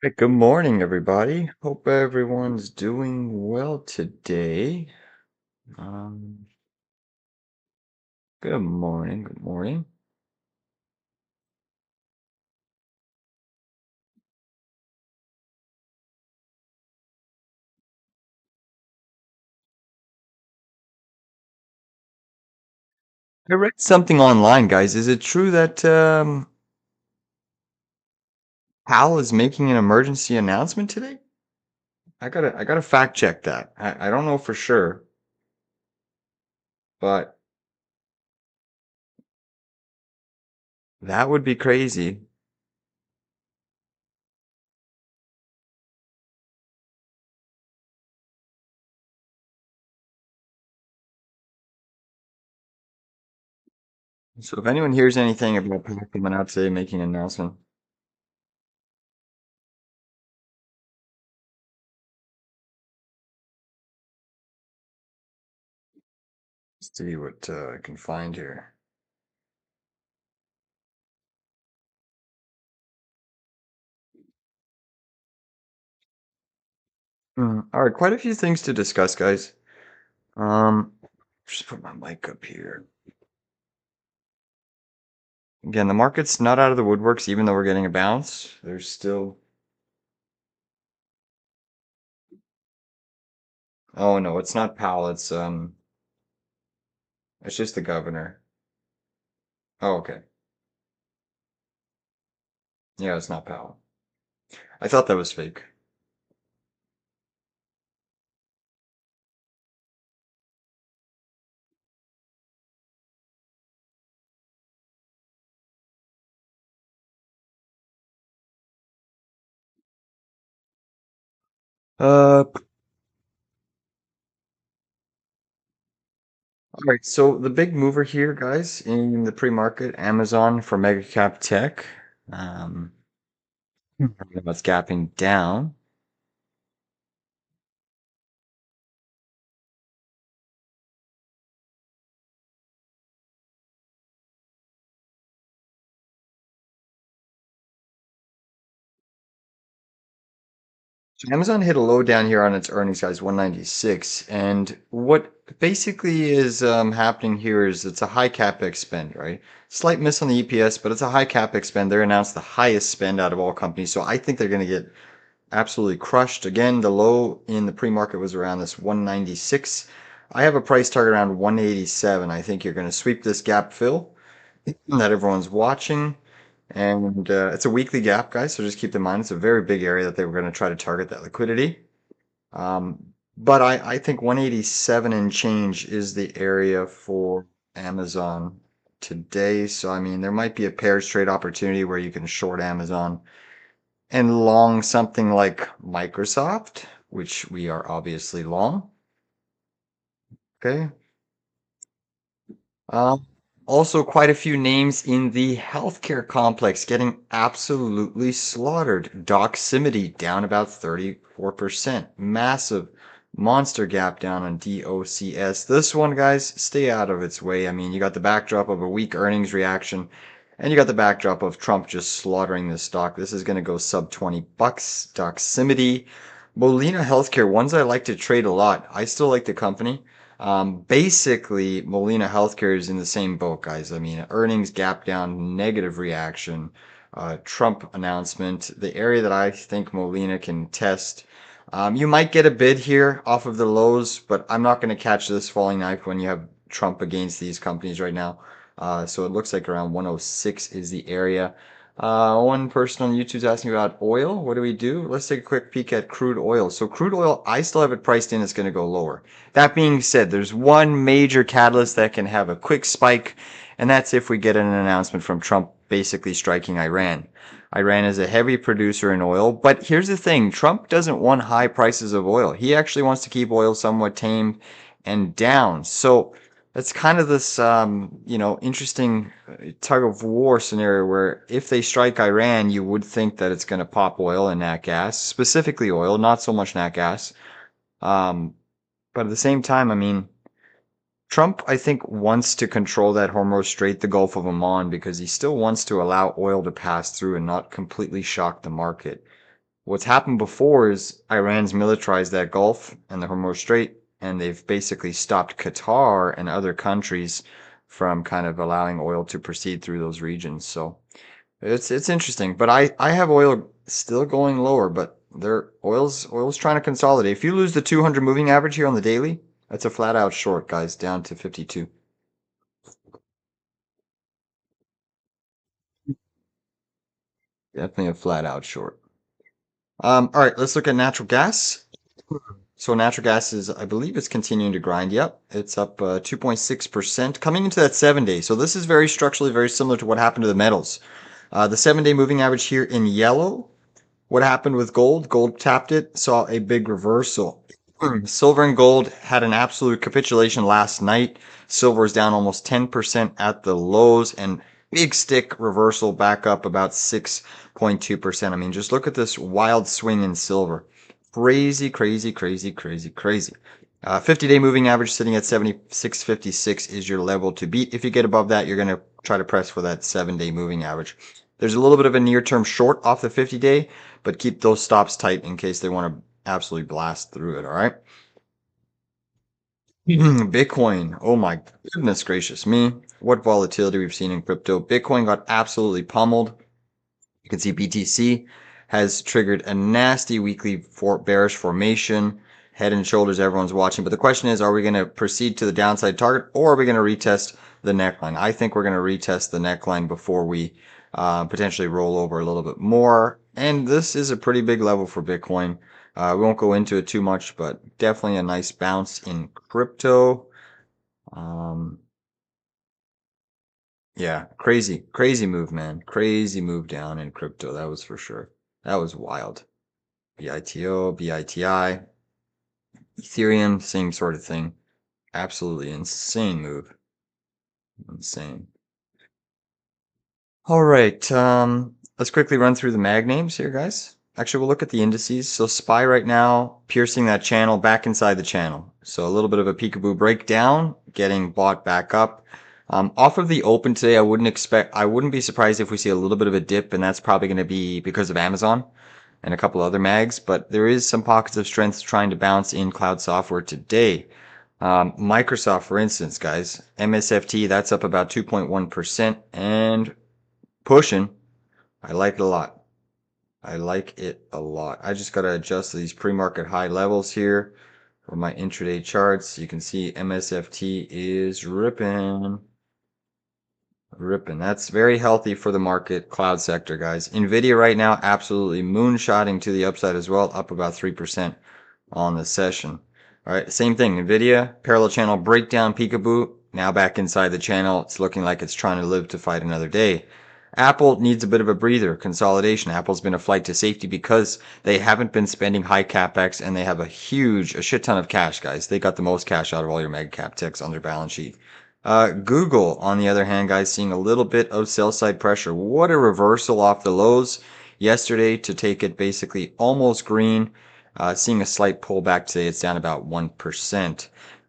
Hey, good morning, everybody. Hope everyone's doing well today. Um, Good morning, good morning. I read something online, guys. Is it true that Hal is making an emergency announcement today? I gotta fact check that. I don't know for sure, but that would be crazy. So if anyone hears anything about Pac coming out today making an announcement, let's see what I can find here. All right, quite a few things to discuss, guys. Um, just put my mic up here. Again, the market's not out of the woodworks, even though we're getting a bounce. There's still. Oh no, it's not Powell. It's just the governor. Oh, okay. Yeah, it's not Powell. I thought that was fake. All right. So the big mover here, guys, in the pre-market, Amazon for mega cap tech. Um, what's gapping down. So Amazon hit a low down here on its earnings, guys, 196. And what basically is happening here is it's a high capex spend, right? Slight miss on the EPS, but it's a high capex spend. They announced the highest spend out of all companies, so I think they're going to get absolutely crushed. Again, the low in the pre-market was around this 196. I have a price target around 187. I think you're going to sweep this gap fill that everyone's watching. And it's a weekly gap, guys, so just keep in mind it's a very big area that they were going to try to target that liquidity. But I think 187 and change is the area for Amazon today. So, I mean, there might be a pairs trade opportunity where you can short Amazon and long something like Microsoft, which we are obviously long. Okay. Um, Also, quite a few names in the healthcare complex getting absolutely slaughtered. Doximity down about 34%. Massive monster gap down on DOCS. This one, guys, stay out of its way. I mean, you got the backdrop of a weak earnings reaction, and you got the backdrop of Trump just slaughtering this stock. This is going to go sub 20 bucks. Doximity. Molina Healthcare, ones I like to trade a lot. I still like the company. Basically, Molina Healthcare is in the same boat, guys. I mean, earnings gap down, negative reaction, Trump announcement, the area that I think Molina can test. You might get a bid here off of the lows, but I'm not going to catch this falling knife when you have Trump against these companies right now. So it looks like around 106 is the area. One person on YouTube is asking about oil. What do we do? Let's take a quick peek at crude oil. So crude oil, I still have it priced in. It's going to go lower. That being said, there's one major catalyst that can have a quick spike, and that's if we get an announcement from Trump basically striking Iran. Iran is a heavy producer in oil, but here's the thing, Trump doesn't want high prices of oil. He actually wants to keep oil somewhat tamed and down. So it's kind of this, interesting tug of war scenario where if they strike Iran, you would think that it's going to pop oil and nat gas, specifically oil, not so much nat gas. Um, but at the same time, I mean, Trump, I think, wants to control that Hormuz Strait, the Gulf of Oman, because he still wants to allow oil to pass through and not completely shock the market. What's happened before is Iran's militarized that Gulf and the Hormuz Strait, and they've basically stopped Qatar and other countries from kind of allowing oil to proceed through those regions. So it's interesting. But I have oil still going lower, but oil's trying to consolidate. If you lose the 200 moving average here on the daily, that's a flat out short, guys, down to 52. Definitely a flat out short. All right, let's look at natural gas. So natural gas is, I believe it's continuing to grind. Yep, it's up 2.6% coming into that 7-day. So this is very structurally very similar to what happened to the metals. The 7-day moving average here in yellow. What happened with gold? Gold tapped it, saw a big reversal. Silver and gold had an absolute capitulation last night. Silver is down almost 10% at the lows and big stick reversal back up about 6.2%. I mean, just look at this wild swing in silver. Crazy, crazy, crazy, crazy, crazy. 50-day moving average sitting at 76.56 is your level to beat. If you get above that, you're going to try to press for that 7-day moving average. There's a little bit of a near-term short off the 50-day, but keep those stops tight in case they want to absolutely blast through it, all right? Bitcoin. Oh my goodness gracious me. What volatility we've seen in crypto. Bitcoin got absolutely pummeled. You can see BTC has triggered a nasty weekly bearish formation. Head and shoulders, everyone's watching. But the question is, are we going to proceed to the downside target or are we going to retest the neckline? I think we're going to retest the neckline before we potentially roll over a little bit more. And this is a pretty big level for Bitcoin. We won't go into it too much, but definitely a nice bounce in crypto. Yeah, crazy move, man. Crazy move down in crypto. That was for sure. That was wild. BITO, BITI, Ethereum, same sort of thing. Absolutely insane move. Insane. All right, let's quickly run through the mag names here, guys. Actually, we'll look at the indices. So SPY right now, piercing that channel back inside the channel. So a little bit of a peekaboo breakdown, getting bought back up. Off of the open today, I wouldn't be surprised if we see a little bit of a dip, and that's probably going to be because of Amazon and a couple other mags, but there is some pockets of strength trying to bounce in cloud software today. Microsoft, for instance, guys, MSFT, that's up about 2.1% and pushing. I like it a lot. I like it a lot. I just got to adjust these pre-market high levels here for my intraday charts. You can see MSFT is ripping. Ripping. That's very healthy for the market cloud sector, guys. Nvidia right now absolutely moonshotting to the upside as well, up about 3% on the session. All right, same thing. Nvidia parallel channel breakdown peekaboo. Now back inside the channel. It's looking like it's trying to live to fight another day. Apple needs a bit of a breather, consolidation. Apple's been a flight to safety because they haven't been spending high capex and they have a shit ton of cash, guys. They got the most cash out of all your mega cap techs on their balance sheet. Google, on the other hand, guys, seeing a little bit of sell side pressure. What a reversal off the lows yesterday to take it basically almost green. Seeing a slight pullback today. It's down about 1%.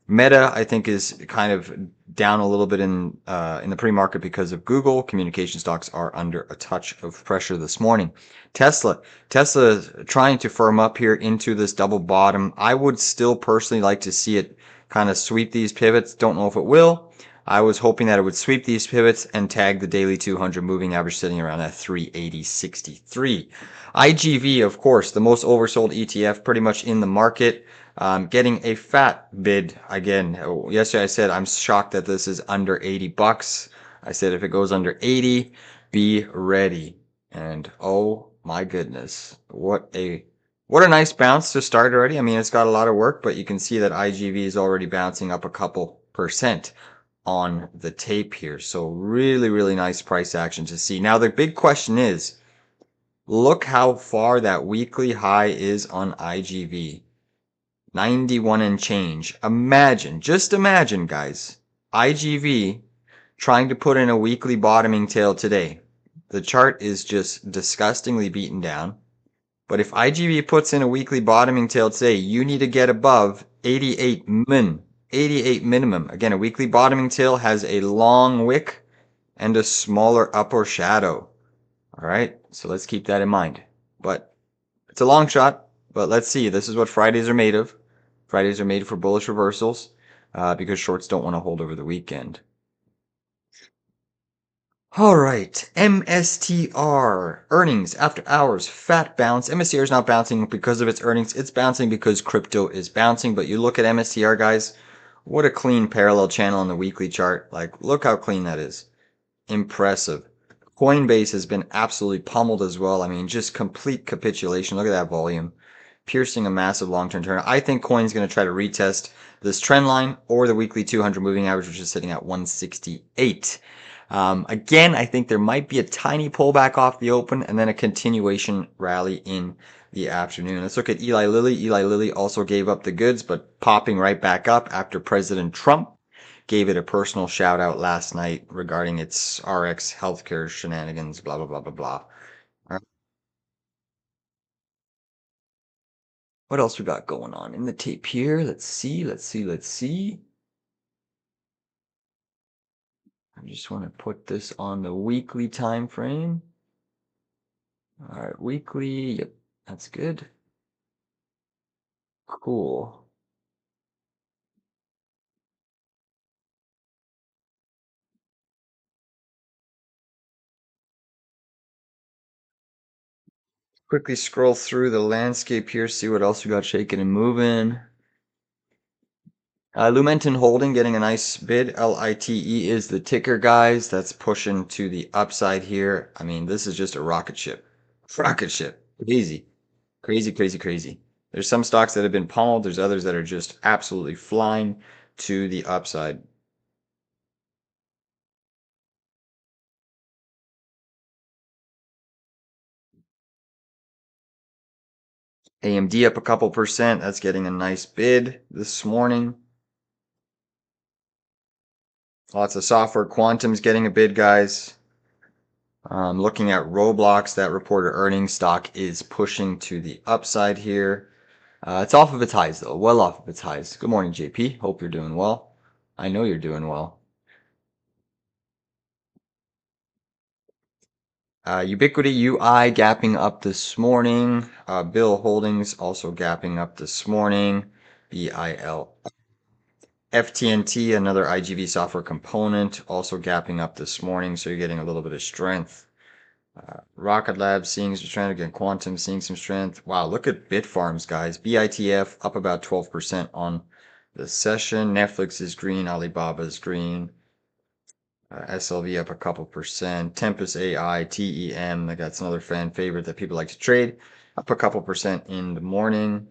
Meta, I think, is kind of down a little bit in the pre-market because of Google. Communication stocks are under a touch of pressure this morning. Tesla is trying to firm up here into this double bottom. I would still personally like to see it kind of sweep these pivots. Don't know if it will. I was hoping that it would sweep these pivots and tag the daily 200 moving average sitting around at 380.63. IGV, of course, the most oversold ETF pretty much in the market. Getting a fat bid again. Yesterday I said I'm shocked that this is under 80 bucks. I said if it goes under 80, be ready. And oh my goodness, what a nice bounce to start already. I mean, it's got a lot of work, but you can see that IGV is already bouncing up a couple percent on the tape here. So really nice price action to see. Now the big question is, look how far that weekly high is on IGV. 91 and change. Just imagine, guys, IGV trying to put in a weekly bottoming tail today. The chart is just disgustingly beaten down. But if IGV puts in a weekly bottoming tail today, you need to get above 88 minimum. Again, a weekly bottoming tail has a long wick and a smaller upper shadow. All right, so let's keep that in mind. But It's a long shot, but let's see. This is what Fridays are made of. Fridays are made for bullish reversals because shorts don't want to hold over the weekend. All right, MSTR earnings after hours, fat bounce. MSTR is not bouncing because of its earnings. It's bouncing because crypto is bouncing. But you look at MSTR, guys, what a clean parallel channel on the weekly chart. Like, look how clean that is. Impressive. Coinbase has been absolutely pummeled as well. I mean, just complete capitulation. Look at that volume. Piercing a massive long-term turn. I think Coin's going to try to retest this trend line or the weekly 200 moving average, which is sitting at 168. Again, I think there might be a tiny pullback off the open and then a continuation rally in the afternoon. Let's look at Eli Lilly. Eli Lilly also gave up the goods, but popping right back up after President Trump gave it a personal shout out last night regarding its RX healthcare shenanigans, blah, blah, blah, blah, blah. What else we got going on in the tape here? Let's see. I just want to put this on the weekly time frame. All right, weekly. Yep, that's good. Cool. Quickly scroll through the landscape here, see what else we got shaking and moving. Lumenton Holding getting a nice bid. LITE is the ticker, guys. That's pushing to the upside here. I mean, this is just a rocket ship. Rocket ship. Crazy. Crazy, crazy, crazy. There's some stocks that have been pummeled. There's others that are just absolutely flying to the upside. AMD up a couple percent. That's getting a nice bid this morning. Lots of software. Quantum's getting a bid, guys. Looking at Roblox, that reported earnings stock is pushing to the upside here. It's off of its highs, though. Well off of its highs. Good morning, JP. Hope you're doing well. I know you're doing well. Ubiquity UI gapping up this morning. Bill Holdings also gapping up this morning. BIL. FTNT, another IGV software component, also gapping up this morning, so you're getting a little bit of strength. Rocket Lab seeing some strength, again, Quantum seeing some strength. Wow, look at Bitfarms, guys. BITF up about 12% on the session. Netflix is green, Alibaba is green. SLV up a couple percent. Tempest AI, TEM, that's another fan favorite that people like to trade. Up a couple percent in the morning.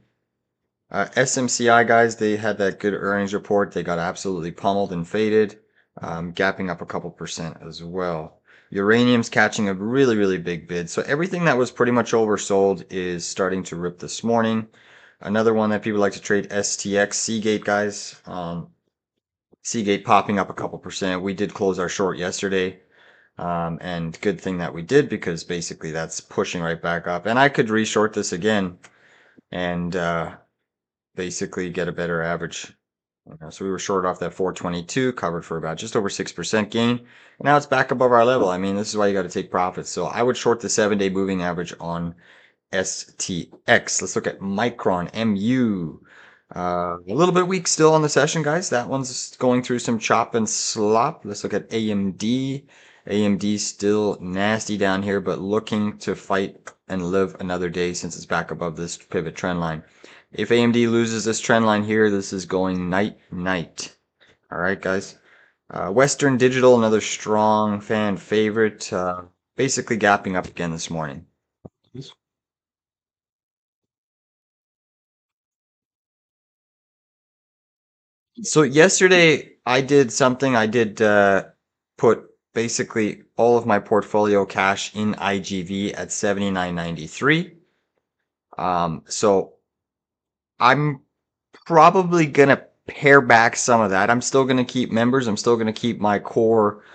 SMCI, guys, they had that good earnings report. They got absolutely pummeled and faded, gapping up a couple percent as well. Uranium's catching a really, really big bid. So everything that was pretty much oversold is starting to rip this morning. Another one that people like to trade, STX, Seagate, guys. Seagate popping up a couple percent. We did close our short yesterday. And good thing that we did because basically that's pushing right back up. And I could reshort this again and basically get a better average. So we were short off that 422, covered for about just over 6% gain. And now it's back above our level. I mean, this is why you got to take profits. So I would short the 7-day moving average on STX. Let's look at Micron, MU. A little bit weak still on the session, guys. That one's going through some chop and slop. Let's look at AMD. AMD still nasty down here, but looking to fight and live another day since it's back above this pivot trend line. If AMD loses this trend line here, this is going night. All right, guys. Western Digital, another strong fan favorite, basically gapping up again this morning. So yesterday I did something. I did put basically all of my portfolio cash in IGV at 79.93. So I'm probably gonna pare back some of that. I'm still gonna keep members. I'm still gonna keep my core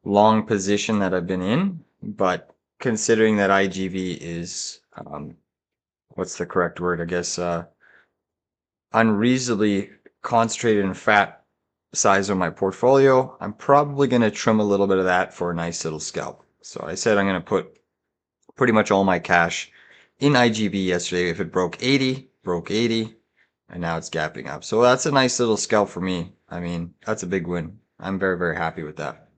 long position that I've been in, but considering that IGV is what's the correct word? I guess unreasonably concentrated and fat size of my portfolio, I'm probably going to trim a little bit of that for a nice little scalp. So I said I'm going to put pretty much all my cash in IGB yesterday. If it broke 80, broke 80, and now it's gapping up. So that's a nice little scalp for me. I mean, that's a big win. I'm very, very happy with that.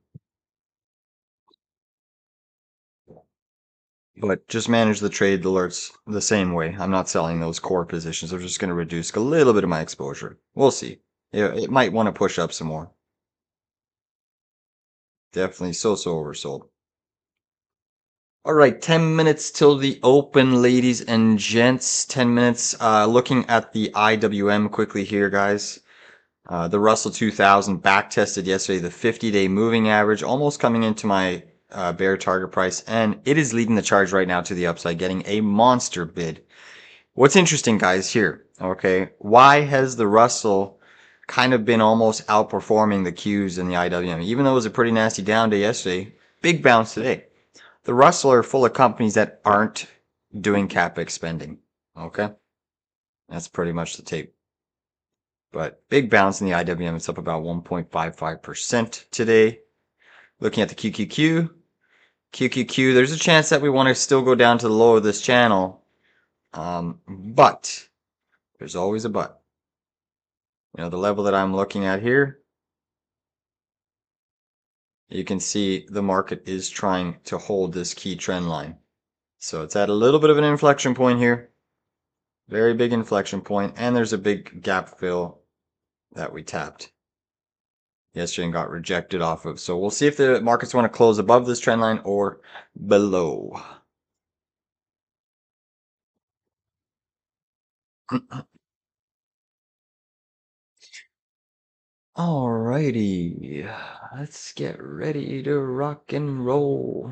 But just manage the trade alerts the same way. I'm not selling those core positions. I'm just going to reduce a little bit of my exposure. We'll see. It might want to push up some more. Definitely so oversold. All right, 10 minutes till the open, ladies and gents. 10 minutes. Looking at the IWM quickly here, guys. The Russell 2000 back tested yesterday, the 50-day moving average, almost coming into my bear target price, and it is leading the charge right now to the upside, getting a monster bid. What's interesting, guys, here, okay, why has the Russell kind of been almost outperforming the Qs and the IWM? Even though it was a pretty nasty down day yesterday, big bounce today. The Russell are full of companies that aren't doing CapEx spending, okay? That's pretty much the tape. But big bounce in the IWM. It's up about 1.55% today. Looking at the QQQ, there's a chance that we want to still go down to the low of this channel. But there's always a but. You know, the level that I'm looking at here, you can see the market is trying to hold this key trend line. So it's at a little bit of an inflection point here. Very big inflection point, and there's a big gap fill that we tapped yesterday and got rejected off of. So we'll see if the markets want to close above this trend line or below. Alrighty, let's get ready to rock and roll.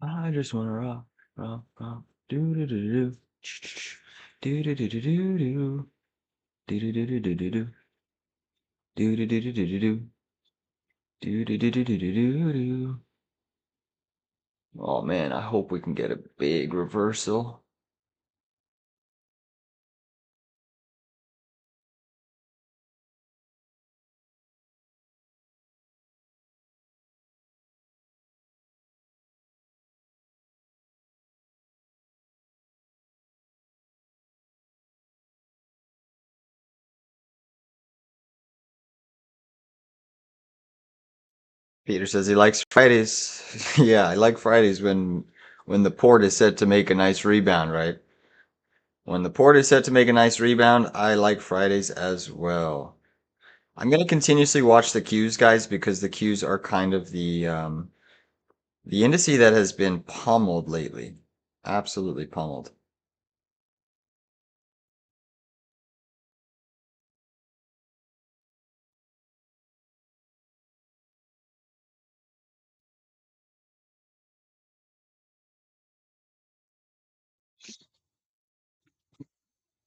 I just wanna rock, rock, rock, do do do do, do do do do do do, do do do do do do do, do do do do do do do, do do do do do do do. Oh man, I hope we can get a big reversal. Peter says he likes Fridays. Yeah, I like Fridays when the port is set to make a nice rebound, right? When the port is set to make a nice rebound, I like Fridays as well. I'm gonna continuously watch the Qs, guys, because the Qs are kind of the indice that has been pummeled lately. Absolutely pummeled.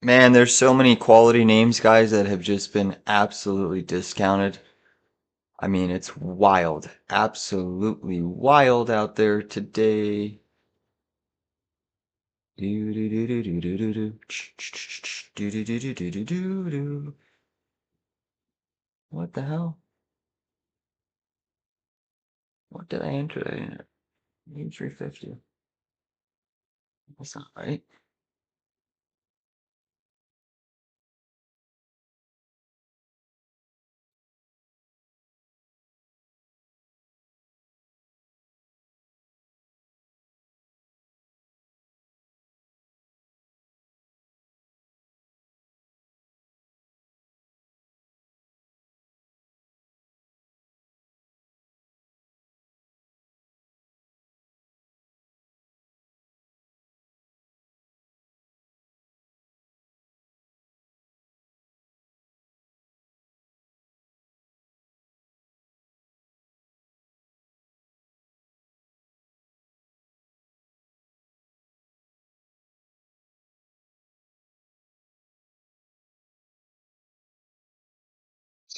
Man, there's so many quality names, guys, that have just been absolutely discounted. I mean, it's wild. Absolutely wild out there today. Do do do do do do do do. Do do do do do do do do. What the hell? What did I enter that in? E350. That's not right.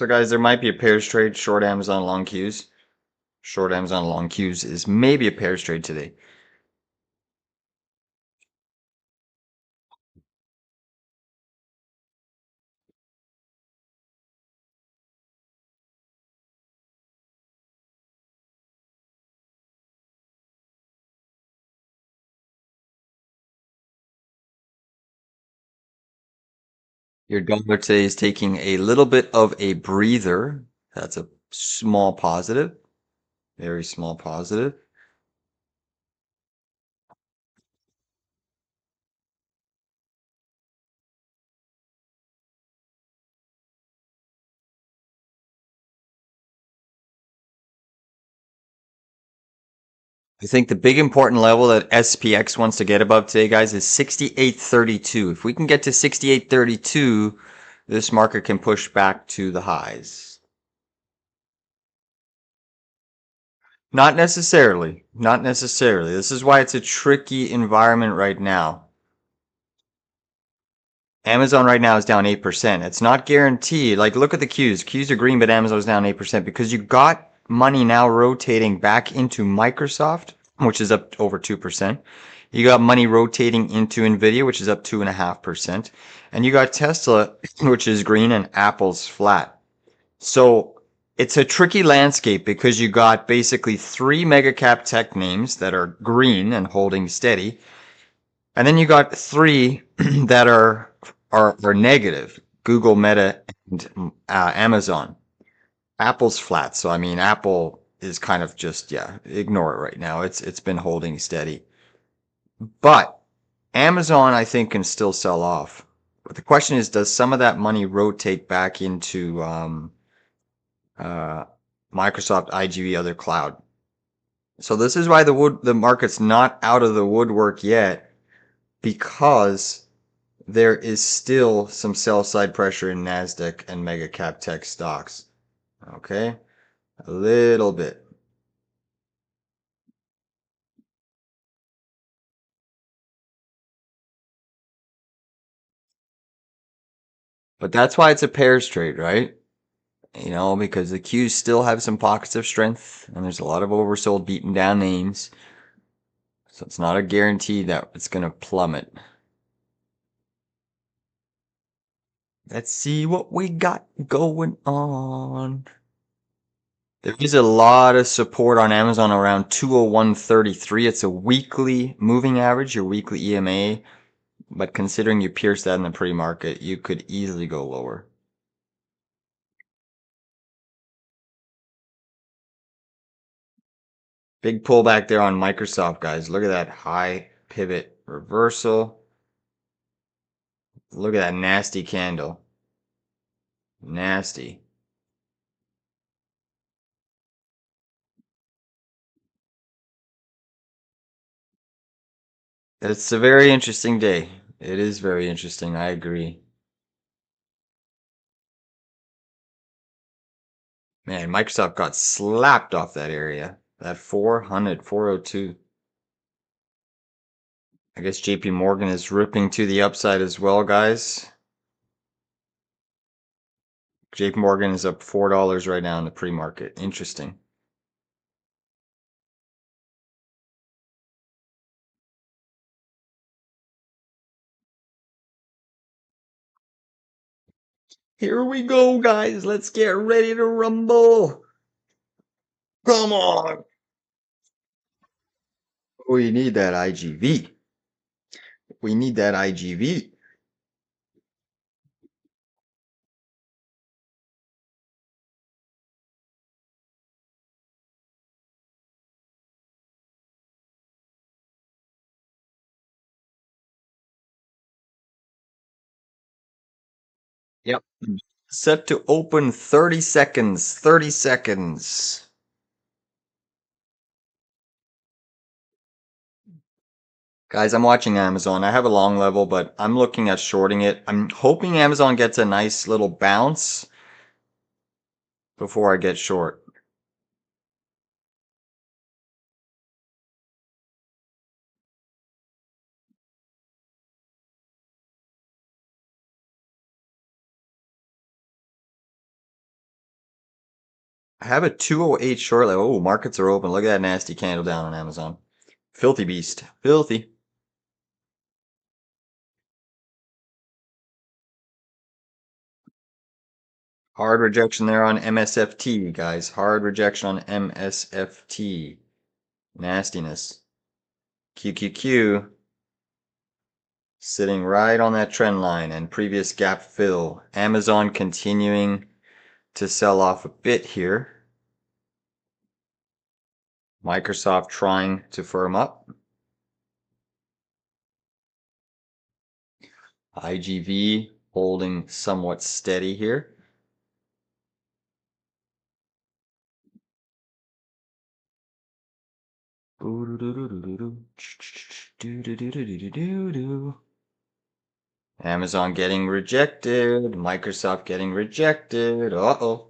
So guys, there might be a pairs trade, short Amazon, long Qs. Short Amazon, long Qs is maybe a pairs trade today. Your dollar today is taking a little bit of a breather. That's a small positive, very small positive. I think the big important level that SPX wants to get above today, guys, is 68.32. If we can get to 68.32, this market can push back to the highs. Not necessarily. Not necessarily. This is why it's a tricky environment right now. Amazon right now is down 8%. It's not guaranteed. Like, look at the Qs. Qs are green, but Amazon's down 8% because you got money now rotating back into Microsoft, which is up over 2%. You got money rotating into Nvidia, which is up 2.5%. And you got Tesla, which is green, and Apple's flat. So it's a tricky landscape because you got basically three mega cap tech names that are green and holding steady. And then you got three that are negative. Google, Meta, and Amazon. Apple's flat, so I mean Apple is kind of just, yeah, ignore it right now. It's been holding steady. But Amazon, I think, can still sell off. But the question is, does some of that money rotate back into uh, Microsoft, IGV, other cloud? So this is why the market's not out of the woodwork yet, because there is still some sell side pressure in NASDAQ and mega cap tech stocks. Okay, a little bit. But that's why it's a pairs trade, right? You know, because the Qs still have some pockets of strength and there's a lot of oversold, beaten down names. So it's not a guarantee that it's going to plummet. Let's see what we got going on. There is a lot of support on Amazon around 201.33. It's a weekly moving average, your weekly EMA. But considering you pierced that in the pre-market, you could easily go lower. Big pullback there on Microsoft, guys. Look at that high pivot reversal. Look at that nasty candle. Nasty. It's a very interesting day. It is very interesting. I agree. Man, Microsoft got slapped off that area. That 400, 402. I guess JP Morgan is ripping to the upside as well, guys. JP Morgan is up $4 right now in the pre-market. Interesting. Here we go, guys. Let's get ready to rumble. Come on. We need that IGV. We need that IGV. Yep. Set to open 30 seconds. 30 seconds. Guys, I'm watching Amazon. I have a long level, but I'm looking at shorting it. I'm hoping Amazon gets a nice little bounce before I get short. I have a 208 short. Like, oh, markets are open. Look at that nasty candle down on Amazon. Filthy beast. Filthy. Hard rejection there on MSFT, guys. Hard rejection on MSFT. Nastiness. QQQ. Sitting right on that trend line and previous gap fill. Amazon continuing to sell off a bit here. Microsoft trying to firm up. IGV holding somewhat steady here. Amazon getting rejected. Microsoft getting rejected. Uh-oh.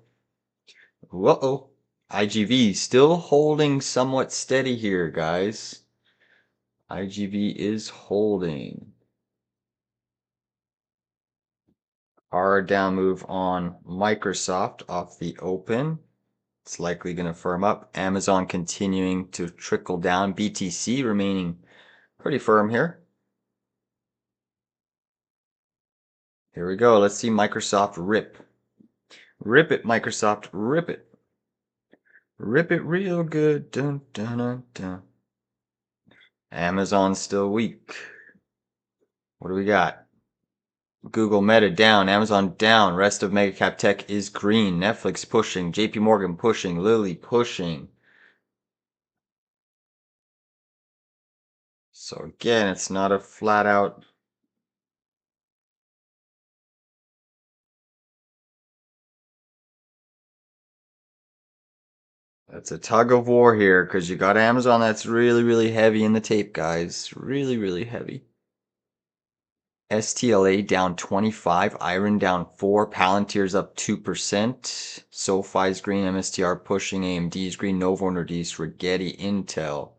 Uh-oh. IGV still holding somewhat steady here, guys. IGV is holding. Hard down move on Microsoft off the open. It's likely going to firm up. Amazon continuing to trickle down. BTC remaining pretty firm here. Here we go. Let's see Microsoft rip. Rip it, Microsoft. Rip it. Rip it real good. Dun, dun, dun, dun. Amazon's still weak. What do we got? Google Meta down, Amazon down, rest of mega cap tech is green. Netflix pushing, JP Morgan pushing, Lilly pushing. So again, it's not a flat out. That's a tug of war here because you got Amazon that's really, really heavy in the tape, guys. Really, really heavy. STLA down 25, Iron down 4, Palantir's up 2%, SoFi's green, MSTR pushing, AMD's green, Novo Nordisk, Rigetti, Intel.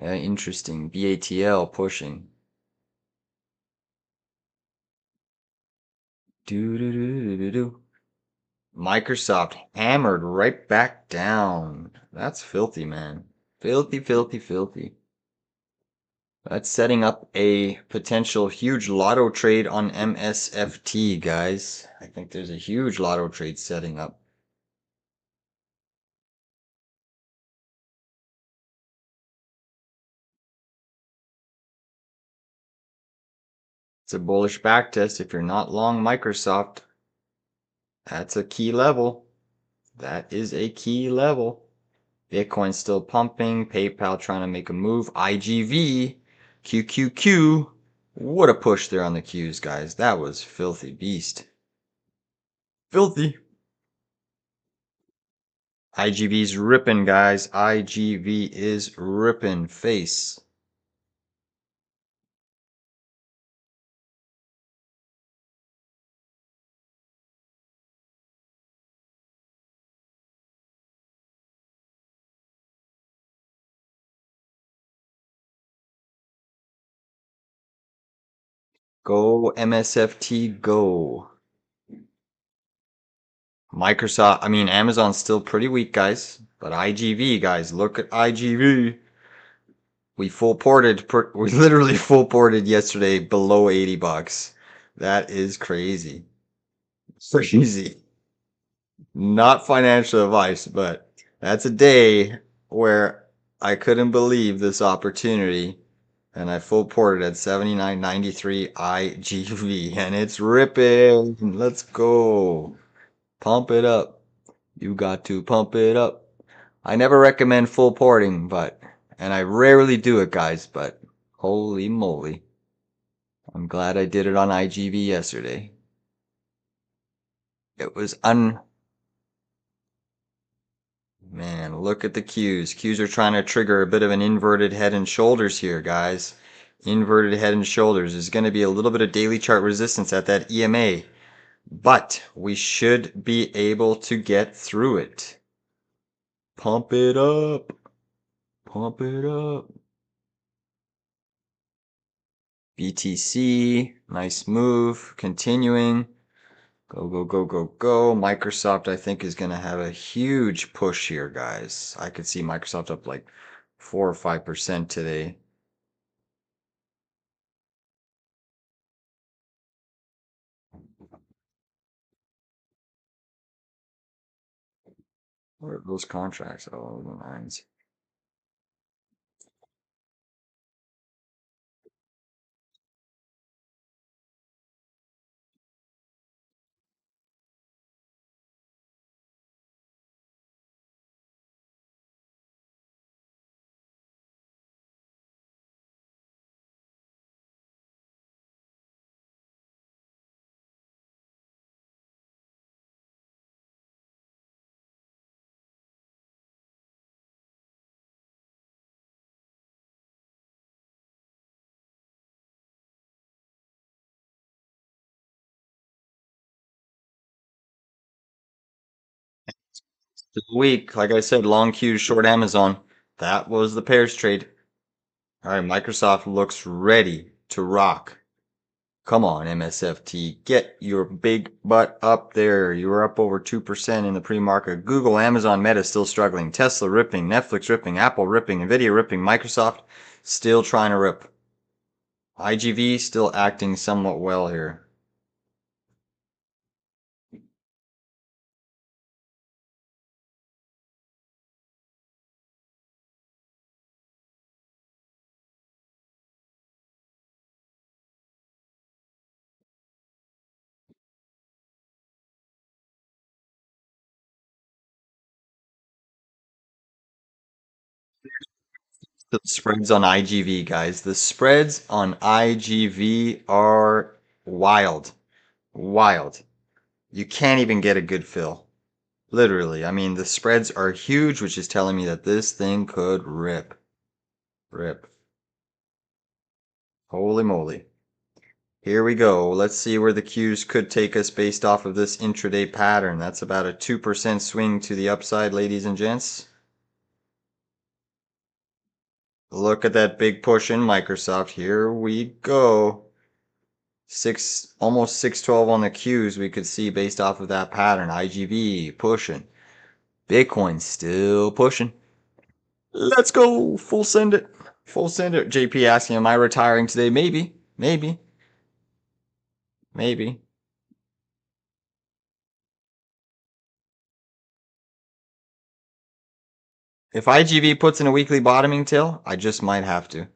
Interesting. BATL pushing. Do do do do do. Microsoft hammered right back down. That's filthy, man. Filthy, filthy, filthy. That's setting up a potential huge lotto trade on MSFT, guys. I think there's a huge lotto trade setting up. It's a bullish backtest. If you're not long Microsoft, that's a key level. That is a key level. Bitcoin still pumping. PayPal trying to make a move. IGV, QQQ. What a push there on the Qs, guys. That was filthy beast. Filthy. IGV's ripping, guys. IGV is ripping face. Go MSFT, go. Amazon's still pretty weak, guys. But IGV, guys, look at IGV. We we literally full ported yesterday below 80 bucks. That is crazy. Crazy. Not financial advice, but that's a day where I couldn't believe this opportunity and I full ported at 79.93 IGV and it's ripping. Let's go. Pump it up. You got to pump it up. I never recommend full porting, and I rarely do it, guys, but holy moly. I'm glad I did it on IGV yesterday. It was Man, look at the Qs. Qs are trying to trigger a bit of an inverted head and shoulders here, guys. Inverted head and shoulders. There's going to be a little bit of daily chart resistance at that EMA, but we should be able to get through it. Pump it up. Pump it up. BTC, nice move, continuing. Go, go, go, go, go. Microsoft, I think, is going to have a huge push here, guys. I could see Microsoft up like 4 or 5% today. What are those contracts? Oh, the lines. The week, like I said, long queues, short Amazon. That was the pairs trade. All right, Microsoft looks ready to rock. Come on, MSFT, get your big butt up there. You were up over 2% in the pre-market. Google, Amazon, Meta still struggling. Tesla ripping, Netflix ripping, Apple ripping, Nvidia ripping, Microsoft still trying to rip. IGV still acting somewhat well here. The spreads on IGV, guys. The spreads on IGV are wild. Wild. You can't even get a good fill. Literally. I mean, the spreads are huge, which is telling me that this thing could rip. Rip. Holy moly. Here we go. Let's see where the cues could take us based off of this intraday pattern. That's about a 2% swing to the upside, ladies and gents. Look at that big push in Microsoft. Here we go. Almost 612 on the cues we could see based off of that pattern. IGV pushing. Bitcoin still pushing. Let's go. Full send it. Full send it. JP asking, am I retiring today? Maybe. Maybe. Maybe. If IGV puts in a weekly bottoming tail, I just might have to.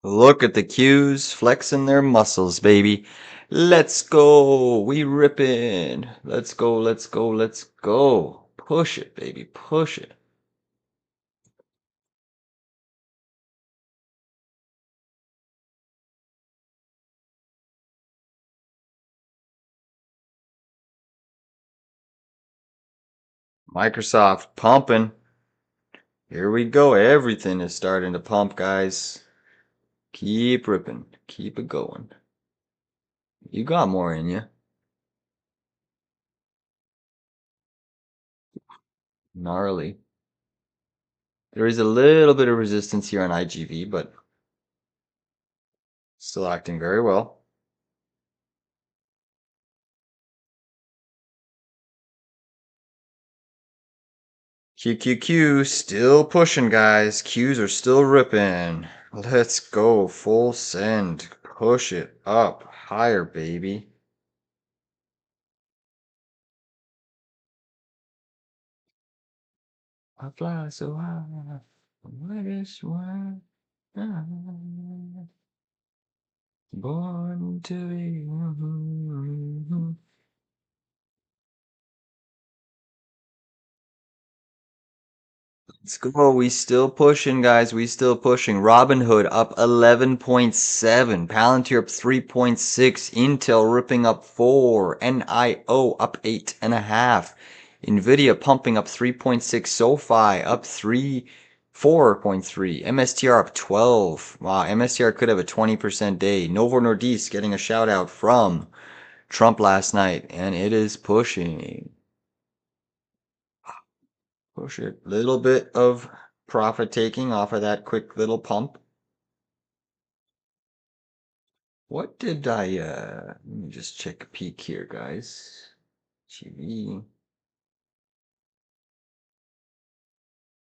Look at the Qs flexing their muscles, baby. Let's go. We ripping. Let's go, let's go, let's go. Push it, baby. Push it. Microsoft pumping. Here we go. Everything is starting to pump, guys. Keep ripping. Keep it going. You got more in you. Gnarly. There is a little bit of resistance here on IGV, but still acting very well. QQQ still pushing, guys. Qs are still ripping. Let's go. Full send. Push it up. Higher, baby. I fly so high. What is why? Born to be. Let's go. We still pushing, guys. We still pushing. Robinhood up 11.7. Palantir up 3.6. Intel ripping up 4. NIO up 8.5. Nvidia pumping up 3.6. SoFi up 4.3. MSTR up 12. Wow, MSTR could have a 20% day. Novo Nordisk getting a shout out from Trump last night, and it is pushing. Push it. Little bit of profit taking off of that quick little pump. What did let me just check a peek here, guys. GV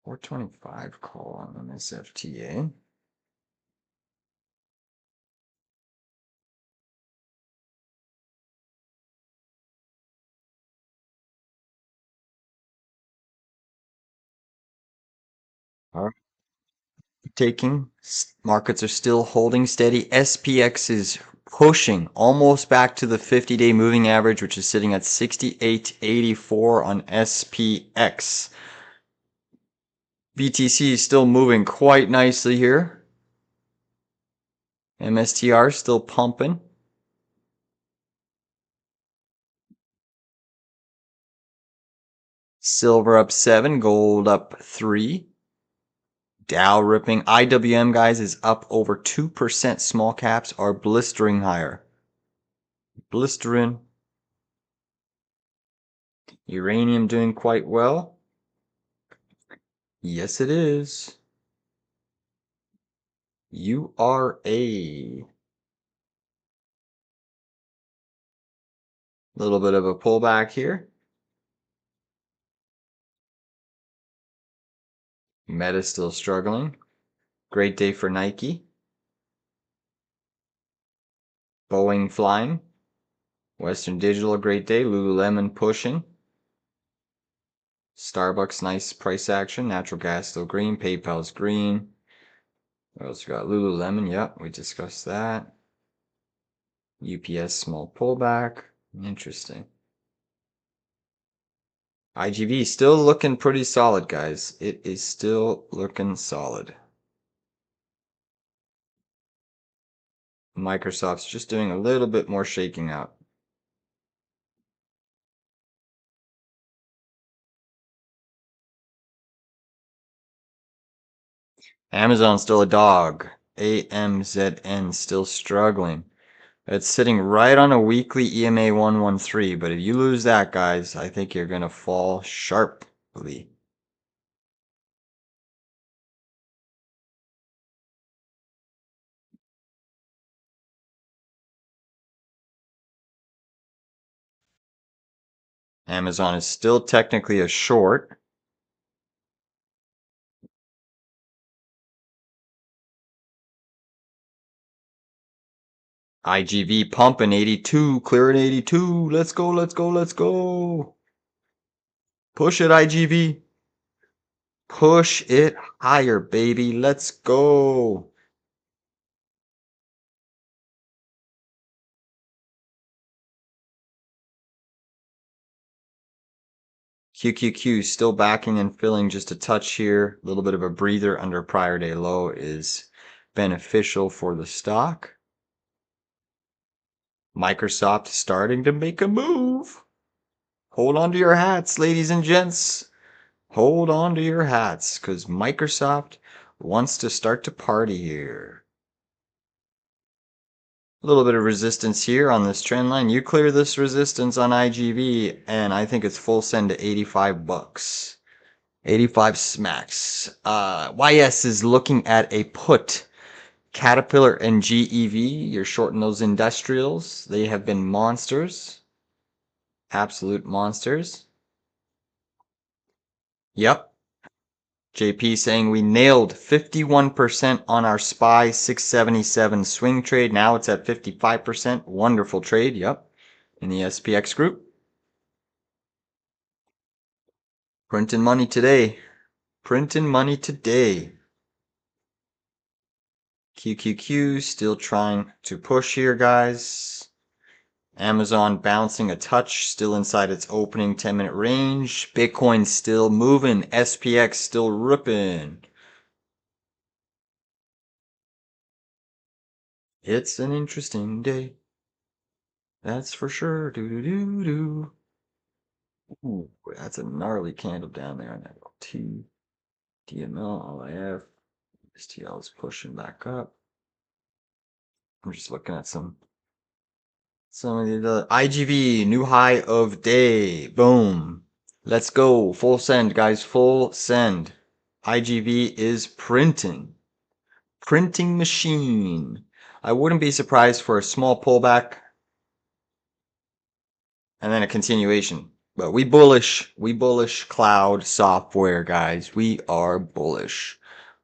425 call on this FTA. Are taking. Markets are still holding steady. SPX is pushing almost back to the 50-day moving average, which is sitting at 68.84 on SPX. BTC is still moving quite nicely here. MSTR still pumping. Silver up 7, gold up 3. Dow ripping. IWM, guys, is up over 2%. Small caps are blistering higher. Blistering. Uranium doing quite well. Yes, it is. URA. Little bit of a pullback here. Meta still struggling. Great day for Nike. Boeing flying. Western Digital, great day. Lululemon pushing. Starbucks, nice price action. Natural gas still green. PayPal's green. What else we got? Lululemon, yep, we discussed that. UPS, small pullback. Interesting. IGV still looking pretty solid, guys. It is still looking solid. Microsoft's just doing a little bit more shaking out. Amazon still a dog. AMZN still struggling. It's sitting right on a weekly EMA 113, but if you lose that, guys, I think you're going to fall sharply. Amazon is still technically a short. IGV pumping 82, clearing 82. Let's go, let's go, let's go. Push it, IGV. Push it higher, baby. Let's go. QQQ still backing and filling just a touch here. A little bit of a breather under prior day low is beneficial for the stock. Microsoft starting to make a move. Hold on to your hats, ladies and gents. Hold on to your hats, because Microsoft wants to start to party here. A little bit of resistance here on this trend line. You clear this resistance on IGV, and I think it's full send to 85 bucks. 85 smacks. YS is looking at a put. Caterpillar and GEV, you're shorting those industrials. They have been monsters. Absolute monsters. Yep. JP saying we nailed 51% on our SPY 677 swing trade. Now it's at 55%. Wonderful trade. Yep. In the SPX group. Printing money today. Printing money today. QQQ still trying to push here, guys. Amazon bouncing a touch, still inside its opening 10-minute range. Bitcoin still moving. SPX still ripping. It's an interesting day. That's for sure. Do do do do. Ooh, that's a gnarly candle down there on that T. DML, LIF. STL is pushing back up. I'm just looking at some of the IGV, new high of day. Boom. Let's go. Full send, guys. Full send. IGV is printing. Printing machine. I wouldn't be surprised for a small pullback and then a continuation. But we bullish. We bullish cloud software, guys. We are bullish.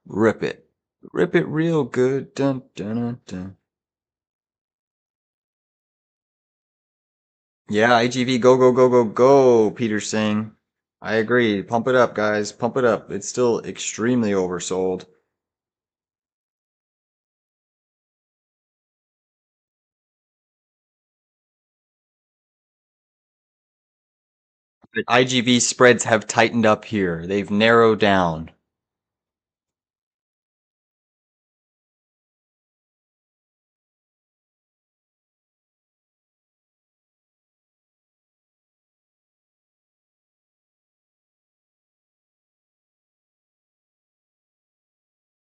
Rip it. Rip it real good. Dun, dun, dun, dun. Yeah, IGV, go, go, go, go, go, Peter's saying. I agree. Pump it up, guys. Pump it up. It's still extremely oversold. But IGV spreads have tightened up here. They've narrowed down.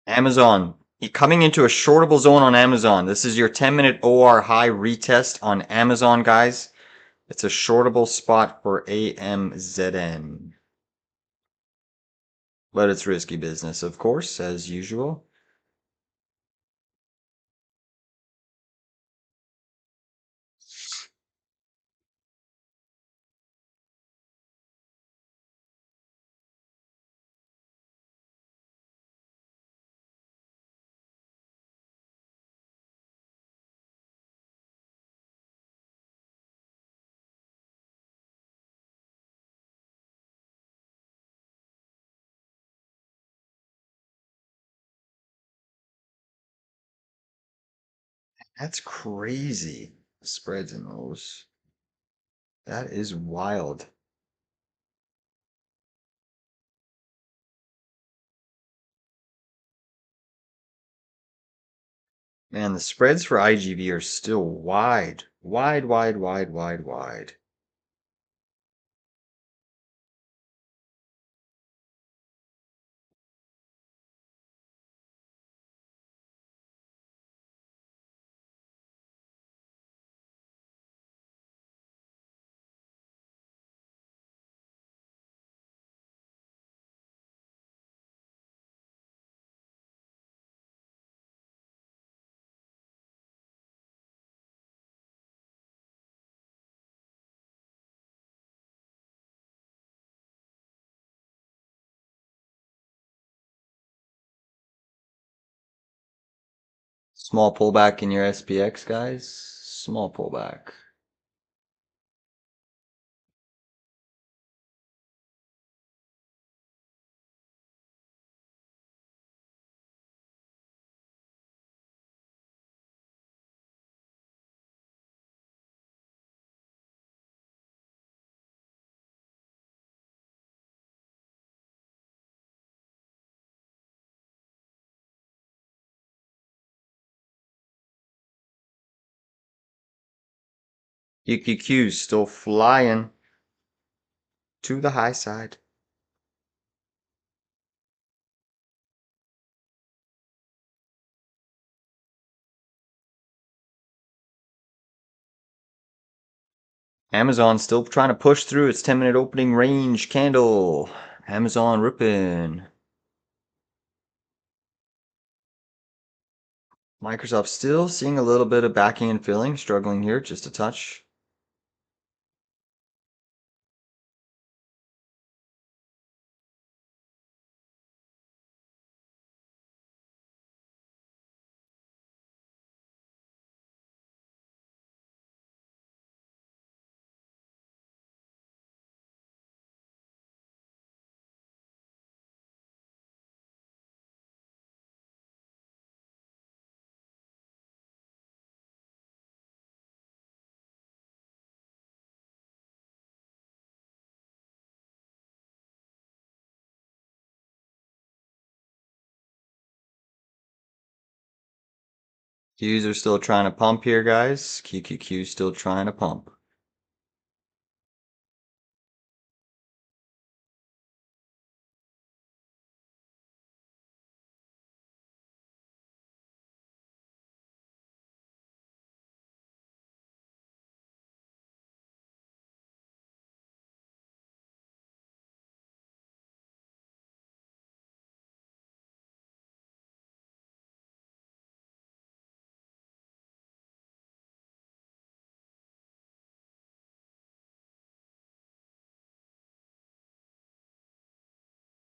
Amazon. Coming into a shortable zone on Amazon. This is your 10-minute OR high retest on Amazon, guys. It's a shortable spot for AMZN. But it's risky business, of course, as usual. That's crazy. Spreads in those. That is wild. Man, the spreads for IGV are still wide. Wide, wide, wide, wide, wide. Small pullback in your SPX, guys. Small pullback. QQQ's still flying to the high side. Amazon still trying to push through its 10-minute opening range candle. Amazon ripping. Microsoft still seeing a little bit of backing and filling, struggling here just a touch. Qs are still trying to pump here, guys. QQQ still trying to pump.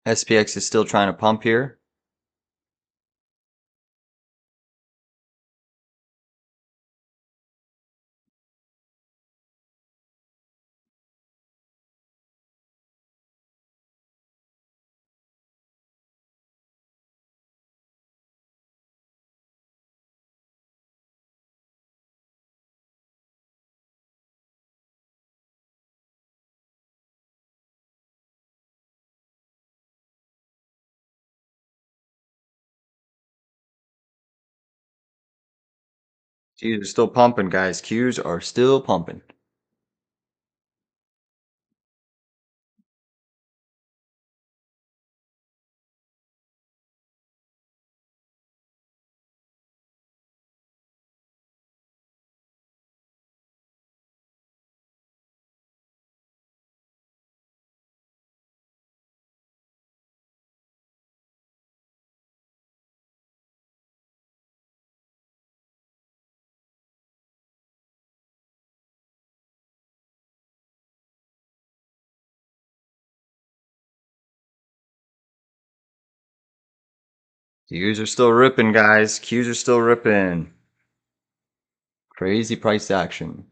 SPX is still trying to pump here. Qs are still pumping, guys. Qs are still pumping. Qs are still ripping, guys. Qs are still ripping. Crazy price action.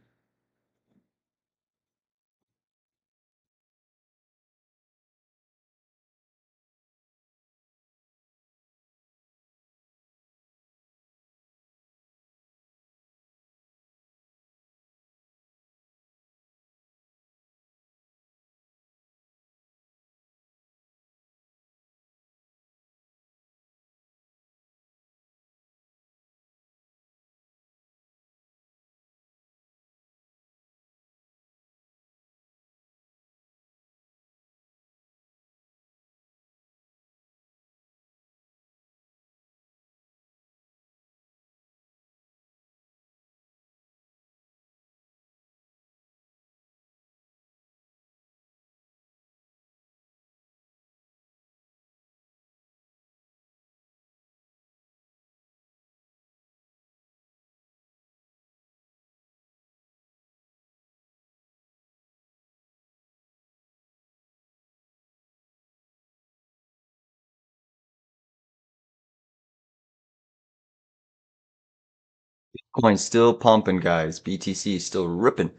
Bitcoin still pumping, guys. BTC still ripping.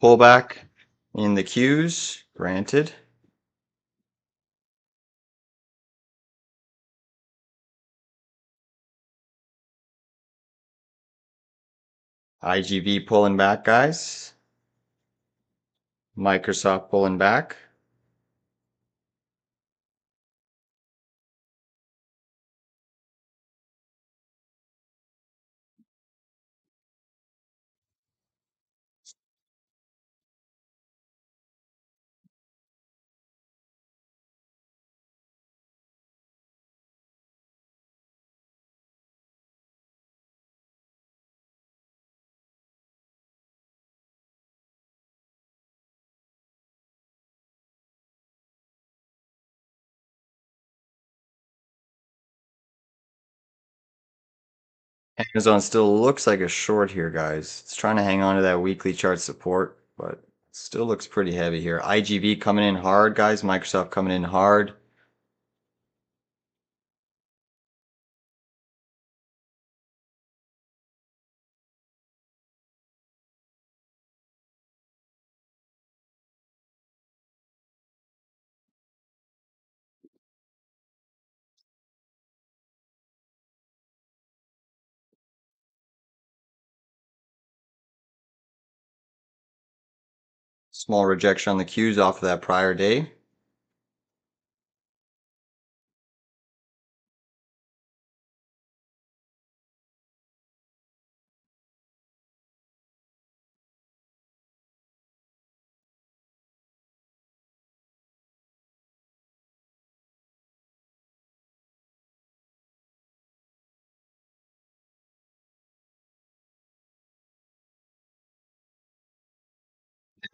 Pullback in the Qs, granted. IGV pulling back, guys. Microsoft pulling back. Amazon still looks like a short here, guys. It's trying to hang on to that weekly chart support, but it still looks pretty heavy here. IGV coming in hard, guys. Microsoft coming in hard. Small rejection on the Qs off of that prior day.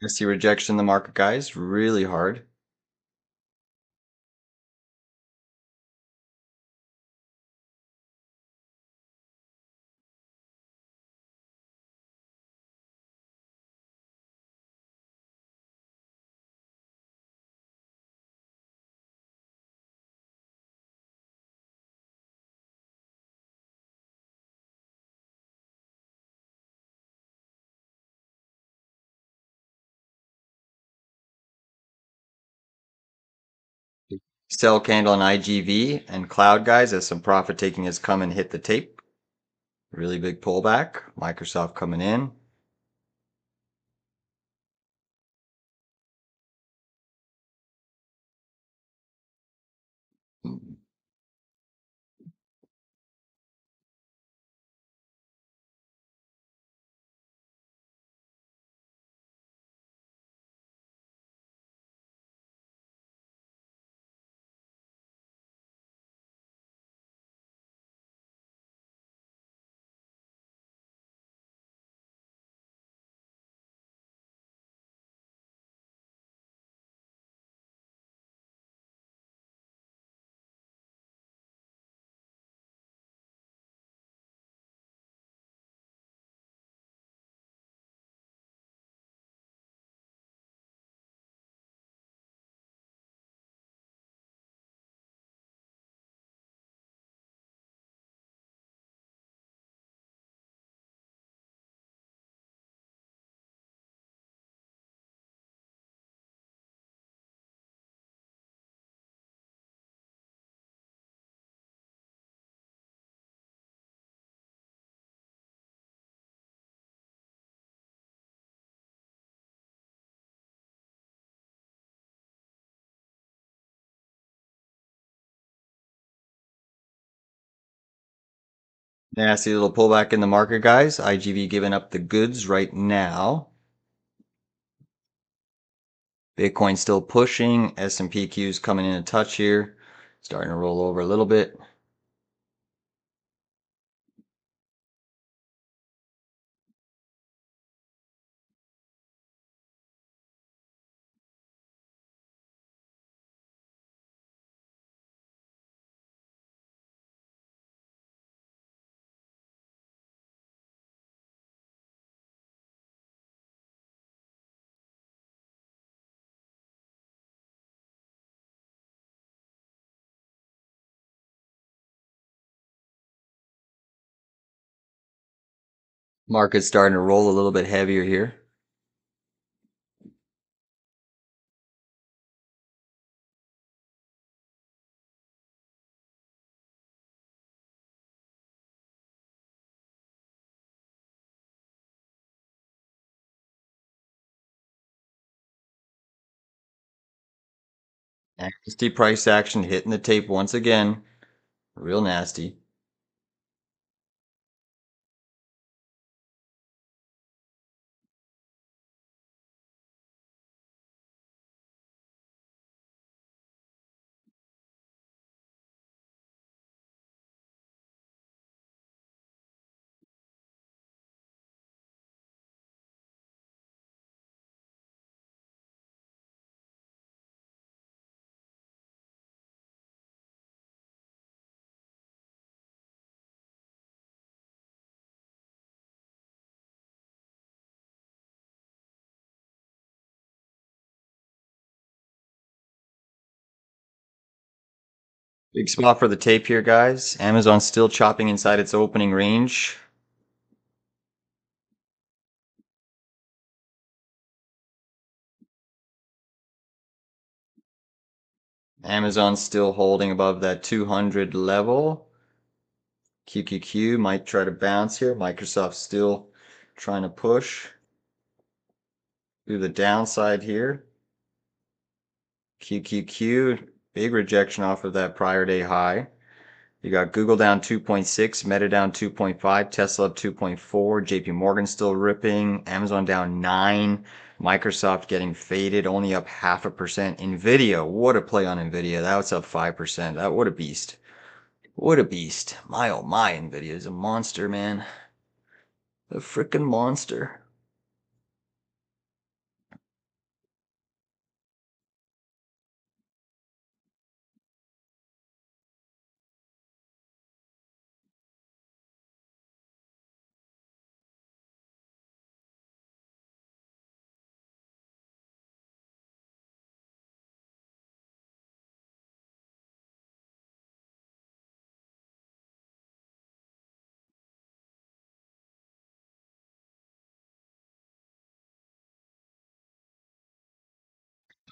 I see rejection in the market, guys. Really hard. Sell candle on IGV and cloud, guys, as some profit taking has come and hit the tape. Really big pullback. Microsoft coming in. Nasty little pullback in the market, guys. IGV giving up the goods right now. Bitcoin still pushing. S&P Q's coming in a touch here. Starting to roll over a little bit. Market's starting to roll a little bit heavier here. Nasty price action hitting the tape once again. Real nasty. Big spot for the tape here, guys. Amazon still chopping inside its opening range. Amazon still holding above that 200 level. QQQ might try to bounce here. Microsoft still trying to push through the downside here. QQQ, big rejection off of that prior day high. You got Google down 2.6, Meta down 2.5, Tesla up 2.4, JP Morgan still ripping, Amazon down 9, Microsoft getting faded, only up 0.5%. Nvidia, what a play on Nvidia. That was up 5%. That what a beast. What a beast. My oh my, Nvidia is a monster, man. A freaking monster.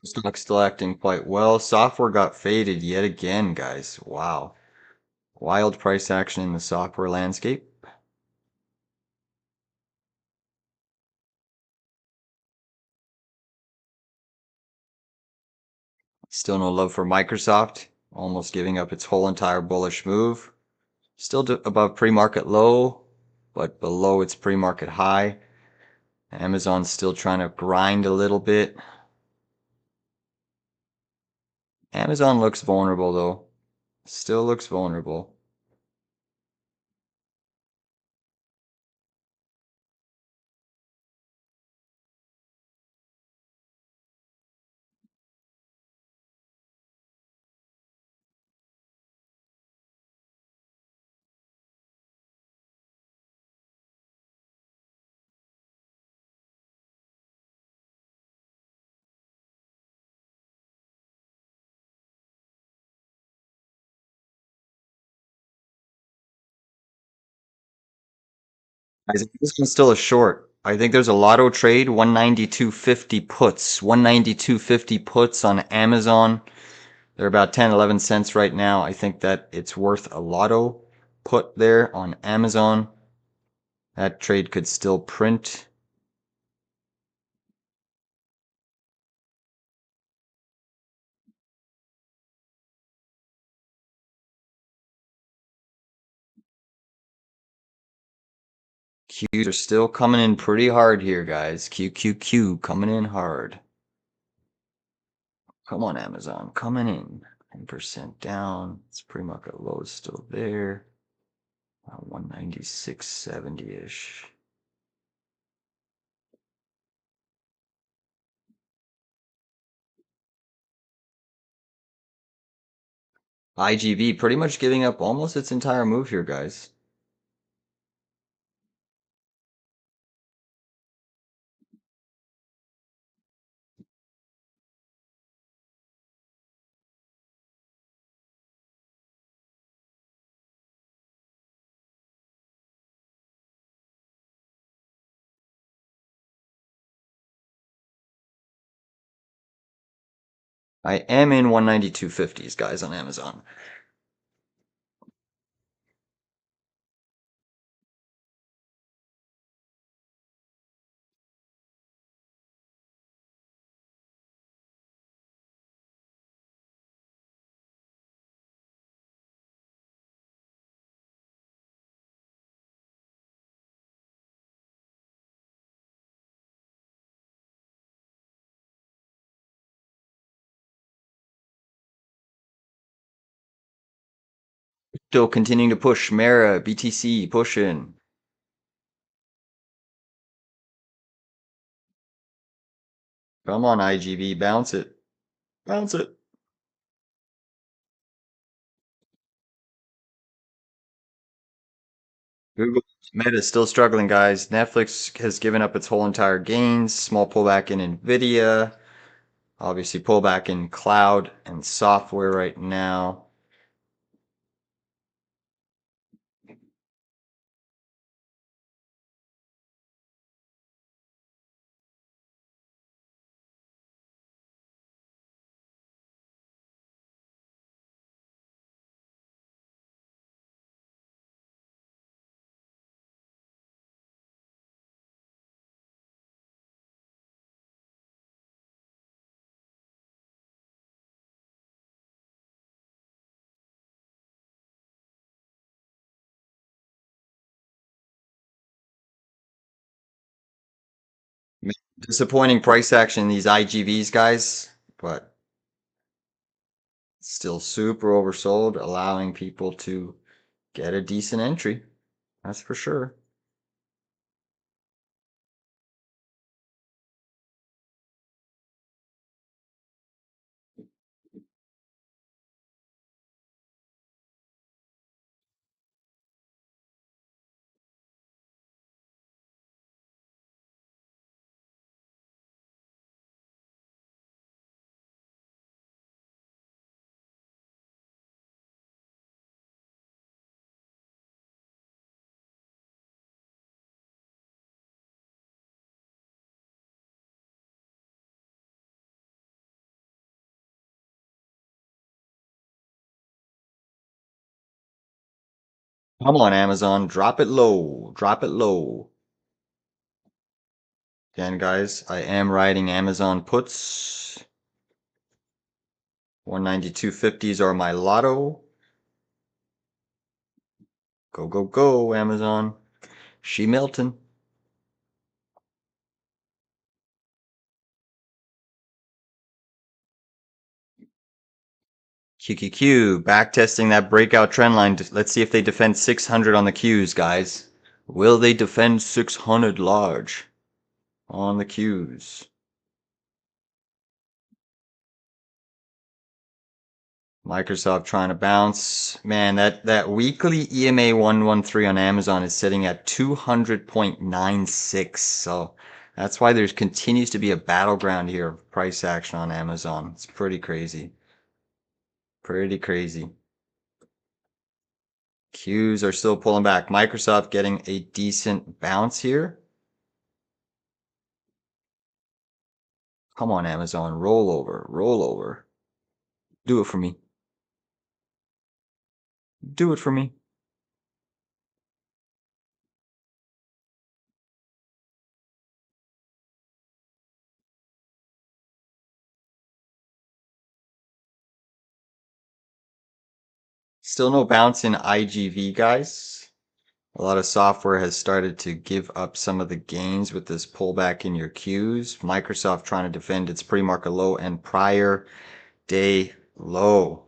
Stock's still acting quite well. Software got faded yet again, guys. Wow. Wild price action in the software landscape. Still no love for Microsoft, almost giving up its whole entire bullish move. Still above pre-market low, but below its pre-market high. Amazon's still trying to grind a little bit. Amazon looks vulnerable though. Still looks vulnerable. Guys, this one's still a short. I think there's a lotto trade, 192.50 puts. 192.50 puts on Amazon. They're about 10, 11 cents right now. I think that it's worth a lotto put there on Amazon. That trade could still print. Qs are still coming in pretty hard here, guys. QQQ coming in hard. Come on, Amazon, coming in. 10% down. It's pre-market low is still there. 196.70-ish. IGV pretty much giving up almost its entire move here, guys. I am in 192.50s, guys, on Amazon. Still continuing to push. Mara, BTC, pushing. Come on, IGV, bounce it. Bounce it. Google, Meta still struggling, guys. Netflix has given up its whole entire gains. Small pullback in Nvidia. Obviously, pullback in cloud and software right now. Disappointing price action in these IGVs, guys, but still super oversold, allowing people to get a decent entry. That's for sure. Come on, Amazon, drop it low, drop it low. Again, guys, I am riding Amazon puts. 192.50s are my lotto. Go, go, go, Amazon. She melting. QQQ, back testing that breakout trend line. Let's see if they defend 600 on the Qs, guys. Will they defend 600 large on the Qs? Microsoft trying to bounce. Man, that weekly EMA 113 on Amazon is sitting at 200.96. So that's why there's continues to be a battleground here of price action on Amazon. It's pretty crazy. Pretty crazy. Qs are still pulling back. Microsoft getting a decent bounce here. Come on, Amazon. Roll over. Roll over. Do it for me. Do it for me. Still no bounce in IGV, guys. A lot of software has started to give up some of the gains with this pullback in your Qs. Microsoft trying to defend its pre-market low and prior day low.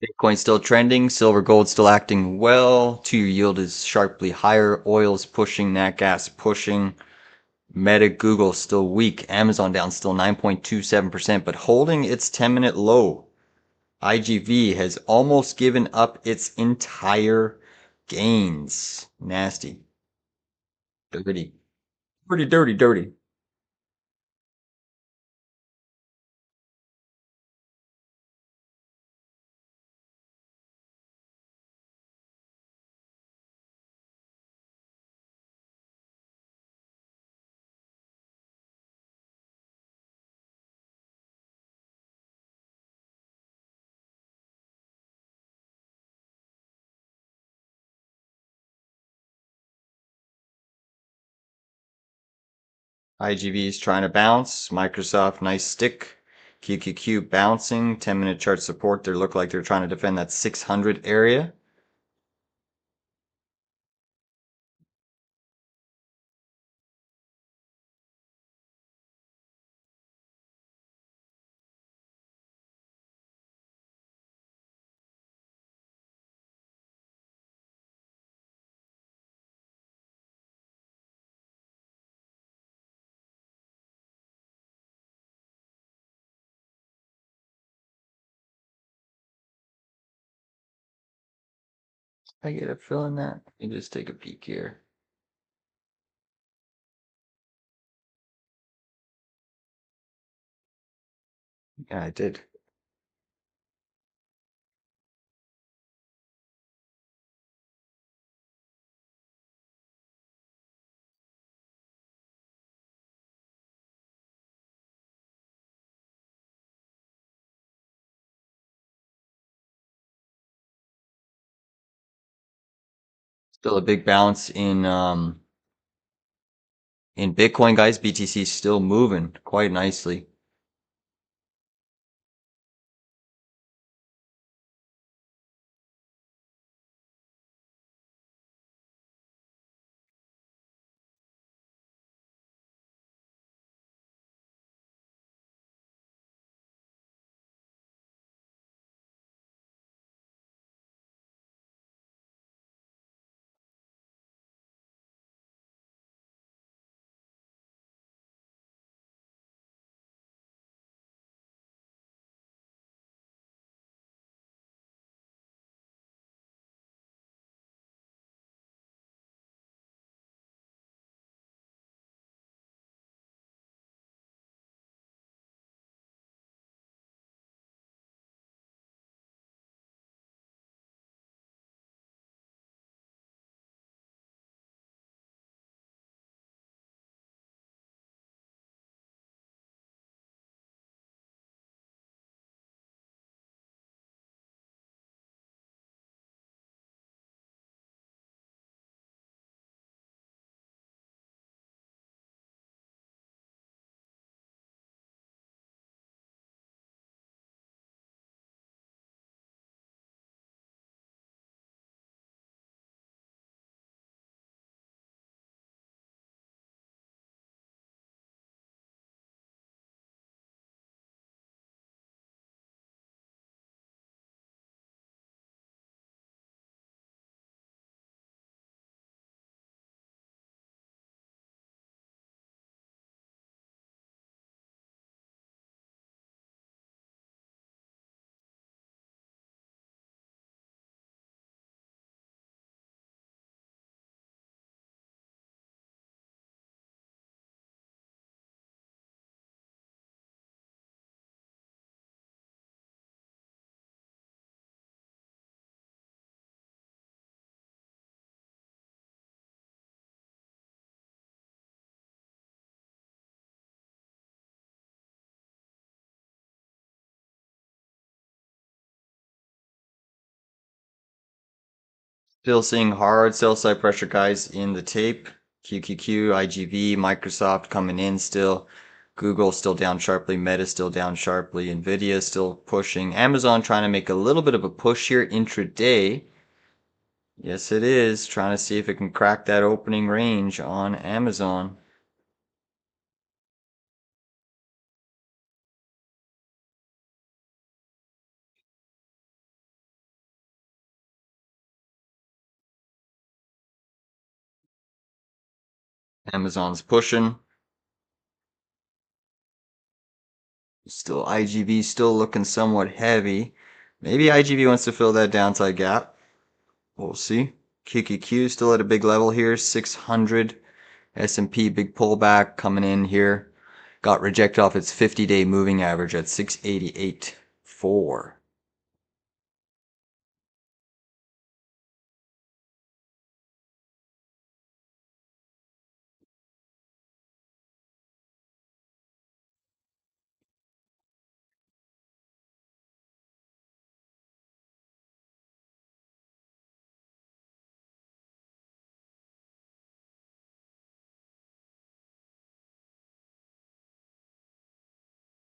Bitcoin still trending, silver gold still acting well. 2-year yield is sharply higher. Oil's pushing, nat gas pushing. Meta, Google still weak. Amazon down still 9.27%, but holding its 10-minute low. IGV has almost given up its entire gains. Nasty. Dirty. Pretty dirty, dirty. IGV is trying to bounce. Microsoft, nice stick. QQQ bouncing. 10-minute chart support. They look like they're trying to defend that 600 area. I get a feeling that. Let me just take a peek here. Yeah, I did. Still a big bounce in Bitcoin, guys. BTC still moving quite nicely. Still seeing hard sell side pressure, guys, in the tape. QQQ, IGV, Microsoft coming in still. Google still down sharply. Meta still down sharply. Nvidia still pushing. Amazon trying to make a little bit of a push here intraday. Yes, it is. Trying to see if it can crack that opening range on Amazon. Amazon's pushing. Still IGV still looking somewhat heavy. Maybe IGV wants to fill that downside gap. We'll see. QQQ still at a big level here, 600. S&P big pullback coming in here. Got rejected off its 50-day moving average at 688.4.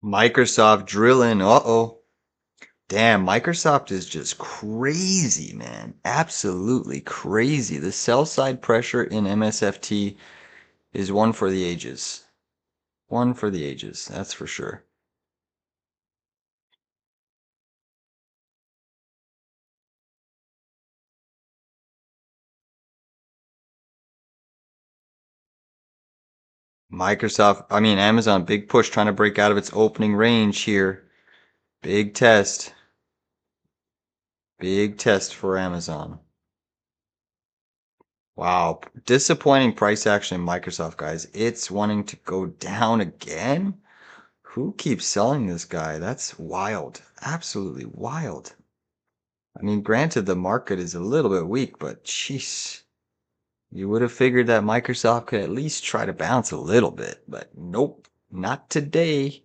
Microsoft drilling. Uh-oh. Damn, Microsoft is just crazy, man. Absolutely crazy. The sell side pressure in MSFT is one for the ages. One for the ages, that's for sure. Amazon, big push trying to break out of its opening range here. Big test. Big test for Amazon. Wow. Disappointing price action in Microsoft, guys. It's wanting to go down again. Who keeps selling this guy? That's wild. Absolutely wild. I mean, granted, the market is a little bit weak, but jeez, you would have figured that Microsoft could at least try to bounce a little bit, but nope, not today.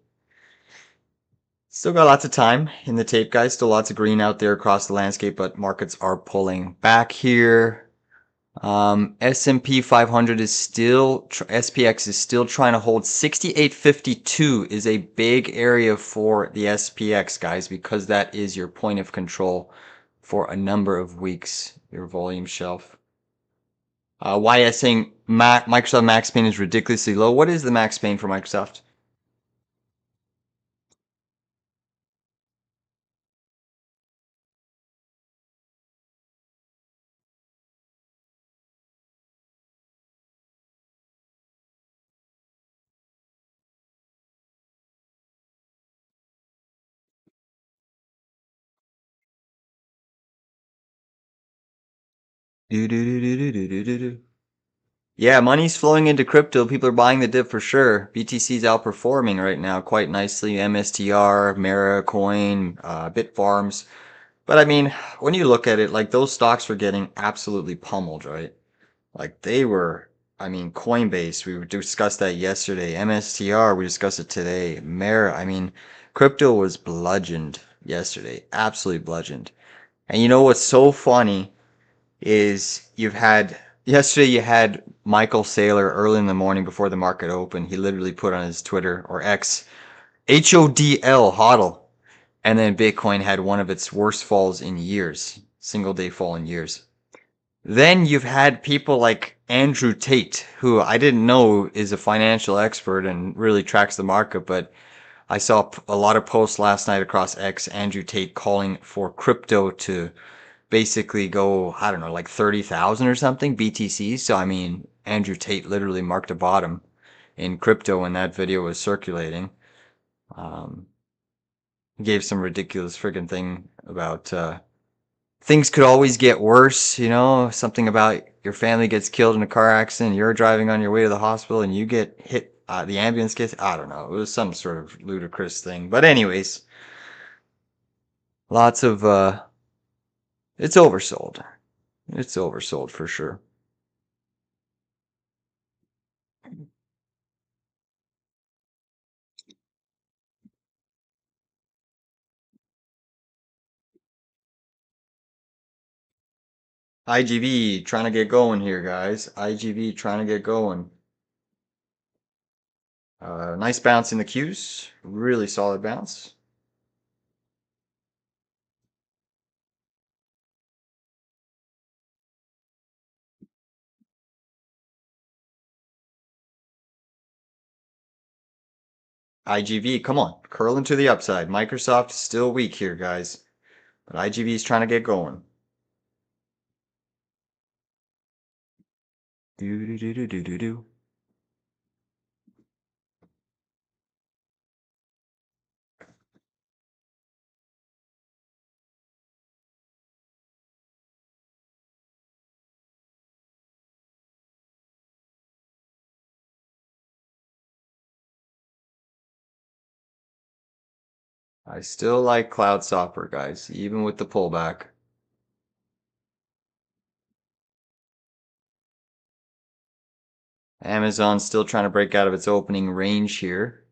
Still got lots of time in the tape, guys. Still lots of green out there across the landscape, but markets are pulling back here. S&P 500 is still, SPX is still trying to hold 6852 is a big area for the SPX, guys, because that is your point of control for a number of weeks, your volume shelf. YS saying Microsoft max pain is ridiculously low. What is the max pain for Microsoft? Do, do, do, do, do, do, do, do. Yeah, money's flowing into crypto. People are buying the dip for sure. BTC's outperforming right now quite nicely. MSTR, Mara Coin, Bitfarms. But I mean, when you look at it, like those stocks were getting absolutely pummeled, right? Like they were, I mean, Coinbase, we discussed that yesterday. MSTR, we discussed it today. Mara, I mean, crypto was bludgeoned yesterday. Absolutely bludgeoned. And you know what's so funny is yesterday you had Michael Saylor early in the morning before the market opened. He literally put on his Twitter or X HODL hodl. And then Bitcoin had one of its worst falls in years, single day fall in years. Then you've had people like Andrew Tate, who I didn't know is a financial expert and really tracks the market, but I saw a lot of posts last night across X, Andrew Tate calling for crypto to basically go, I don't know, like 30,000 or something BTC. So, I mean, Andrew Tate literally marked a bottom in crypto when that video was circulating. Um, gave some ridiculous friggin' thing about things could always get worse, you know, something about your family gets killed in a car accident, you're driving on your way to the hospital and you get hit, the ambulance gets, I don't know, it was some sort of ludicrous thing. But anyways, lots of, it's oversold. It's oversold for sure. IGV trying to get going here, guys. IGV trying to get going. Nice bounce in the Qs. Really solid bounce. IGV, come on. Curl into the upside. Microsoft still weak here, guys. But IGV is trying to get going. Do do do do do do do. I still like cloud software, guys, even with the pullback. Amazon's still trying to break out of its opening range here.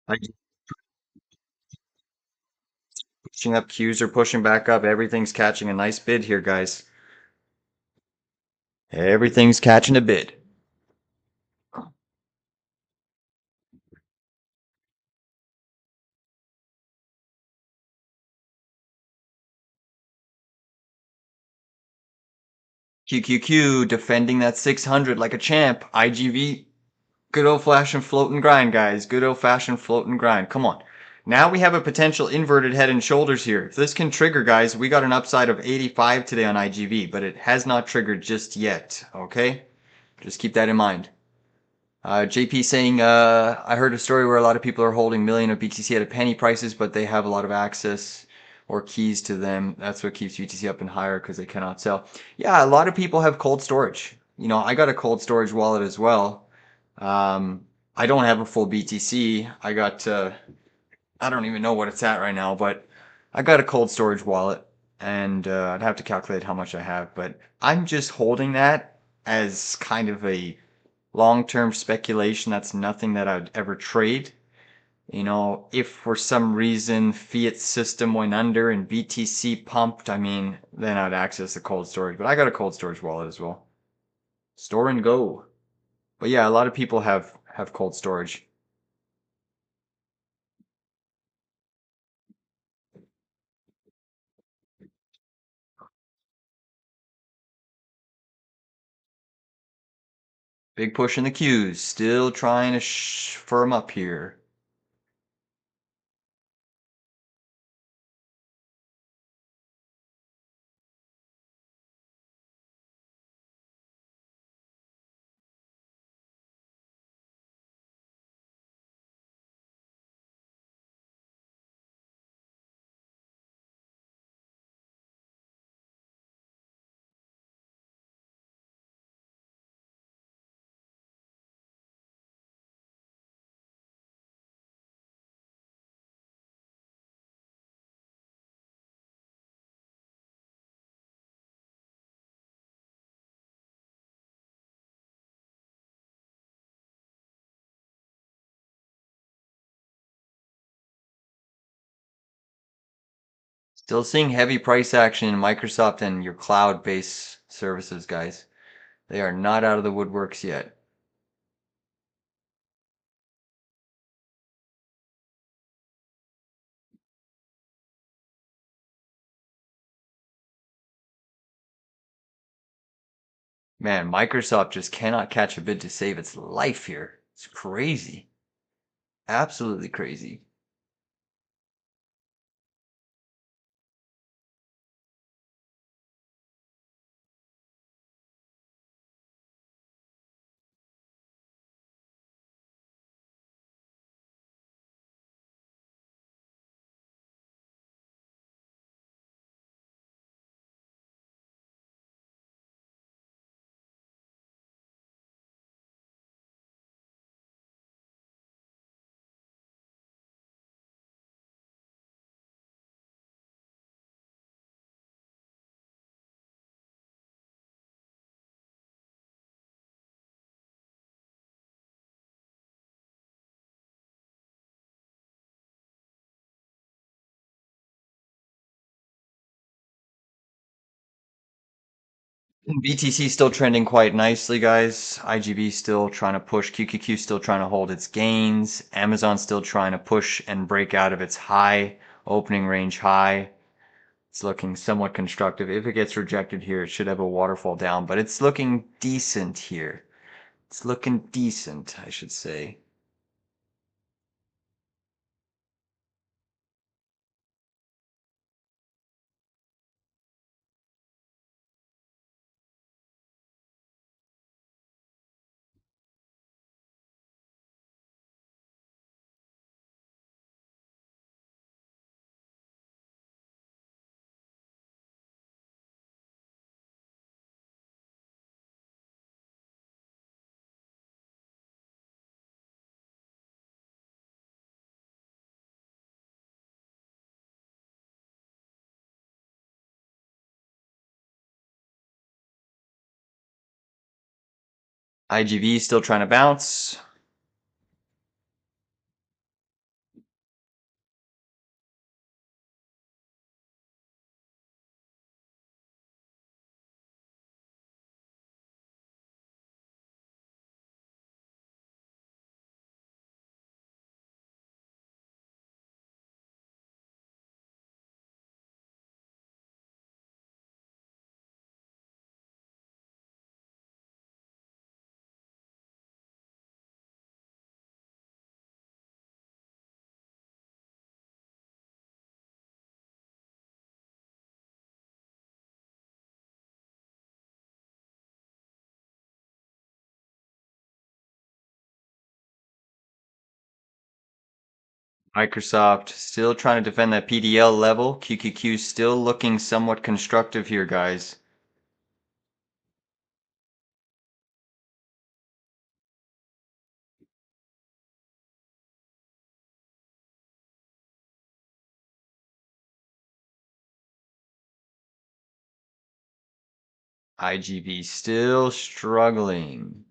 I pushing up, Qs are pushing back up. Everything's catching a nice bid here, guys. Everything's catching a bid. QQQ defending that 600 like a champ. IGV, good old fashioned float and grind, guys. Good old fashioned float and grind. Come on. Now we have a potential inverted head and shoulders here. If this can trigger, guys, we got an upside of 85 today on IGV, but it has not triggered just yet, okay? Just keep that in mind. JP saying, I heard a story where a lot of people are holding million of BTC at a penny prices, but they have a lot of access or keys to them. That's what keeps BTC up and higher because they cannot sell. Yeah, a lot of people have cold storage. You know, I got a cold storage wallet as well. I don't have a full BTC. I got, I don't even know what it's at right now, but I got a cold storage wallet and I'd have to calculate how much I have, but I'm just holding that as kind of a long-term speculation. That's nothing that I'd ever trade. You know, if for some reason fiat system went under and BTC pumped, I mean, then I'd access the cold storage. But I got a cold storage wallet as well. Store and go. But yeah, a lot of people have cold storage. Big push in the queues. Still trying to firm up here. Still seeing heavy price action in Microsoft and your cloud-based services, guys. They are not out of the woodworks yet. Man, Microsoft just cannot catch a bid to save its life here. It's crazy. Absolutely crazy. BTC still trending quite nicely, guys. IGB still trying to push. QQQ still trying to hold its gains. Amazon still trying to push and break out of its high, opening range high. It's looking somewhat constructive. If it gets rejected here, it should have a waterfall down, but it's looking decent here. It's looking decent, I should say. IGV still trying to bounce. Microsoft still trying to defend that PDL level. QQQ still looking somewhat constructive here, guys. IGV still struggling.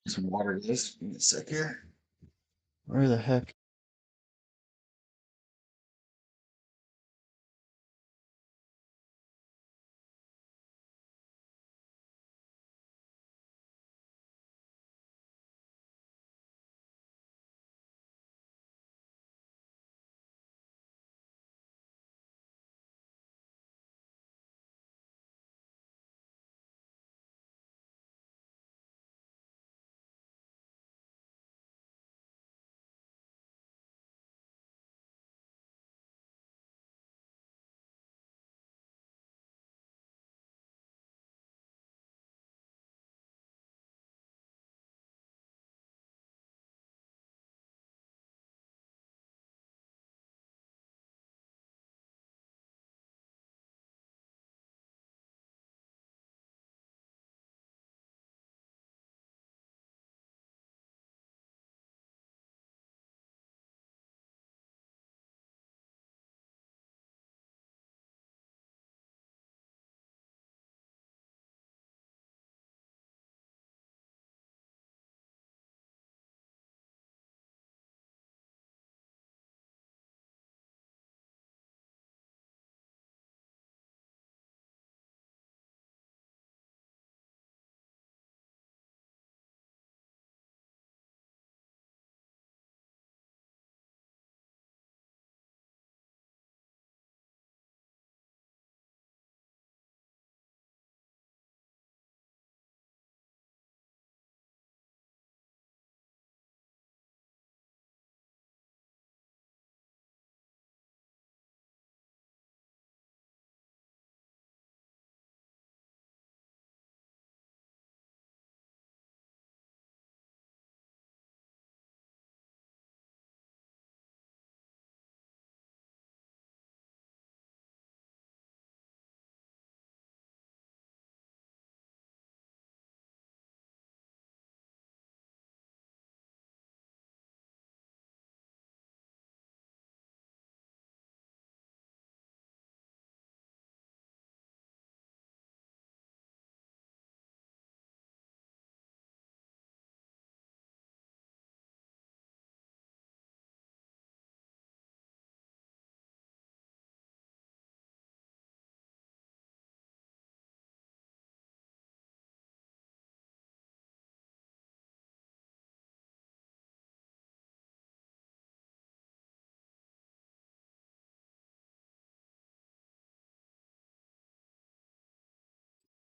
Some water this in a sec here. Where the heck?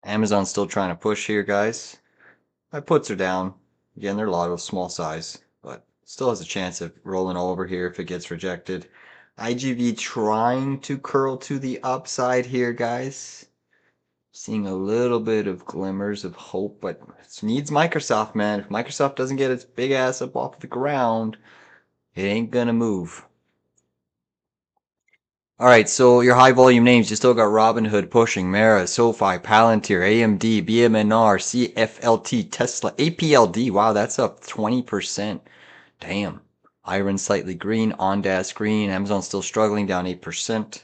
Amazon's still trying to push here, guys. My puts are down. Again, they're a lot of small size, but still has a chance of rolling over here if it gets rejected. IGV trying to curl to the upside here, guys. Seeing a little bit of glimmers of hope, but it needs Microsoft, man. If Microsoft doesn't get its big ass up off the ground, it ain't gonna move. All right, so your high volume names, you still got Robinhood pushing, Mara, SoFi, Palantir, AMD, BMNR, CFLT, Tesla, APLD. Wow, that's up 20%. Damn. Iron slightly green, Ondas green, Amazon still struggling, down 8%.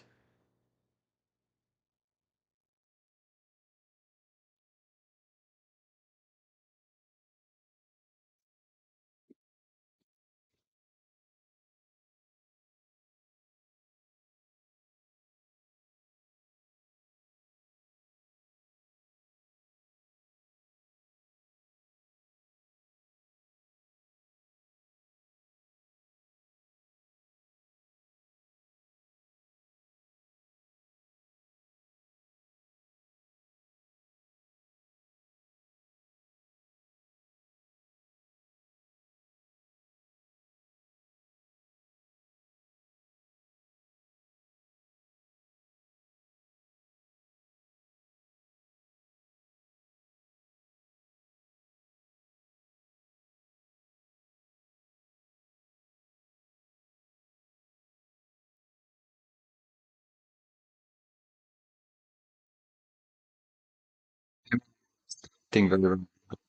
Thing very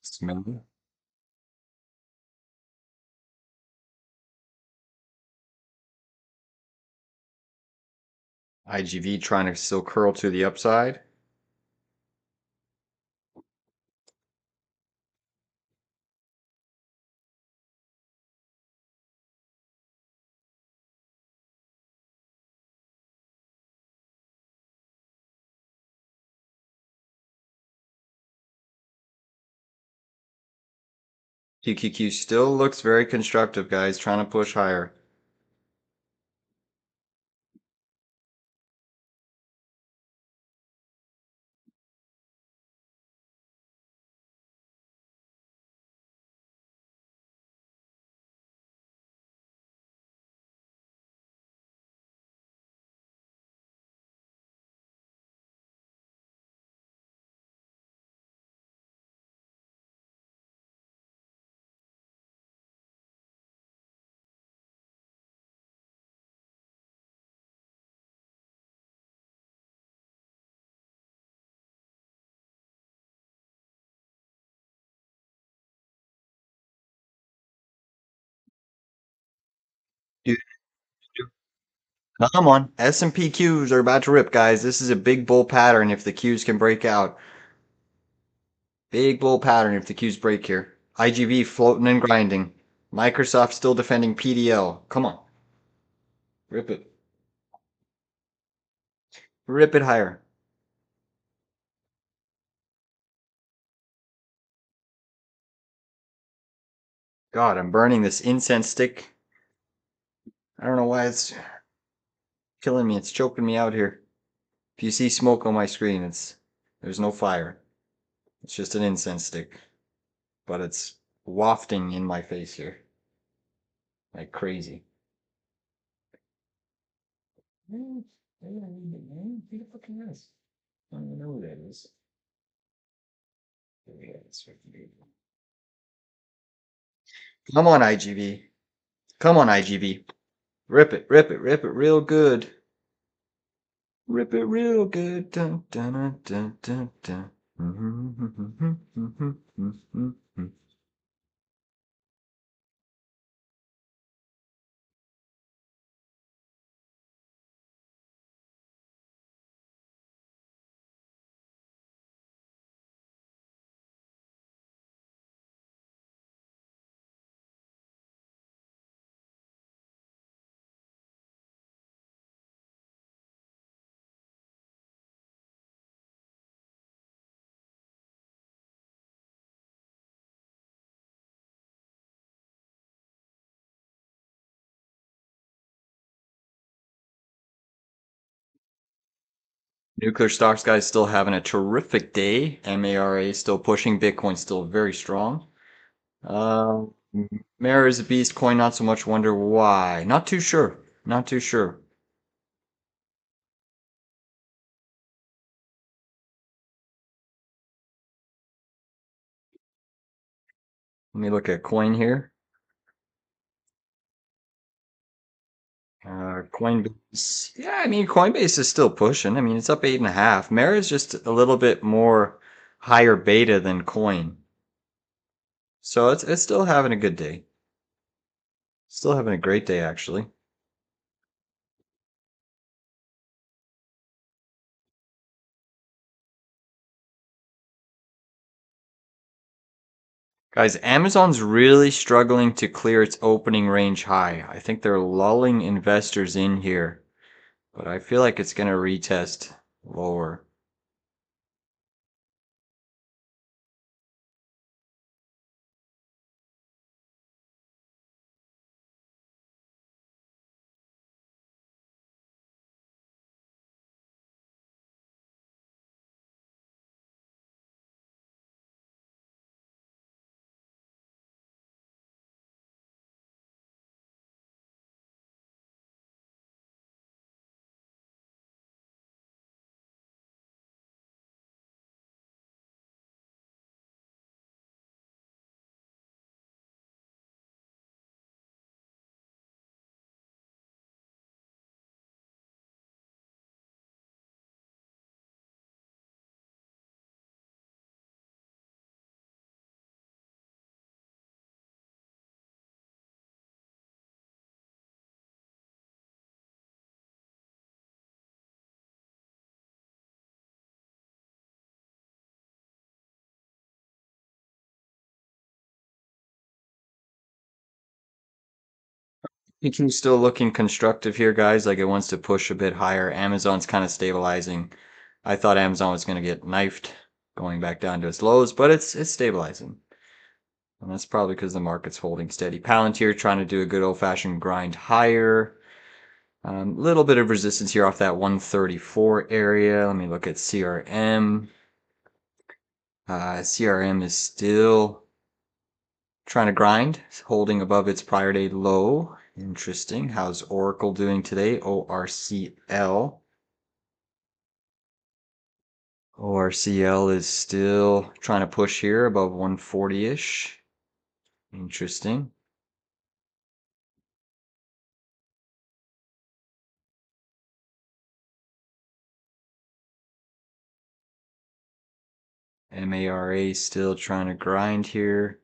similar. IGV trying to still curl to the upside. QQQ still looks very constructive, guys, trying to push higher. Dude, come on. S&P Qs are about to rip, guys. This is a big bull pattern if the Qs can break out. Big bull pattern if the Qs break here. IGV floating and grinding. Microsoft still defending PDL. Come on. Rip it. Rip it higher. God, I'm burning this incense stick. I don't know why it's killing me. It's choking me out here. If you see smoke on my screen, there's no fire. It's just an incense stick. But it's wafting in my face here. Like crazy. Who the fucking is? I don't even know who that is. Come on, IGV. Come on, IGV. Rip it, rip it, rip it real good. Rip it real good. Dun, dun, dun, dun, dun, dun. Nuclear stocks guys still having a terrific day. MARA still pushing. Bitcoin still very strong. Uh, Mara is a beast. Coin not so much. Wonder why. Not too sure. Not too sure. Let me look at coin here. Coinbase. Yeah, I mean, Coinbase is still pushing. I mean, it's up 8.5. Mara is just a little bit more higher beta than Coin. So it's still having a good day. Still having a great day, actually. Guys, Amazon's really struggling to clear its opening range high. I think they're lulling investors in here, but I feel like it's going to retest lower. It's still looking constructive here, guys. Like it wants to push a bit higher. Amazon's kind of stabilizing. I thought Amazon was going to get knifed going back down to its lows, but it's stabilizing. And that's probably because the market's holding steady. Palantir trying to do a good old-fashioned grind higher. Little bit of resistance here off that 134 area. Let me look at CRM. CRM is still trying to grind, holding above its prior day low. Interesting. How's Oracle doing today? ORCL. ORCL is still trying to push here above 140-ish. Interesting. MARA still trying to grind here.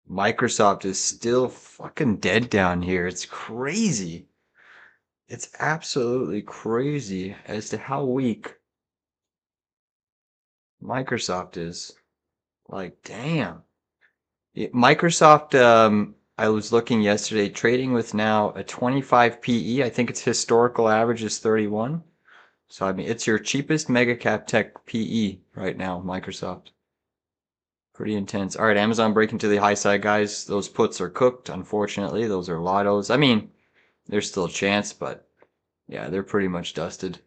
Microsoft is still fucking dead down here. It's crazy. It's absolutely crazy as to how weak Microsoft is. Like, damn. Microsoft, I was looking yesterday, trading with now a 25 PE. I think its historical average is 31. So, I mean, it's your cheapest mega cap tech PE right now, Microsoft. Pretty intense. All right, Amazon breaking to the high side, guys. Those puts are cooked, unfortunately. Those are lottos. I mean, there's still a chance, but yeah, they're pretty much dusted.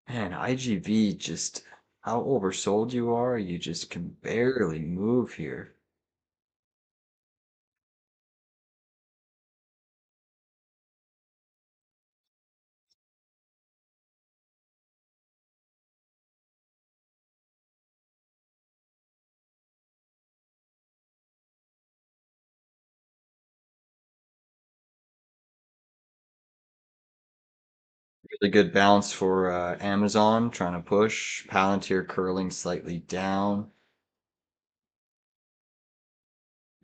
Man, IGV just how oversold you are. You just can barely move here. Really good bounce for Amazon trying to push. Palantir curling slightly down.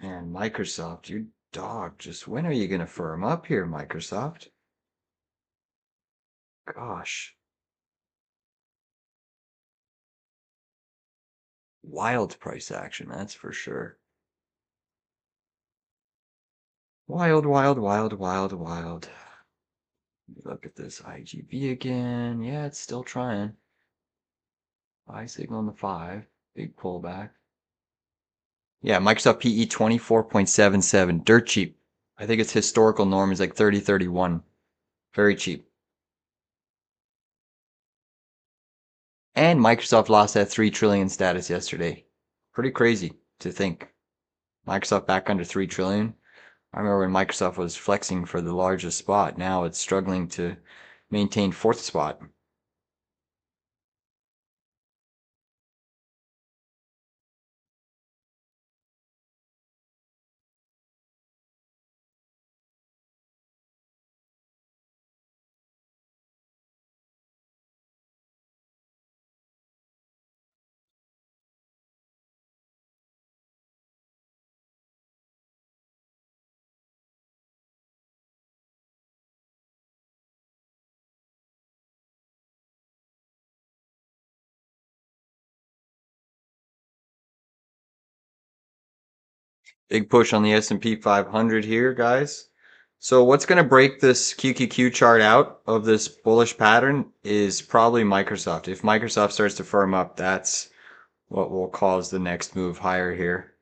And Microsoft, you dog, just when are you going to firm up here, Microsoft? Gosh, wild price action, that's for sure. Wild, wild, wild, wild, wild. Look at this IGB again. Yeah, it's still trying. Buy signal on the 5. Big pullback. Yeah, Microsoft PE 24.77. Dirt cheap. I think its historical norm is like 30, 31. Very cheap. And Microsoft lost that 3 trillion status yesterday. Pretty crazy to think. Microsoft back under 3 trillion. I remember when Microsoft was flexing for the largest spot. Now it's struggling to maintain fourth spot. Big push on the S&P 500 here, guys. So what's going to break this QQQ chart out of this bullish pattern is probably Microsoft. If Microsoft starts to firm up, that's what will cause the next move higher here.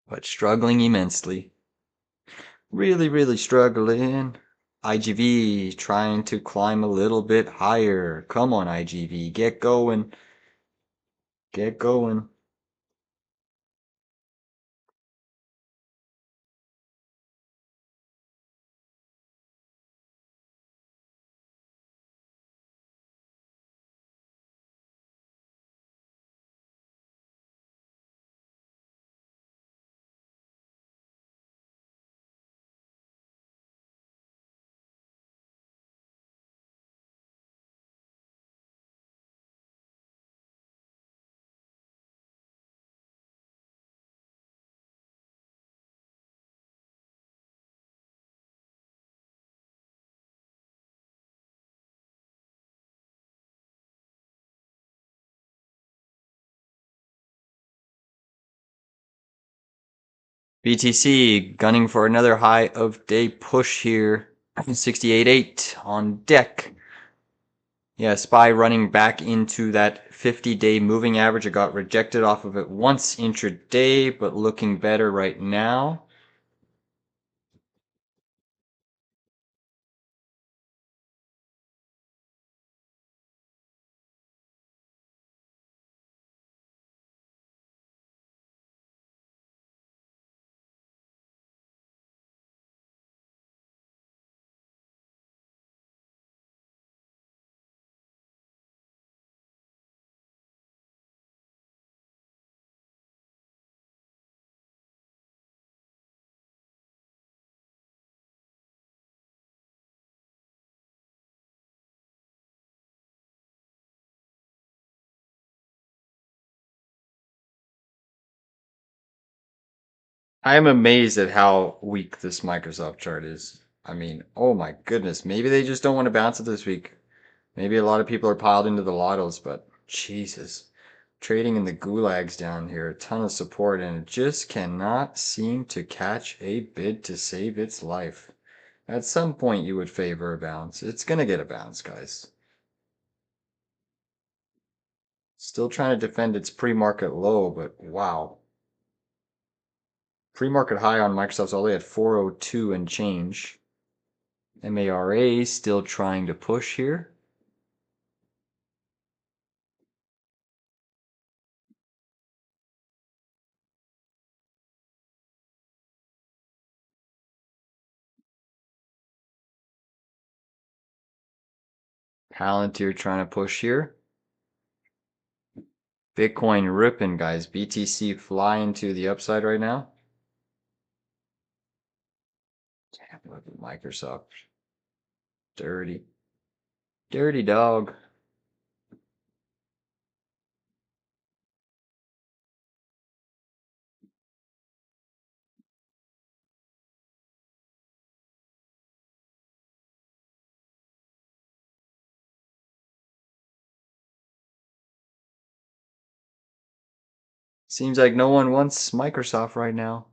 But struggling immensely. Really, really struggling. IGV trying to climb a little bit higher. Come on, IGV. Get going. Get going. BTC gunning for another high of day push here. 68.8 on deck. Yeah, SPY running back into that 50-day moving average. It got rejected off of it once intraday, but looking better right now. I am amazed at how weak this Microsoft chart is. I mean, oh my goodness. Maybe they just don't want to bounce it this week. Maybe a lot of people are piled into the lottos, but Jesus. Trading in the gulags down here, a ton of support, and it just cannot seem to catch a bid to save its life. At some point, you would favor a bounce. It's going to get a bounce, guys. Still trying to defend its pre-market low, but wow. Pre-market high on Microsoft's all the way at 402 and change. MARA still trying to push here. Palantir trying to push here. Bitcoin ripping, guys. BTC flying to the upside right now. Damn, look at Microsoft. Dirty. Dirty dog. Seems like no one wants Microsoft right now.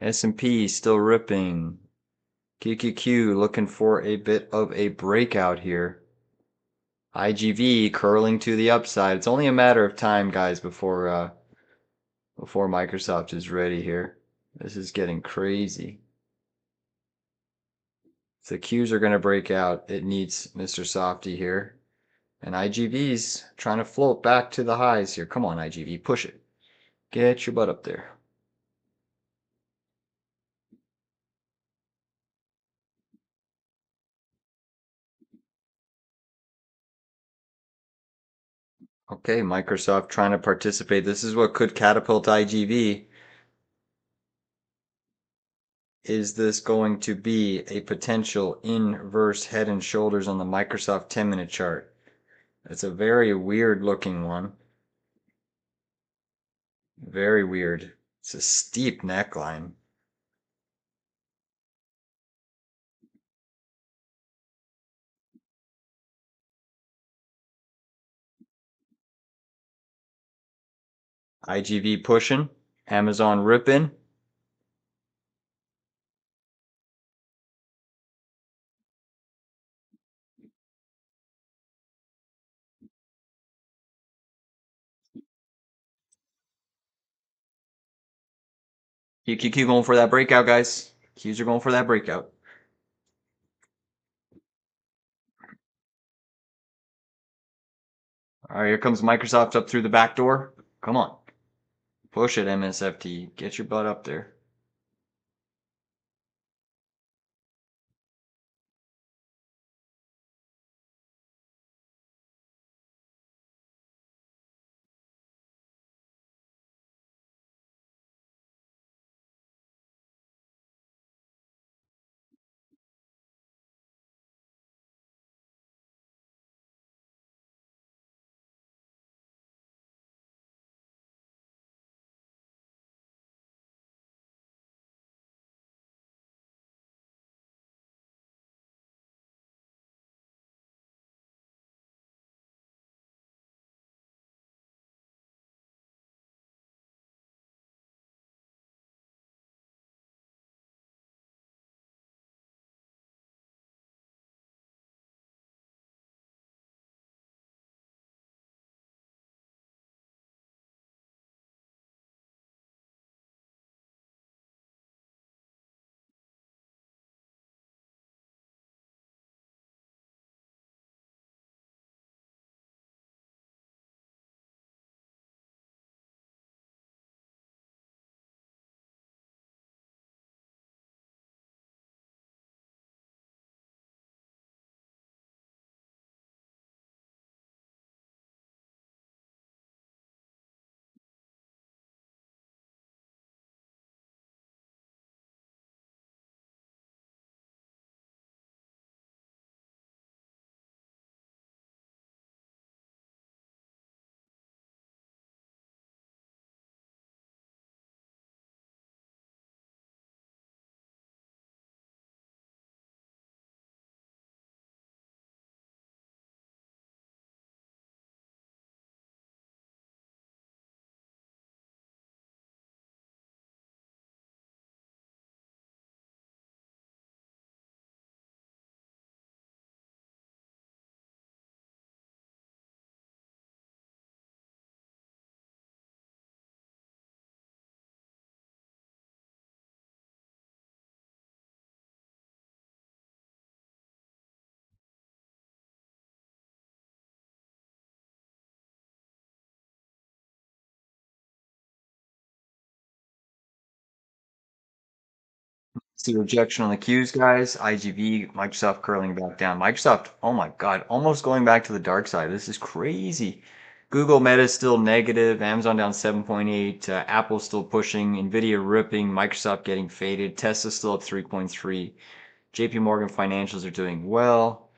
S&P still ripping. QQQ looking for a bit of a breakout here. IGV curling to the upside. It's only a matter of time, guys, before Microsoft is ready here. This is getting crazy. If the Qs are going to break out, it needs Mr. Softy here. And IGV's trying to float back to the highs here. Come on, IGV, push it. Get your butt up there. Okay, Microsoft trying to participate. This is what could catapult IGV. Is this going to be a potential inverse head and shoulders on the Microsoft 10-minute chart? It's a very weird looking one. Very weird. It's a steep neckline. IGV pushing, Amazon ripping. Keep going for that breakout, guys. Qs are going for that breakout. All right, here comes Microsoft up through the back door. Come on. Push it, MSFT. Get your butt up there. See rejection on the Qs, guys. IGV, Microsoft curling back down. Microsoft, oh my God, almost going back to the dark side. This is crazy. Google Meta still negative. Amazon down 7.8. Apple still pushing. Nvidia ripping. Microsoft getting faded. Tesla still up 3.3. JP Morgan financials are doing well.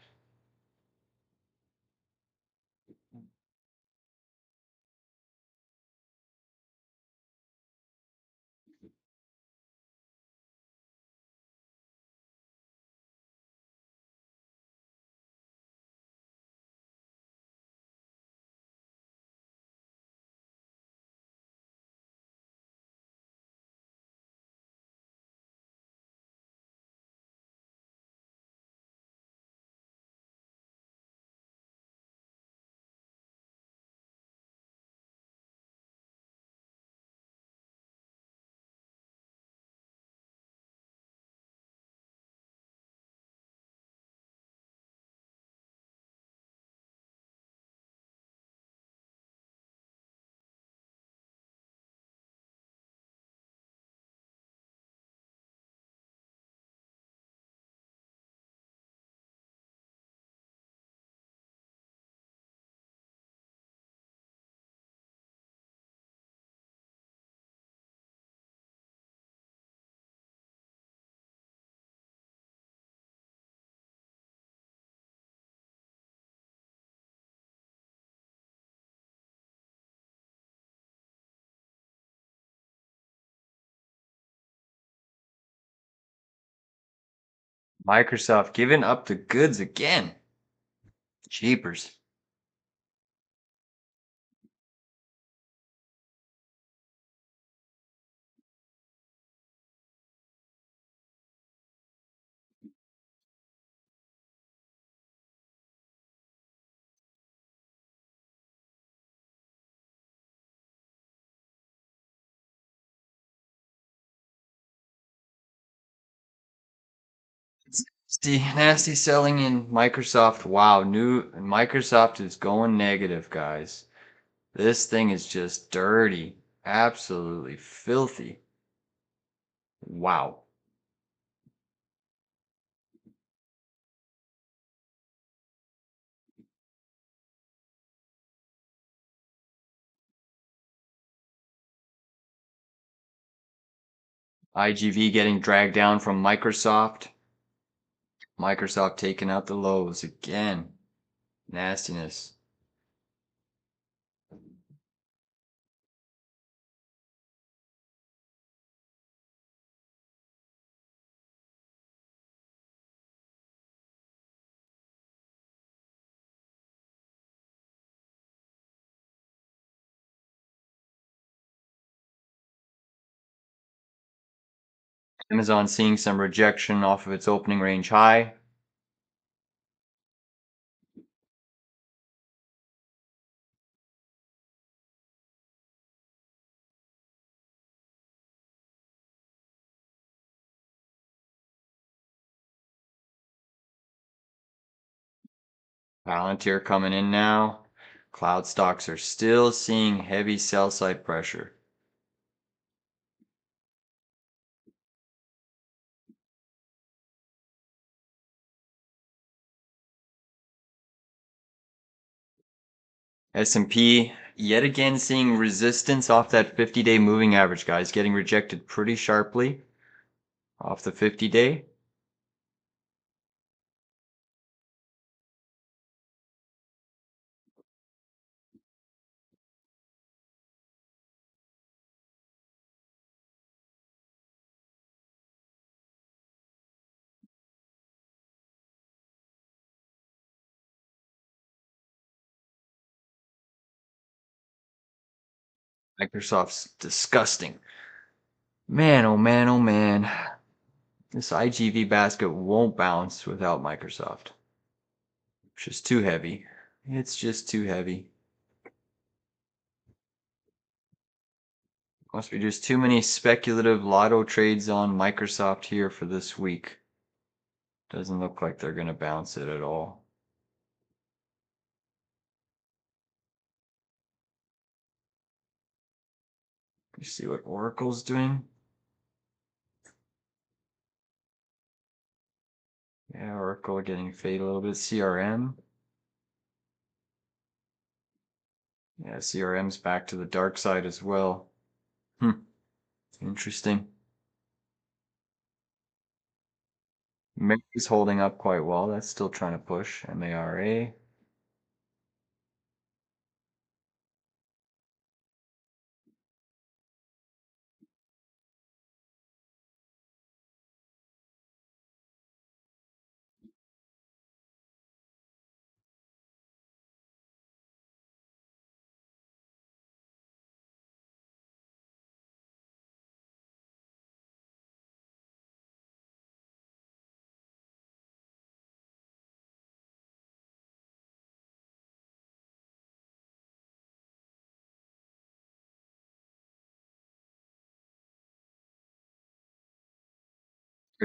Microsoft giving up the goods again. Jeepers. Nasty selling in Microsoft. Wow, new Microsoft is going negative, guys. This thing is just dirty. Absolutely filthy. Wow. IGV getting dragged down from Microsoft. Microsoft taking out the lows again. Nastiness. Amazon seeing some rejection off of its opening range high. Palantir coming in now. Cloud stocks are still seeing heavy sell side pressure. S&P yet again seeing resistance off that 50-day moving average, guys, getting rejected pretty sharply off the 50-day. Microsoft's disgusting. Man, oh man, oh man. This IGV basket won't bounce without Microsoft. It's just too heavy. It's just too heavy. Must be just too many speculative lotto trades on Microsoft here for this week. Doesn't look like they're going to bounce it at all. You see what Oracle's doing? Yeah, Oracle getting fade a little bit. CRM. Yeah, CRM's back to the dark side as well. Interesting. MARA is holding up quite well. That's still trying to push. MARA.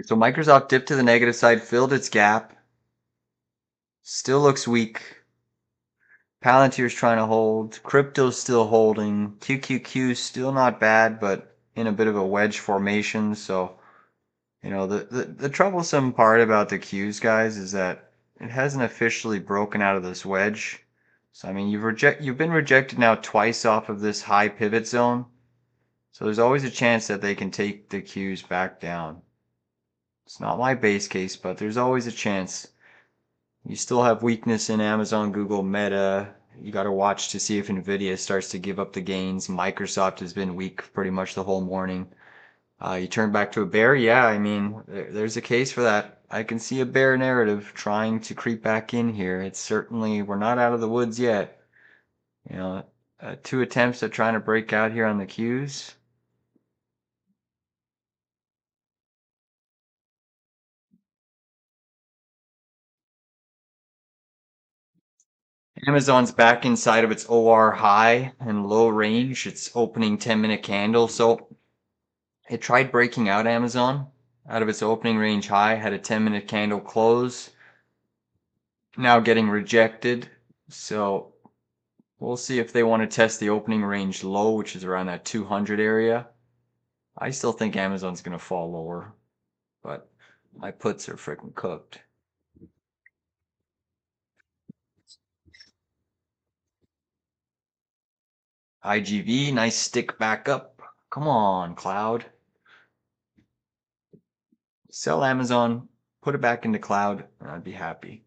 So Microsoft dipped to the negative side, filled its gap. Still looks weak. Palantir's trying to hold. Crypto's still holding. QQQ's still not bad, but in a bit of a wedge formation. So, the troublesome part about the Qs, guys, is that it hasn't officially broken out of this wedge. So, I mean, you've been rejected now twice off of this high pivot zone. So there's always a chance that they can take the Qs back down. It's not my base case, but there's always a chance. You still have weakness in Amazon, Google, Meta. You got to watch to see if Nvidia starts to give up the gains. Microsoft has been weak pretty much the whole morning. You turn back to a bear? Yeah, I mean, there's a case for that. I can see a bear narrative trying to creep back in here. It's certainly, we're not out of the woods yet. You know, two attempts at trying to break out here on the Qs. Amazon's back inside of its OR high and low range. It's opening 10-minute candle. So it tried breaking out Amazon. out of its opening range high, had a 10-minute candle close. Now getting rejected. So we'll see if they want to test the opening range low, which is around that 200 area. I still think Amazon's going to fall lower, but my puts are freaking cooked. IGV, nice stick back up. Come on, Cloud. Sell Amazon, put it back into Cloud, and I'd be happy.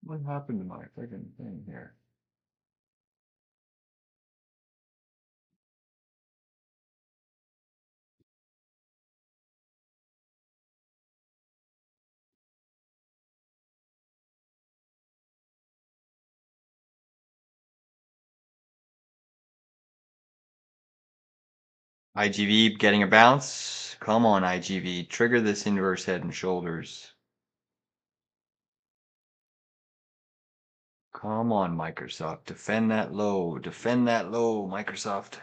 What happened to my freaking thing here? IGV getting a bounce. Come on, IGV. Trigger this inverse head and shoulders. Come on, Microsoft. Defend that low. Defend that low, Microsoft.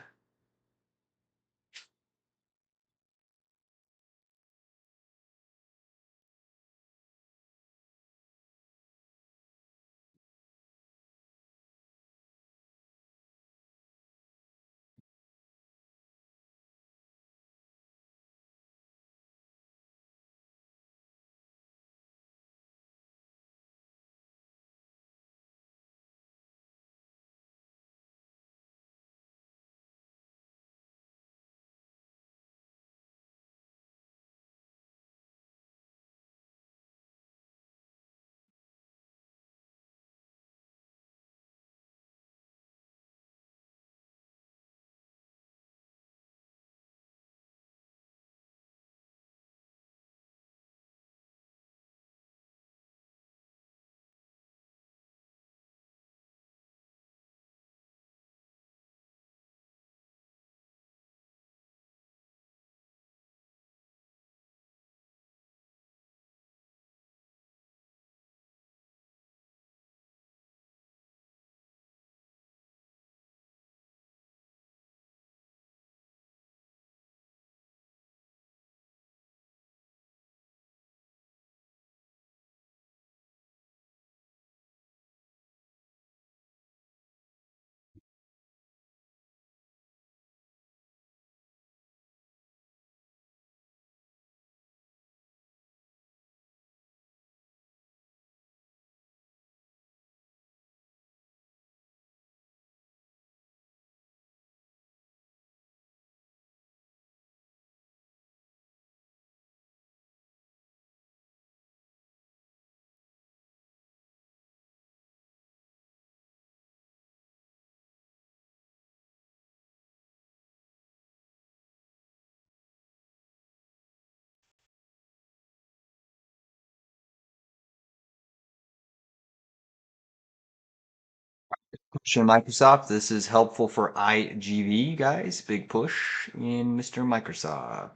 Push in Microsoft. This is helpful for IGV, guys. Big push in Mr. Microsoft.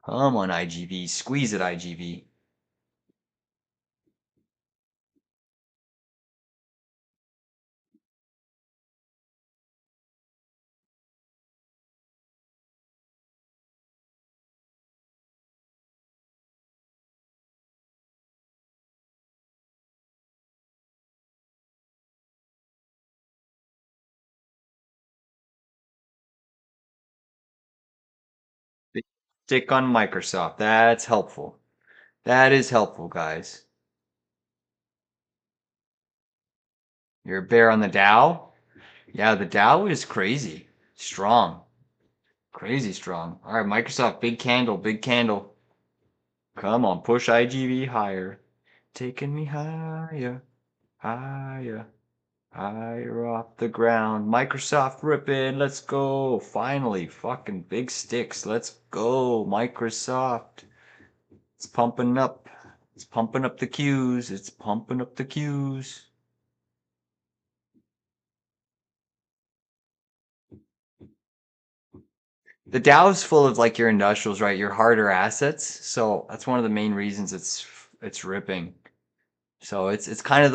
Come on, IGV. Squeeze it, IGV. Big stick on Microsoft. That's helpful. That is helpful, guys. You're a bear on the Dow? Yeah, the Dow is crazy. Strong. Crazy strong. All right, Microsoft, big candle, big candle. Come on, push IGV higher. Taking me higher, higher. Higher off the ground. Microsoft ripping. Let's go. Finally, fucking big sticks. Let's go. Microsoft. It's pumping up. It's pumping up the Qs. It's pumping up the Qs. The Dow's full of like your industrials, right? Your harder assets. So that's one of the main reasons it's ripping. So it's kind of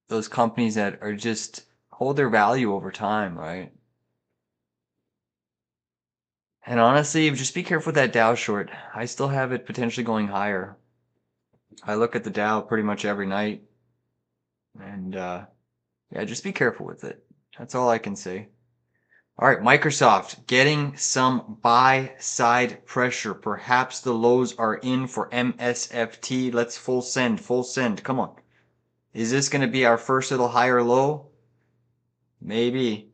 those companies that are just hold their value over time, right? And honestly, just be careful with that Dow short. I still have it potentially going higher. I look at the Dow pretty much every night, and yeah, just be careful with it. That's all I can say. All right, Microsoft getting some buy side pressure. Perhaps the lows are in for MSFT. Let's full send, full send. Come on. Is this going to be our first little higher low? Maybe.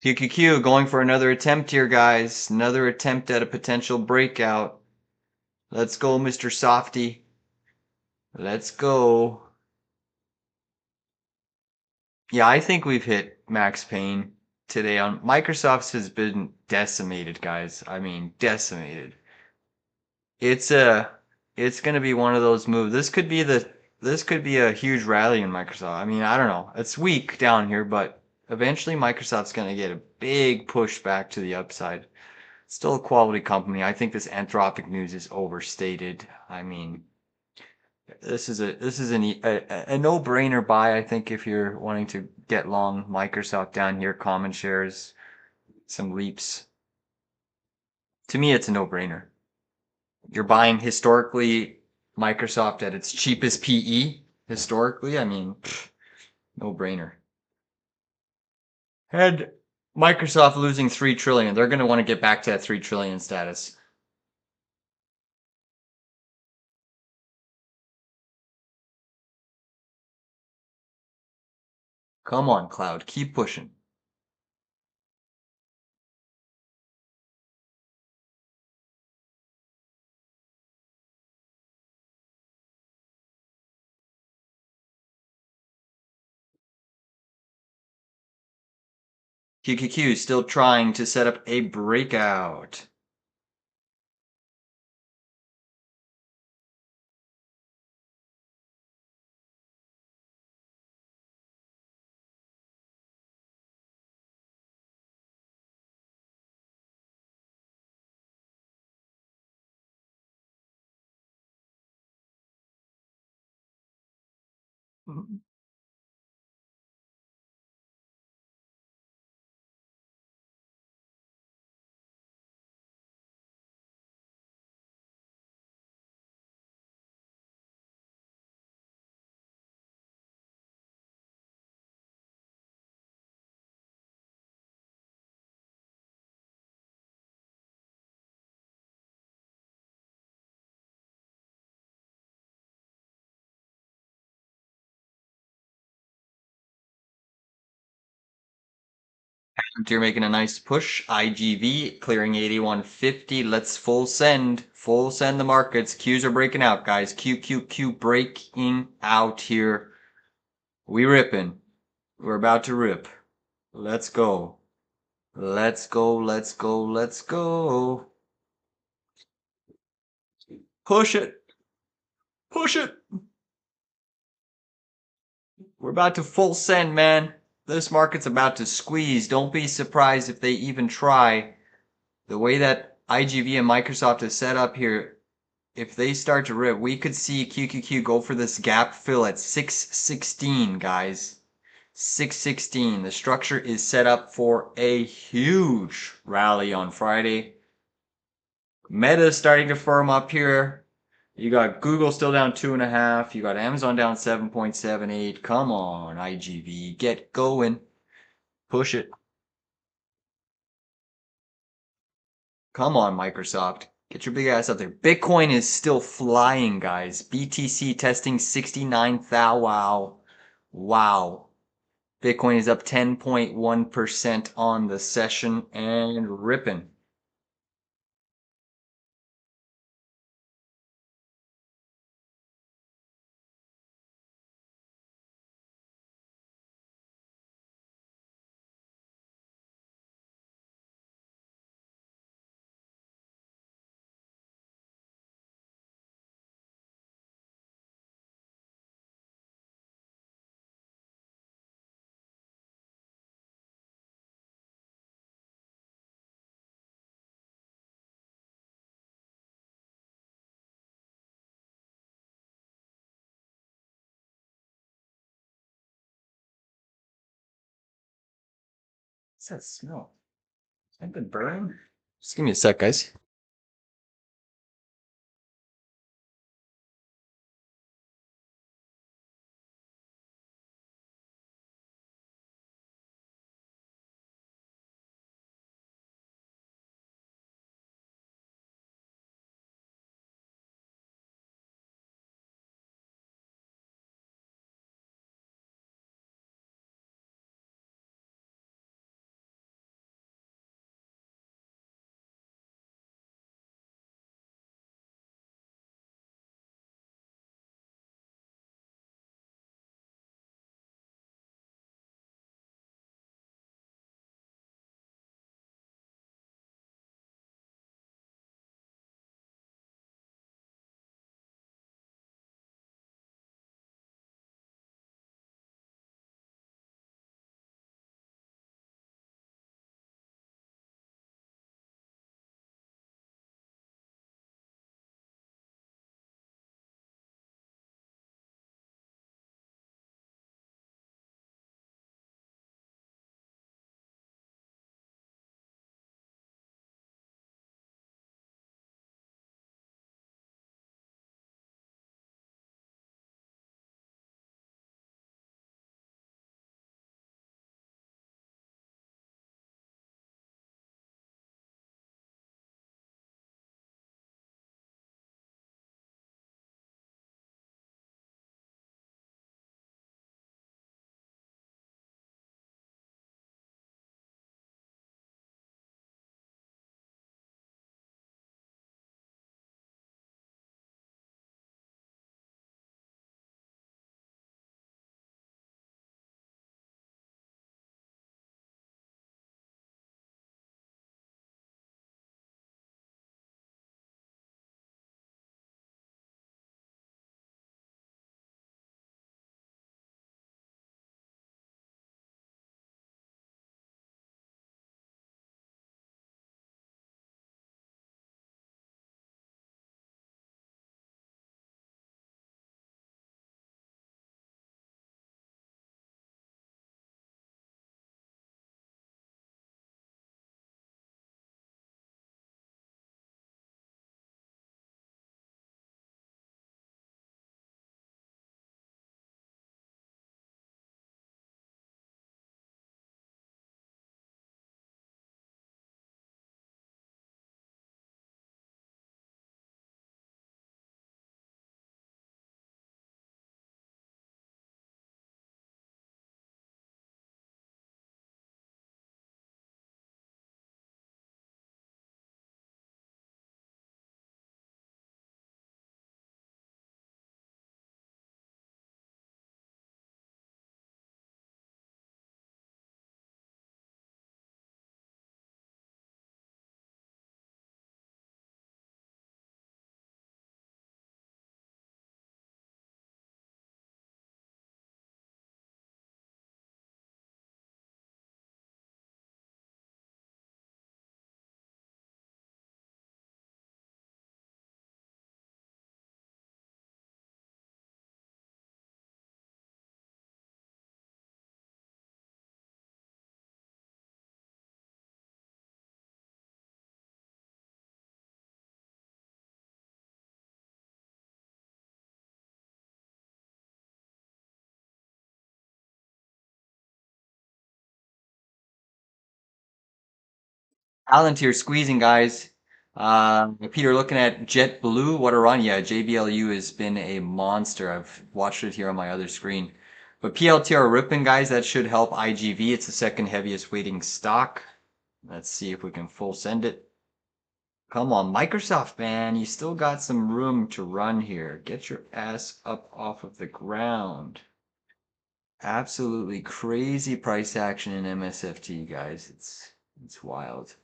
QQQ going for another attempt here, guys. Another attempt at a potential breakout. Let's go, Mr. Softy. Let's go. Yeah, I think we've hit max pain today on Microsoft's has been decimated, guys. I mean, decimated. It's a it's gonna be one of those moves. This could be a huge rally in Microsoft. I mean, I don't know. It's weak down here, but eventually Microsoft's gonna get a big push back to the upside. Still a quality company. I think this Anthropic news is overstated. I mean, this is a no-brainer buy. I think if you're wanting to get long Microsoft down here, common shares, some leaps. To me, it's a no-brainer. You're buying historically Microsoft at its cheapest PE historically. I mean, no-brainer. And Microsoft losing 3 trillion. They're going to want to get back to that 3 trillion status. Come on, Cloud. Keep pushing. QQQ still trying to set up a breakout. You're making a nice push. IGV clearing 8150. Let's full send. Full send the markets. Qs are breaking out, guys. QQQ breaking out here. We ripping. We're about to rip. Let's go. Let's go. Let's go. Let's go. Push it. Push it. We're about to full send, man. This market's about to squeeze. Don't be surprised if they even try. The way that IGV and Microsoft is set up here, if they start to rip, we could see QQQ go for this gap fill at 616, guys. 616. The structure is set up for a huge rally on Friday. Meta is starting to firm up here. You got Google still down 2.5. You got Amazon down 7.78. Come on, IGV, get going. Push it. Come on, Microsoft. Get your big ass up there. Bitcoin is still flying, guys. BTC testing 69,000. Wow. Wow. Bitcoin is up 10.1% on the session and ripping. What's that smell? I've been burning. Just give me a sec, guys. Palantir squeezing, guys. Peter, looking at JetBlue, what a run. Yeah, JBLU has been a monster. I've watched it here on my other screen. But PLTR ripping, guys, that should help IGV. It's the second heaviest weighting stock. Let's see if we can full send it. Come on, Microsoft, man. You still got some room to run here. Get your ass up off of the ground. Absolutely crazy price action in MSFT, guys. It's wild.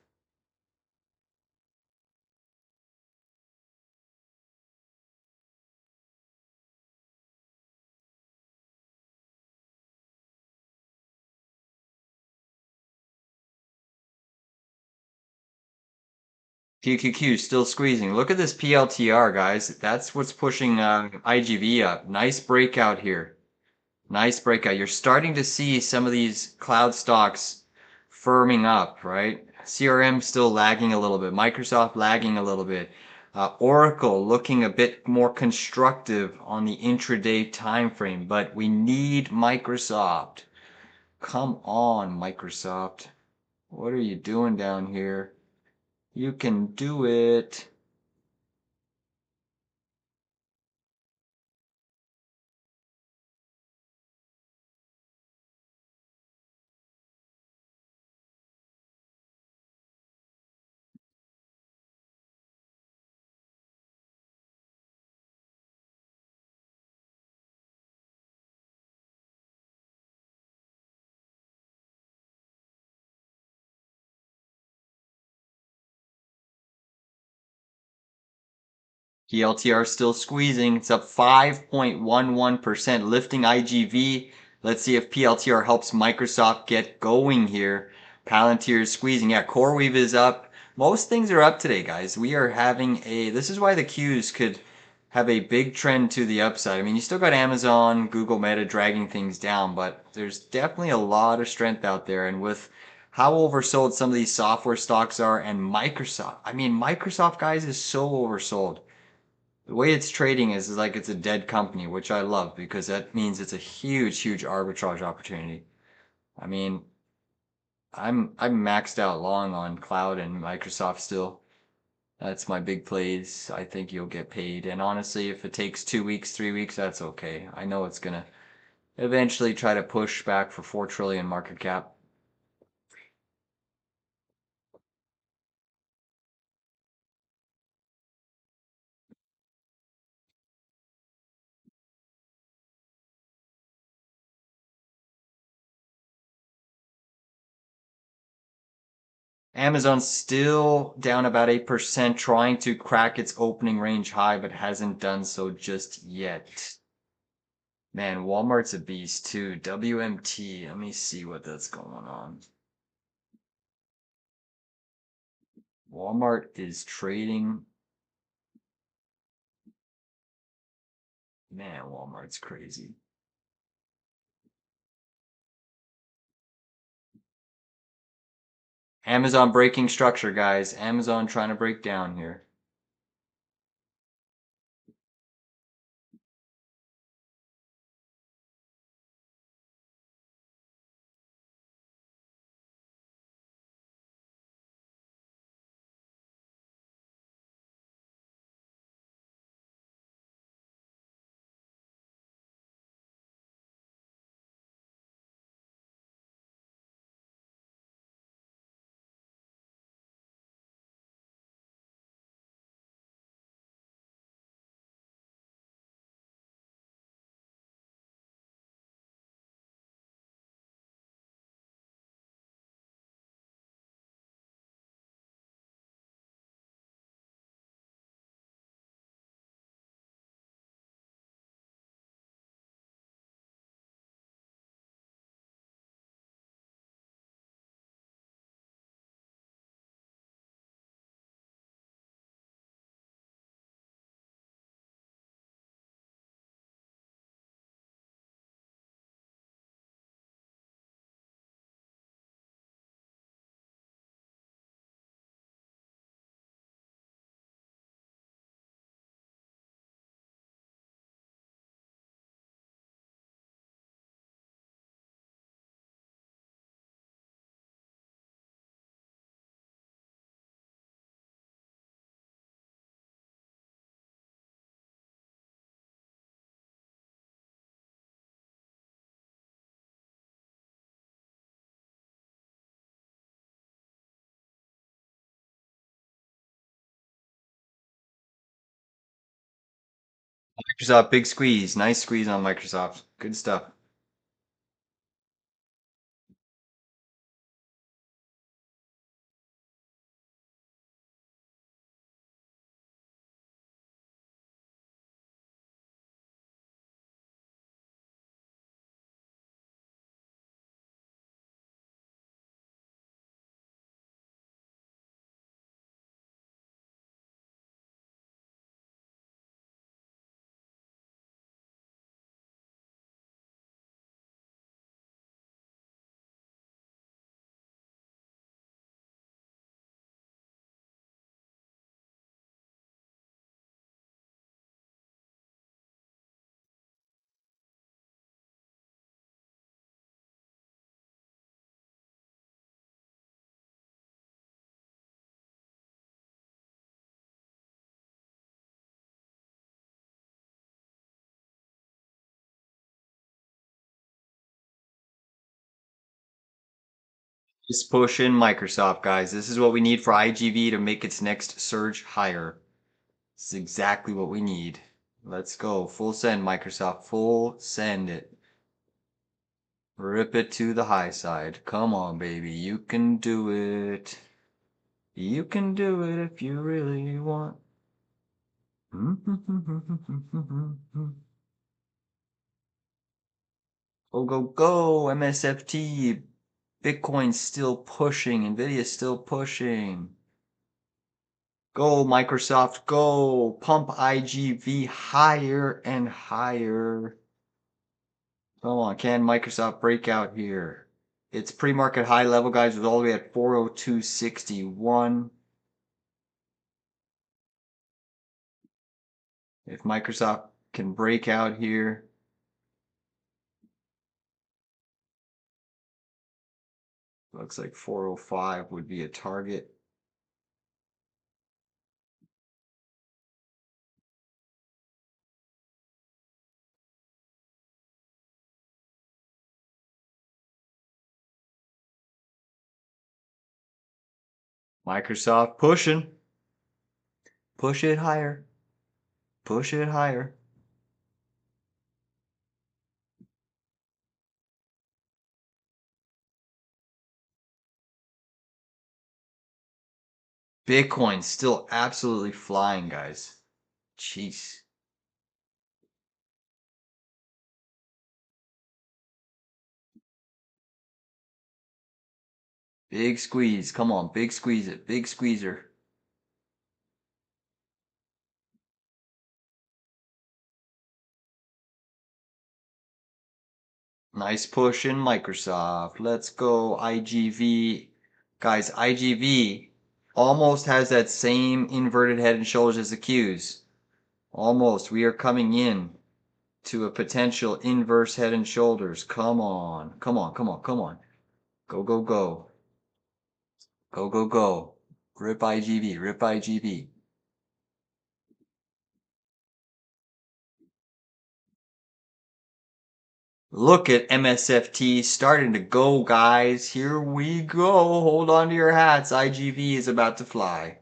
QQQ still squeezing. Look at this PLTR, guys. That's what's pushing IGV up. Nice breakout here. Nice breakout. You're starting to see some of these cloud stocks firming up, right? CRM still lagging a little bit. Microsoft lagging a little bit. Oracle looking a bit more constructive on the intraday time frame, but we need Microsoft. Come on, Microsoft. What are you doing down here? You can do it. PLTR still squeezing. It's up 5.11%, lifting IGV. Let's see if PLTR helps Microsoft get going here. Palantir is squeezing. Yeah, CoreWeave is up. Most things are up today, guys. We are having a. This is why the Qs could have a big trend to the upside. I mean, you still got Amazon, Google, Meta dragging things down, but there's definitely a lot of strength out there. And with how oversold some of these software stocks are, and Microsoft, I mean, Microsoft, guys, is so oversold. The way it's trading is like it's a dead company, which I love because that means it's a huge, huge arbitrage opportunity. I mean, I'm maxed out long on cloud and Microsoft still. That's my big plays. I think you'll get paid. And honestly, if it takes 2 weeks, 3 weeks, that's okay. I know it's gonna eventually try to push back for 4 trillion market cap. Amazon's still down about 8%, trying to crack its opening range high, but hasn't done so just yet. Man, Walmart's a beast too. WMT. Let me see what that's going on. Walmart is trading. Man, Walmart's crazy. Amazon breaking structure, guys. Amazon trying to break down here. Microsoft, big squeeze. Nice squeeze on Microsoft. Good stuff. Just push in Microsoft, guys. This is what we need for IGV to make its next surge higher. This is exactly what we need. Let's go. Full send, Microsoft. Full send it. Rip it to the high side. Come on, baby. You can do it. You can do it if you really want. Go, go, go. MSFT. Bitcoin's still pushing. Nvidia's still pushing. Go, Microsoft, go. Pump IGV higher and higher. Come on, can Microsoft break out here? It's pre-market high level, guys, was all the way at 402.61. If Microsoft can break out here, looks like 405 would be a target. Microsoft pushing. Push it higher. Push it higher. Bitcoin's still absolutely flying, guys. Jeez. Big squeeze. Come on, big squeeze it. Big squeezer. Nice push in Microsoft. Let's go IGV. Guys, IGV almost has that same inverted head and shoulders as the Qs. Almost. We are coming in to a potential inverse head and shoulders. Come on. Come on, come on, come on. Go, go, go. Go, go, go. Rip IGV, rip IGV. Look at MSFT starting to go, guys. Here we go. Hold on to your hats. IGV is about to fly.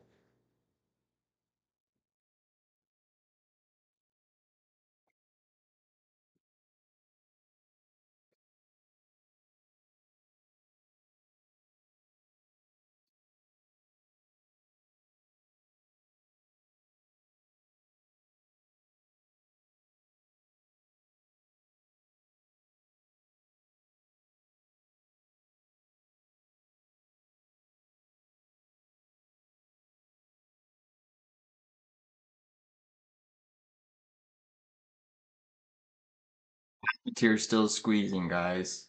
Tear still squeezing, guys.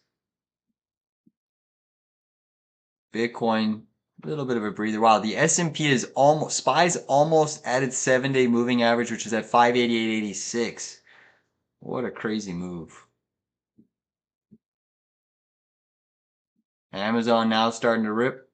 Bitcoin, a little bit of a breather. Wow, the S&P is almost, SPY's almost at its 7-day moving average, which is at 588.86. What a crazy move. Amazon now starting to rip.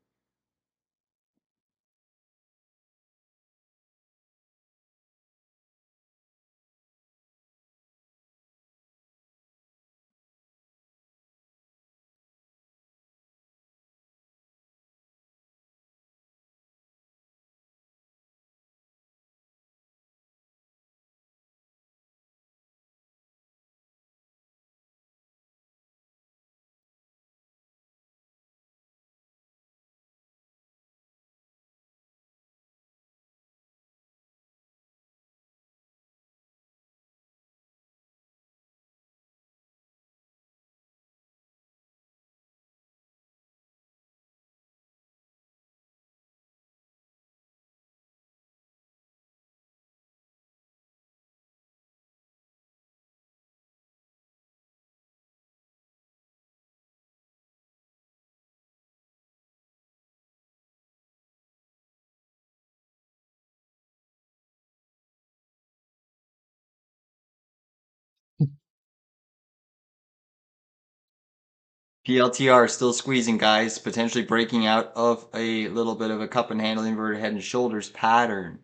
PLTR is still squeezing, guys, potentially breaking out of a little bit of a cup and handle inverted head and shoulders pattern.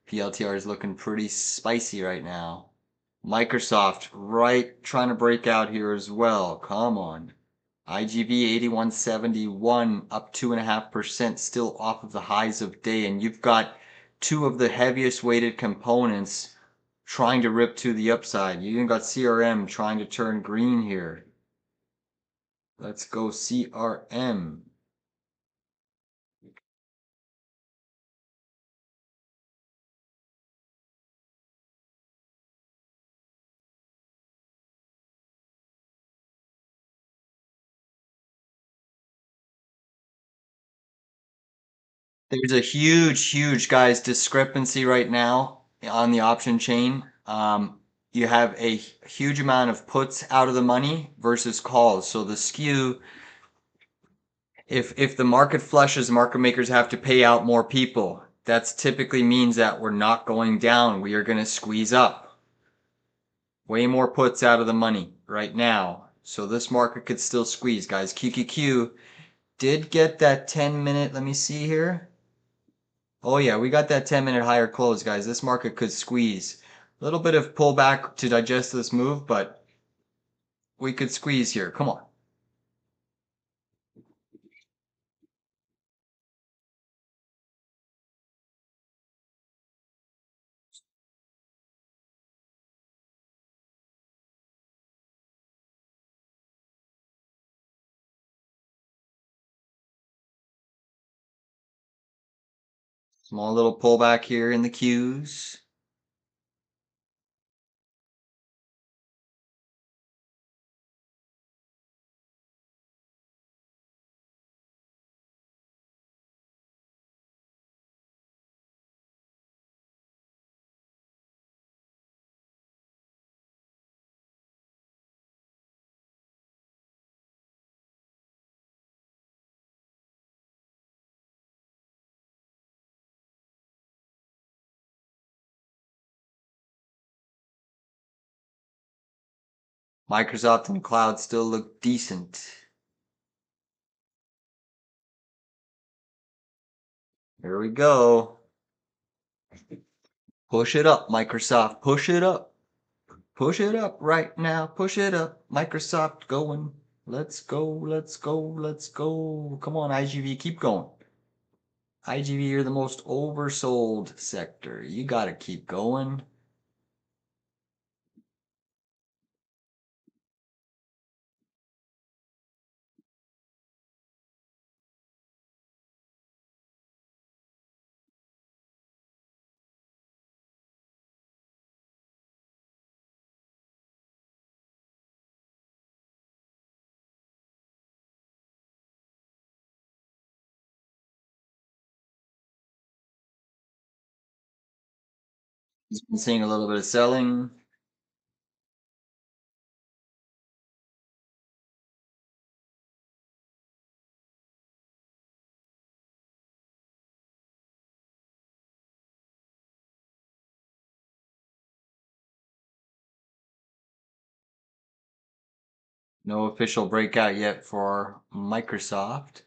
PLTR is looking pretty spicy right now. Microsoft right trying to break out here as well. Come on. IGV 8171 up 2.5%, still off of the highs of day, and you've got two of the heaviest weighted components trying to rip to the upside. You even got CRM trying to turn green here. Let's go CRM. There's a huge, guys, discrepancy right now on the option chain. You have a huge amount of puts out of the money versus calls. So the skew, if the market flushes, market makers have to pay out more people. That typically means that we're not going down. We are going to squeeze up. Way more puts out of the money right now. So this market could still squeeze, guys. QQQ did get that 10-minute. Let me see here. Oh yeah, we got that 10-minute higher close, guys. This market could squeeze. A little bit of pullback to digest this move, but we could squeeze here. Come on. Small little pullback here in the Qs. Microsoft and cloud still look decent. Here we go. Push it up, Microsoft. Push it up. Push it up right now. Push it up. Microsoft going. Let's go. Let's go. Let's go. Come on, IGV. Keep going. IGV, you're the most oversold sector. You got to keep going. He's been seeing a little bit of selling. No official breakout yet for Microsoft.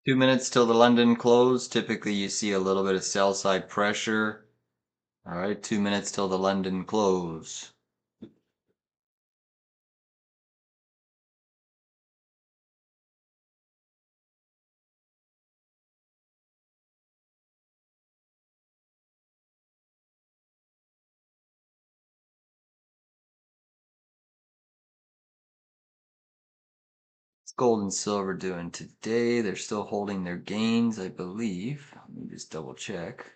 Two minutes till the London close. Typically, you see a little bit of sell side pressure. All right, 2 minutes till the London close. Gold and silver doing today? They're still holding their gains, I believe. Let me just double check.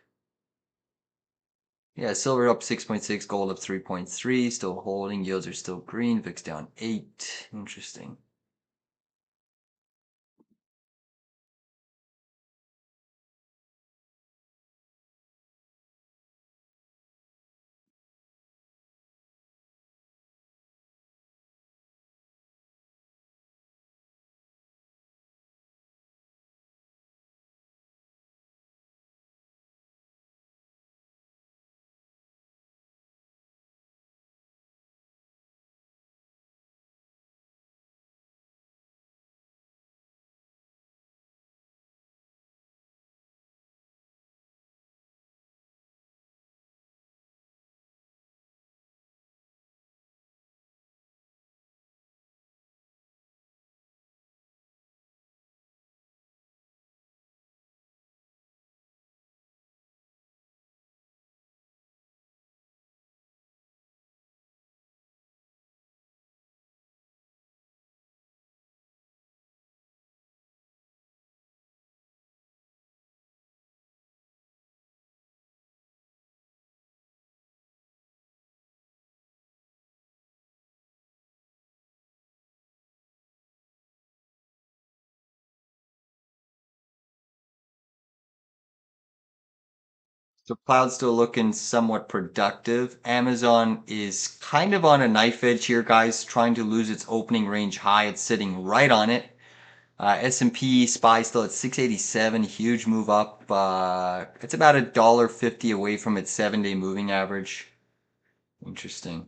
Yeah, silver up 6.6, gold up 3.3, still holding. Yields are still green. VIX down 8. Interesting. So cloud's still looking somewhat productive. Amazon is kind of on a knife edge here, guys, trying to lose its opening range high. It's sitting right on it. S&P SPY still at 687, huge move up. It's about $1.50 away from its 7-day moving average. Interesting.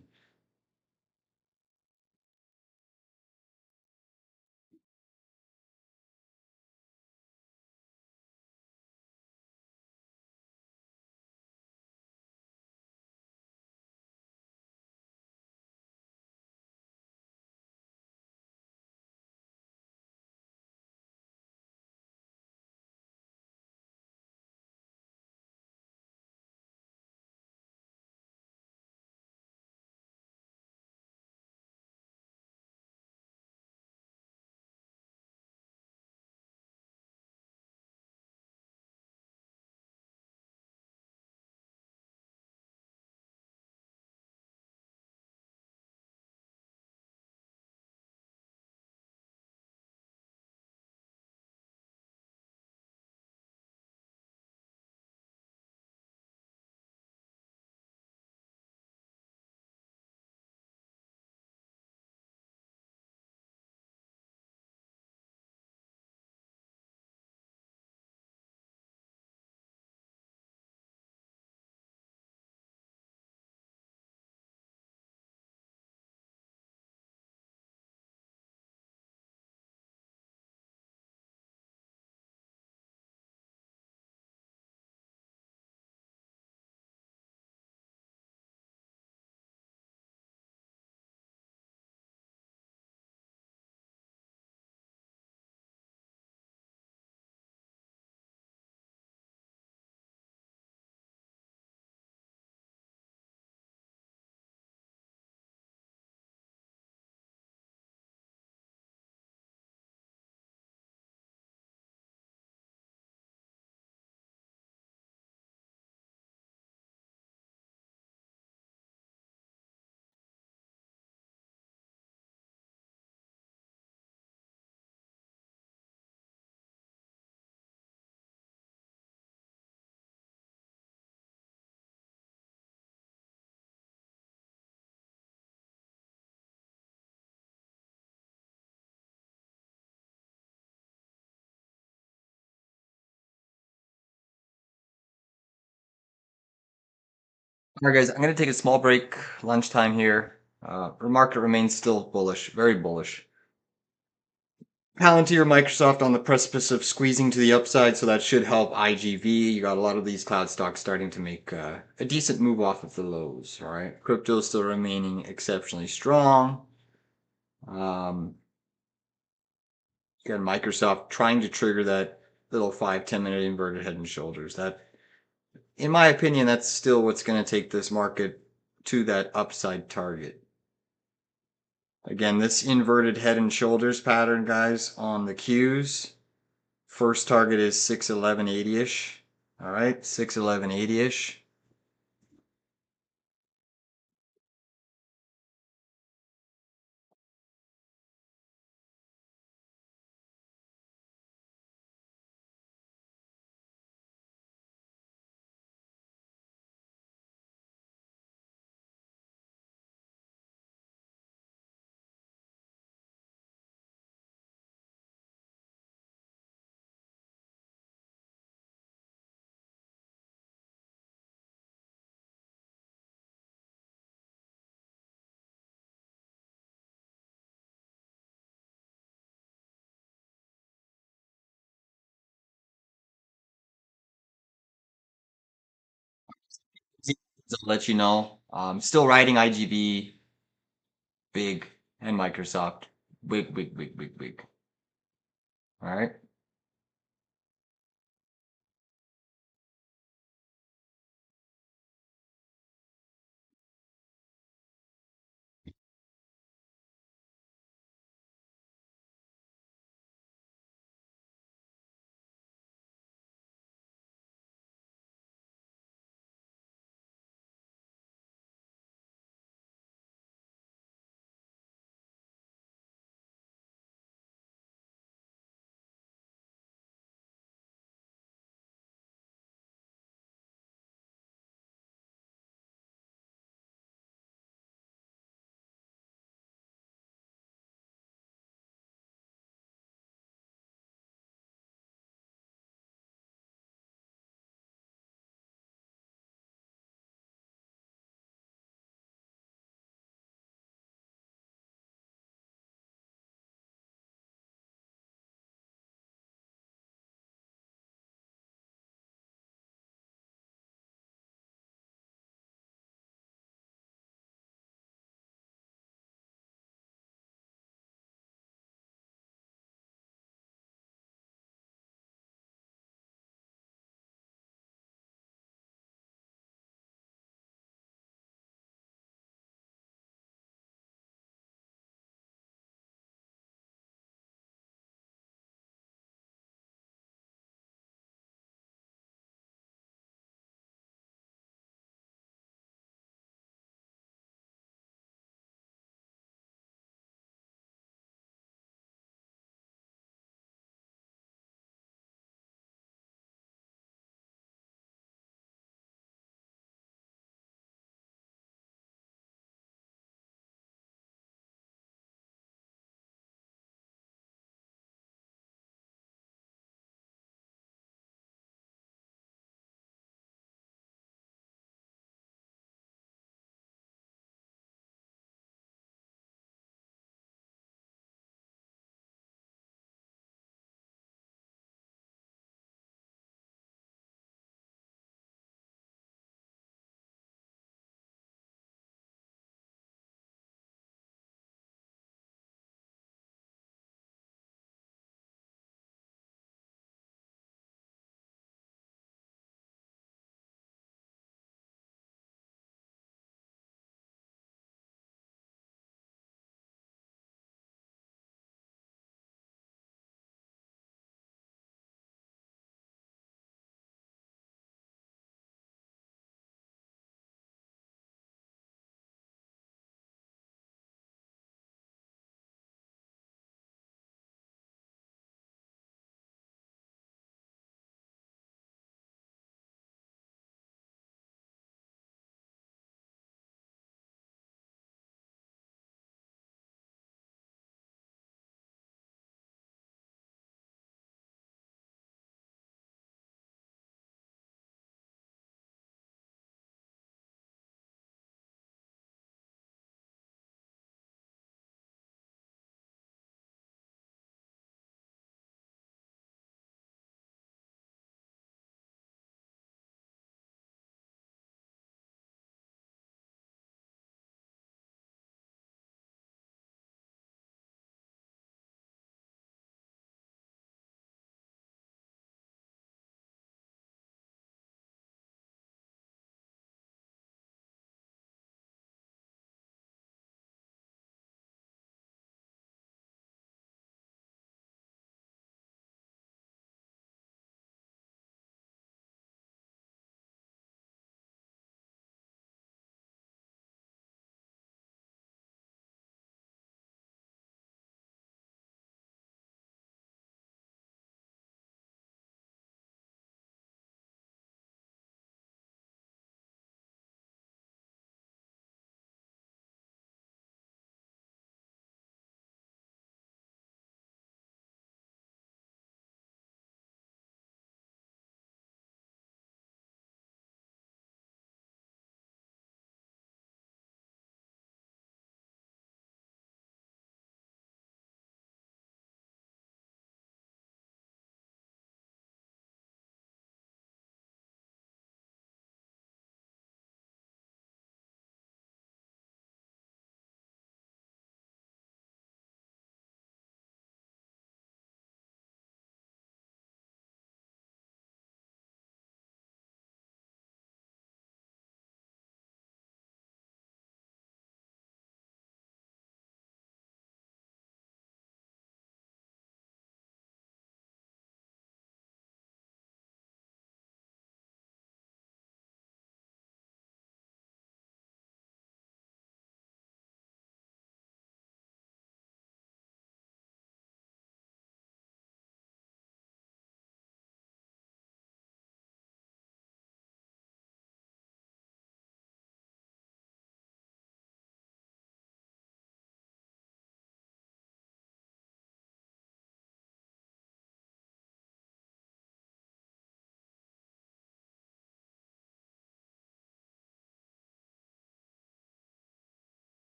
All right, guys, I'm going to take a small break, lunchtime here. The market remains still bullish, very bullish. Palantir, Microsoft on the precipice of squeezing to the upside, so that should help IGV. You got a lot of these cloud stocks starting to make a decent move off of the lows. All right, crypto still remaining exceptionally strong. Again, Microsoft trying to trigger that little 5-10 minute inverted head and shoulders. That, in my opinion, that's still what's going to take this market to that upside target. Again, this inverted head and shoulders pattern, guys, on the Qs. First target is 611.80-ish. All right, 611.80-ish. I'll let you know. Still riding IGV, big, and Microsoft. Big, big, big, big, big. All right.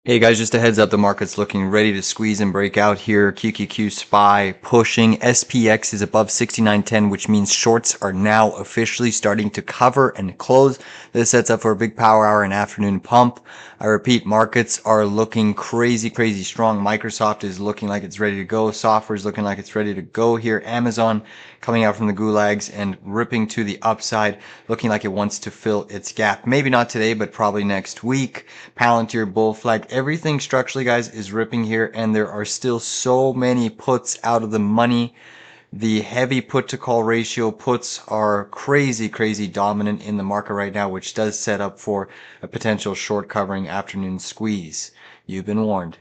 Hey guys, just a heads up, the market's looking ready to squeeze and break out here. QQQ SPY pushing. SPX is above 69.10, which means shorts are now officially starting to cover and close. This sets up for a big power hour and afternoon pump. I repeat, markets are looking crazy, crazy strong. Microsoft is looking like it's ready to go. Software is looking like it's ready to go here. Amazon coming out from the gulags and ripping to the upside, looking like it wants to fill its gap. Maybe not today, but probably next week. Palantir, bull flag, everything structurally, guys, is ripping here, and there are still so many puts out of the money. The heavy put to call ratio puts are crazy, crazy dominant in the market right now, which does set up for a potential short covering afternoon squeeze. You've been warned.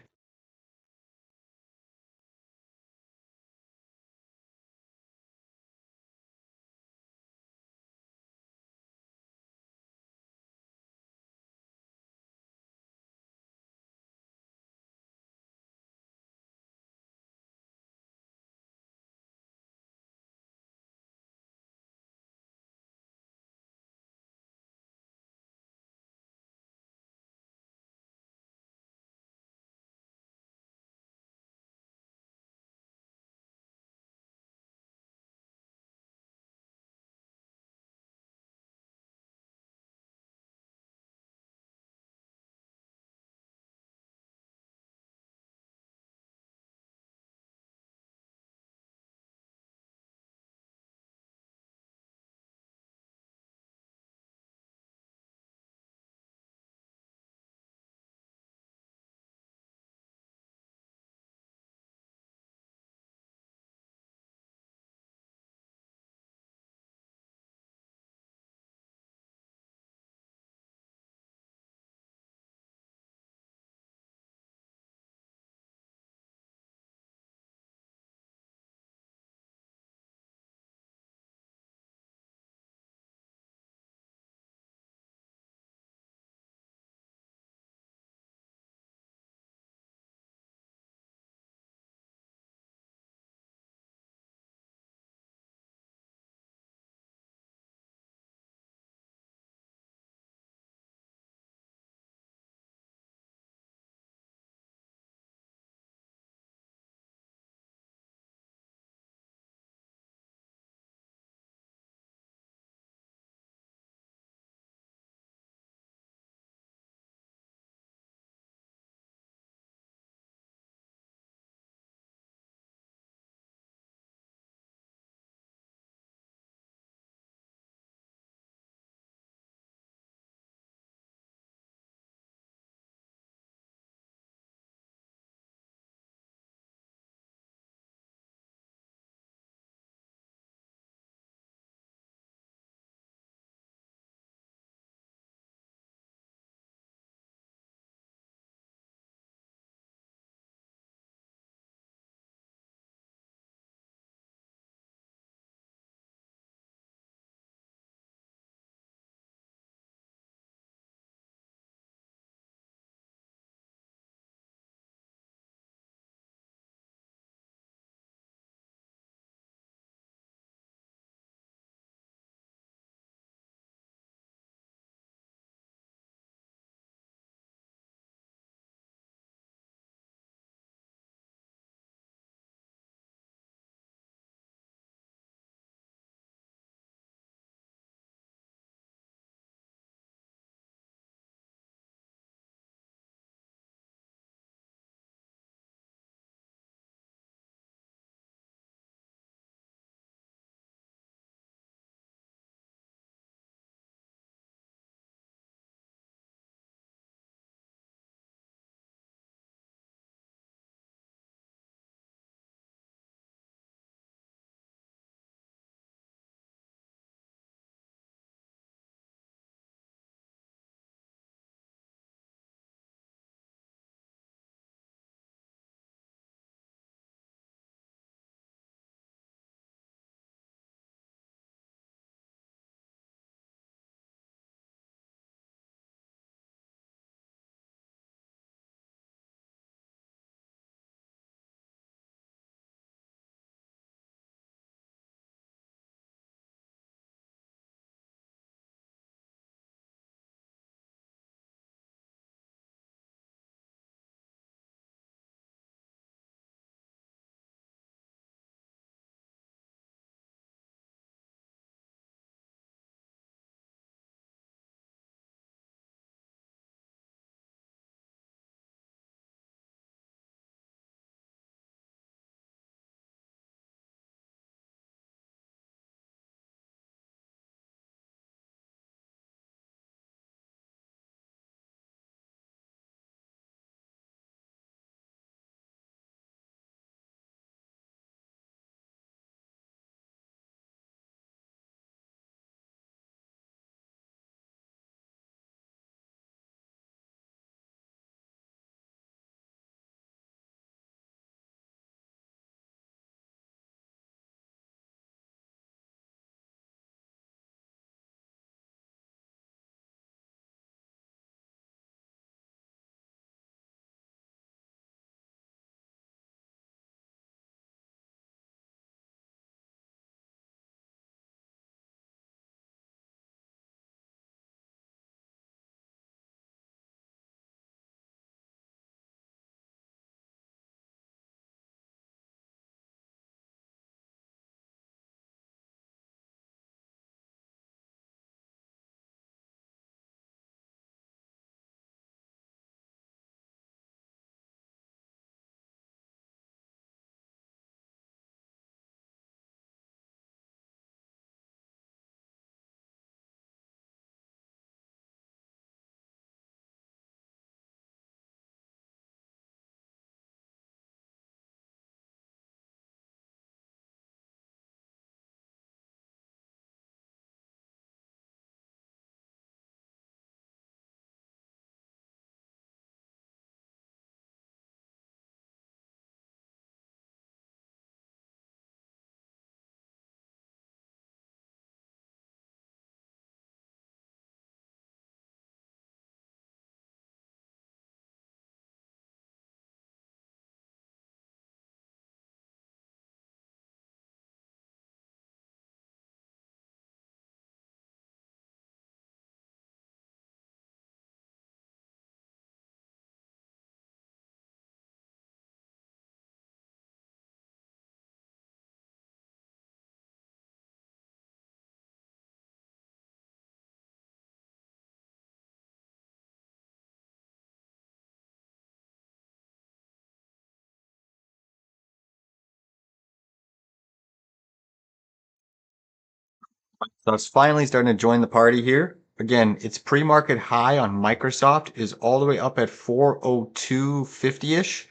So it's finally starting to join the party here. Again, its pre-market high on Microsoft is all the way up at 402.50-ish,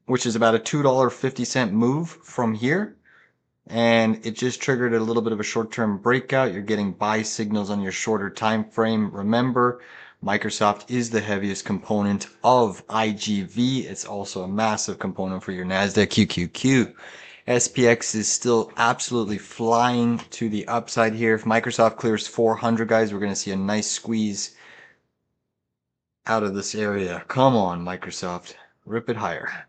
which is about a $2.50 move from here. And it just triggered a little bit of a short-term breakout. You're getting buy signals on your shorter time frame. Remember, Microsoft is the heaviest component of IGV. It's also a massive component for your NASDAQ QQQ. SPX is still absolutely flying to the upside here. If Microsoft clears 400, guys, we're going to see a nice squeeze out of this area. Come on, Microsoft. Rip it higher.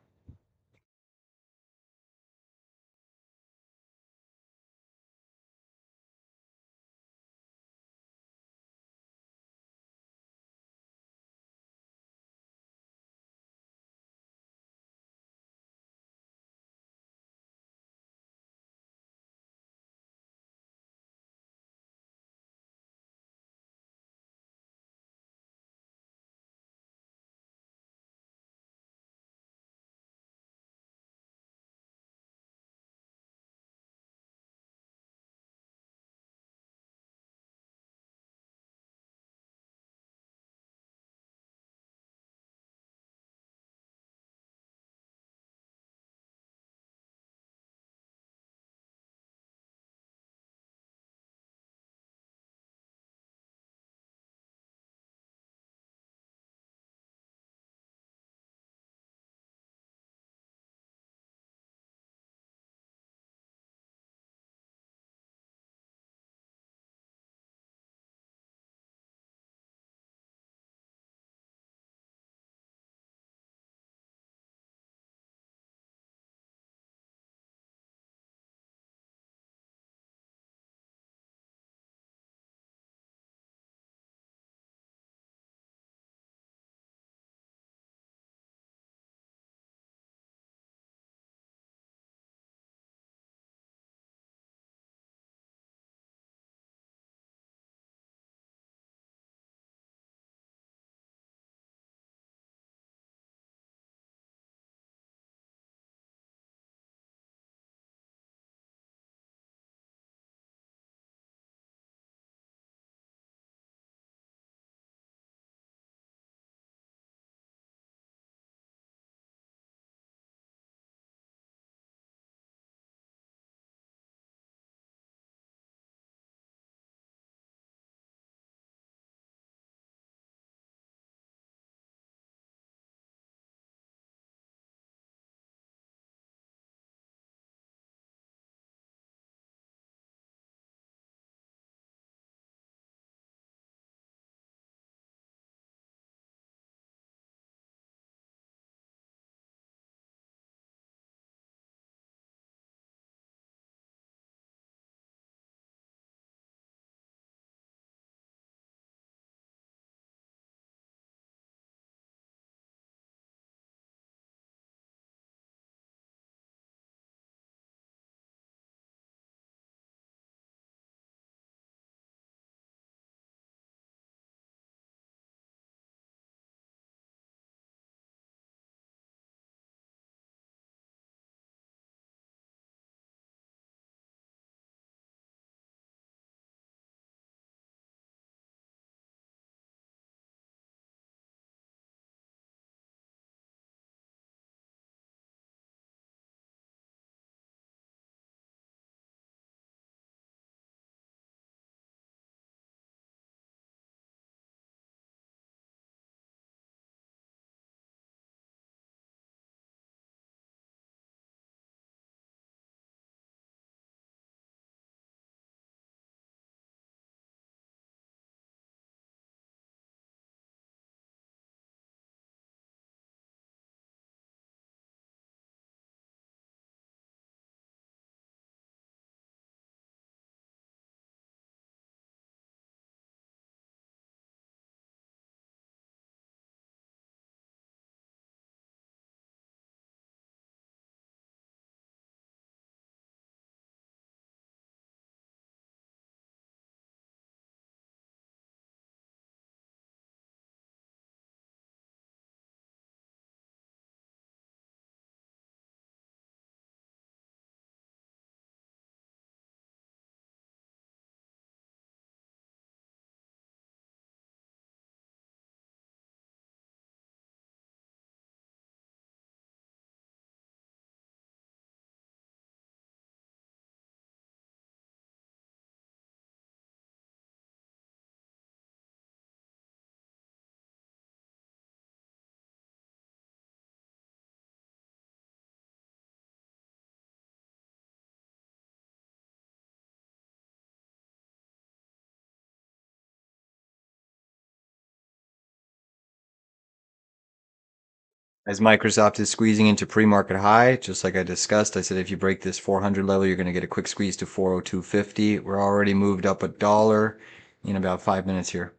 As Microsoft is squeezing into pre-market high, just like I discussed, I said if you break this 400 level, you're going to get a quick squeeze to 402.50. We're already moved up $1 in about 5 minutes here.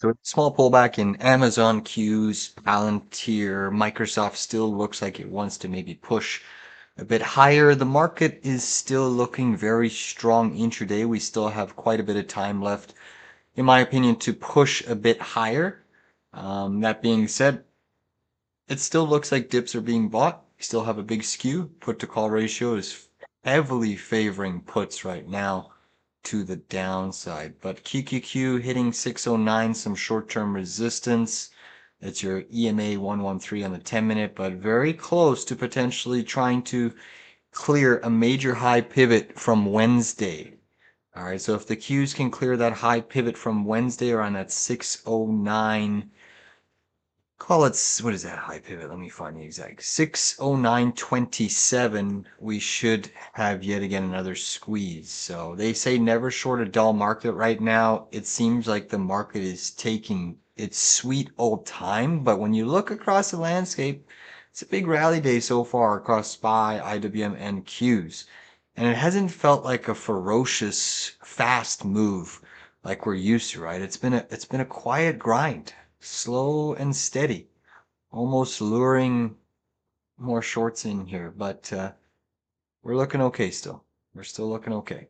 So small pullback in Amazon Qs, Palantir, Microsoft still looks like it wants to maybe push a bit higher. The market is still looking very strong intraday. We still have quite a bit of time left, in my opinion, to push a bit higher. That being said, it still looks like dips are being bought. We still have a big skew. Put to call ratio is heavily favoring puts right now to the downside. But QQQ hitting 609, some short-term resistance. It's your EMA 113 on the 10-minute, but very close to potentially trying to clear a major high pivot from Wednesday. All right, so if the Qs can clear that high pivot from Wednesday around that 609, call it, what is that high pivot? Let me find the exact 609.27. We should have yet again another squeeze. So they say never short a dull market right now. It seems like the market is taking its sweet old time, but when you look across the landscape, it's a big rally day so far across SPY, IWM, and Qs. And it hasn't felt like a ferocious, fast move like we're used to, right? It's been a quiet grind, slow and steady, almost luring more shorts in here, but we're looking okay still. We're still looking okay.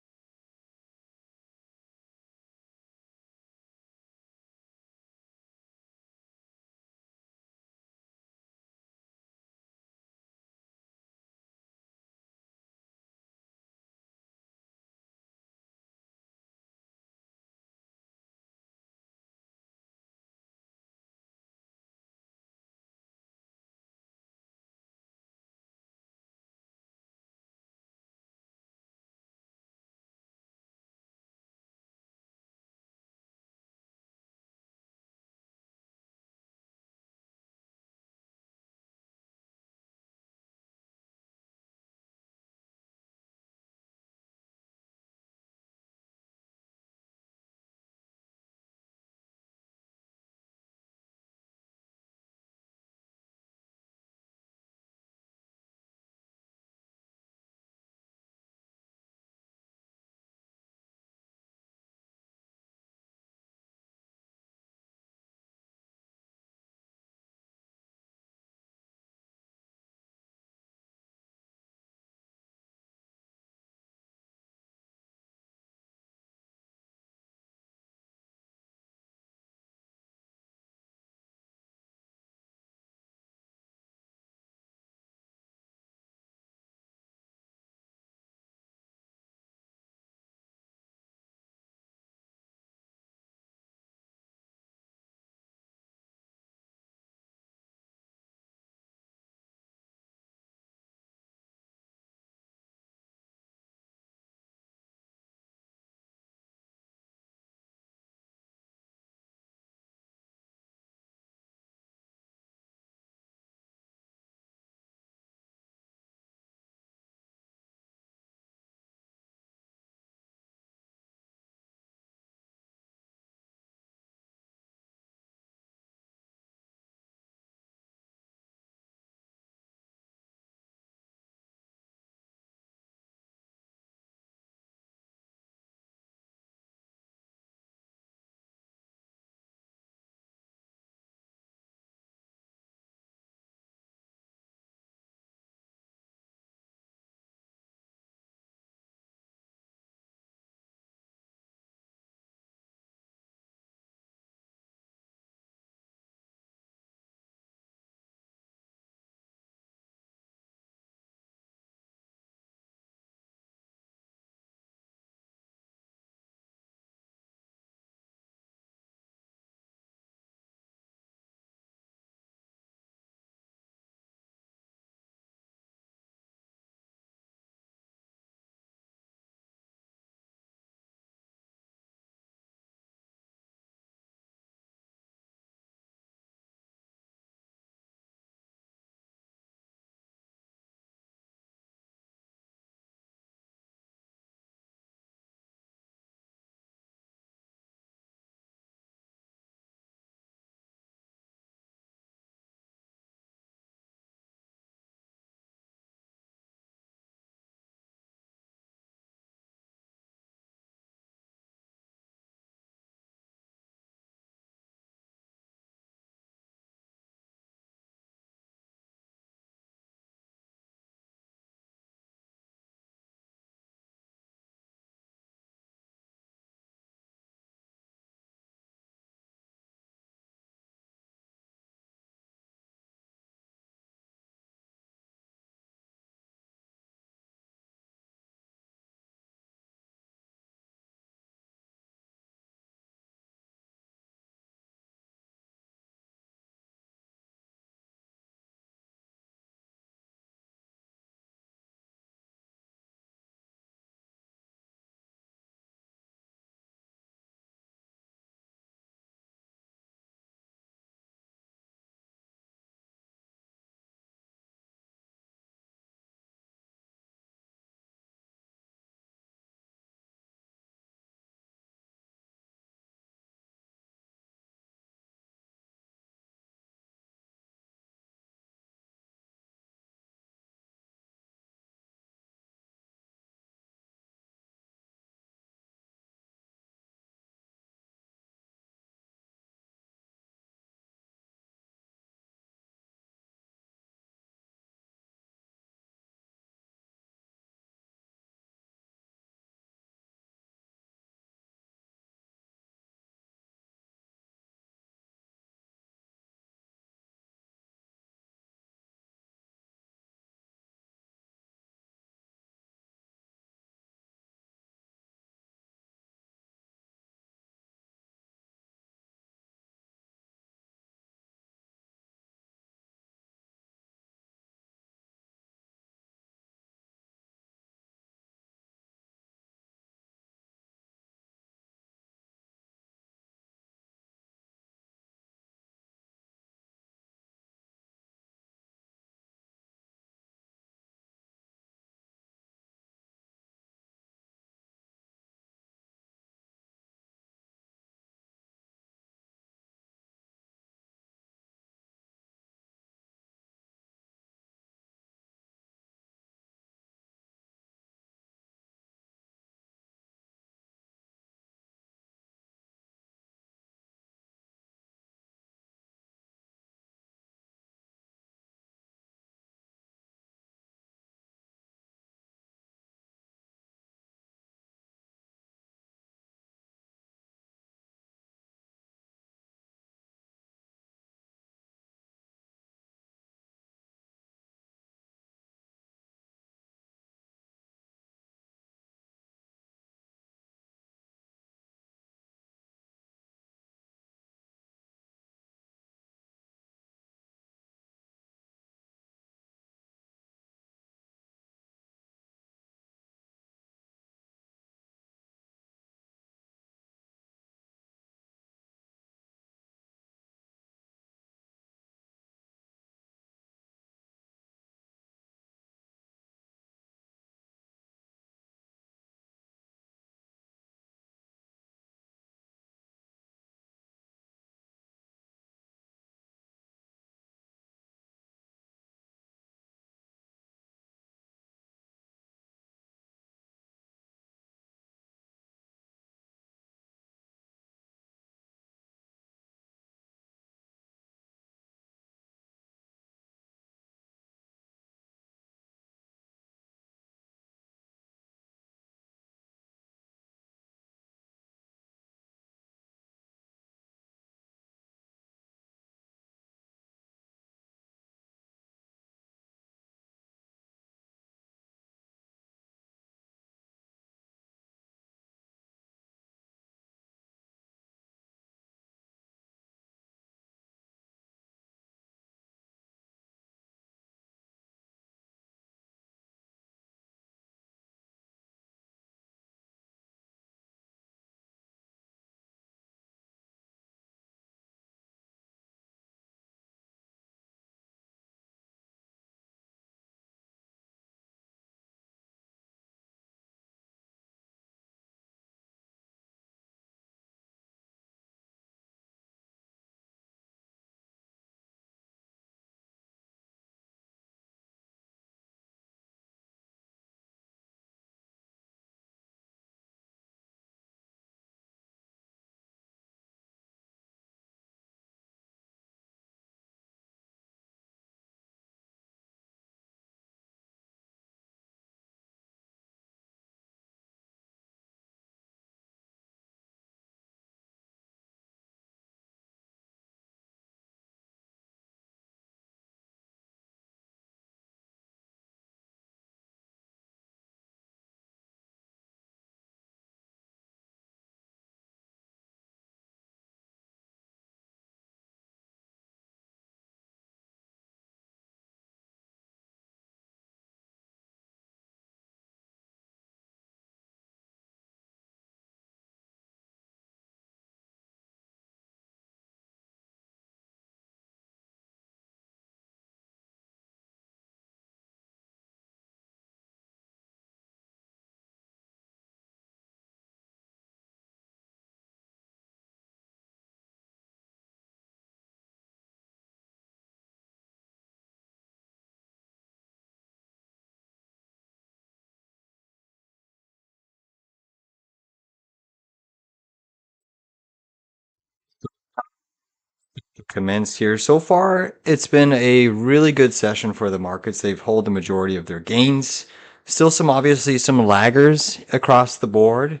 commenced here. So far, it's been a really good session for the markets. They've held the majority of their gains. Still obviously some laggers across the board.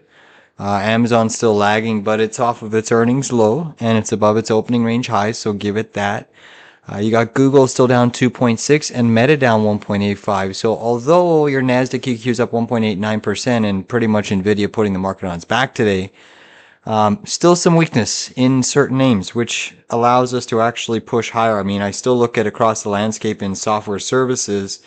Amazon's still lagging, but it's off of its earnings low and it's above its opening range high, so give it that. You got Google still down 2.6 and Meta down 1.85. So although your NASDAQ QQ is up 1.89% and pretty much Nvidia putting the market on its back today, still some weakness in certain names, which allows us to actually push higher. I mean, I still look at across the landscape in software services,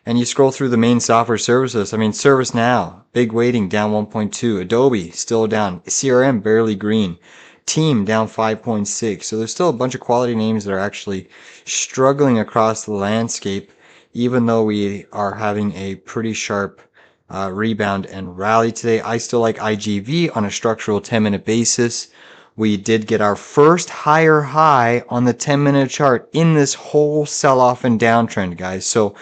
and you scroll through the main software services. I mean, ServiceNow, big weighting, down 1.2. Adobe, still down. CRM, barely green. Team, down 5.6. So there's still a bunch of quality names that are actually struggling across the landscape, even though we are having a pretty sharp rebound and rally today. I still like IGV on a structural 10-minute basis. We did get our first higher high on the 10-minute chart in this whole sell-off and downtrend, guys. So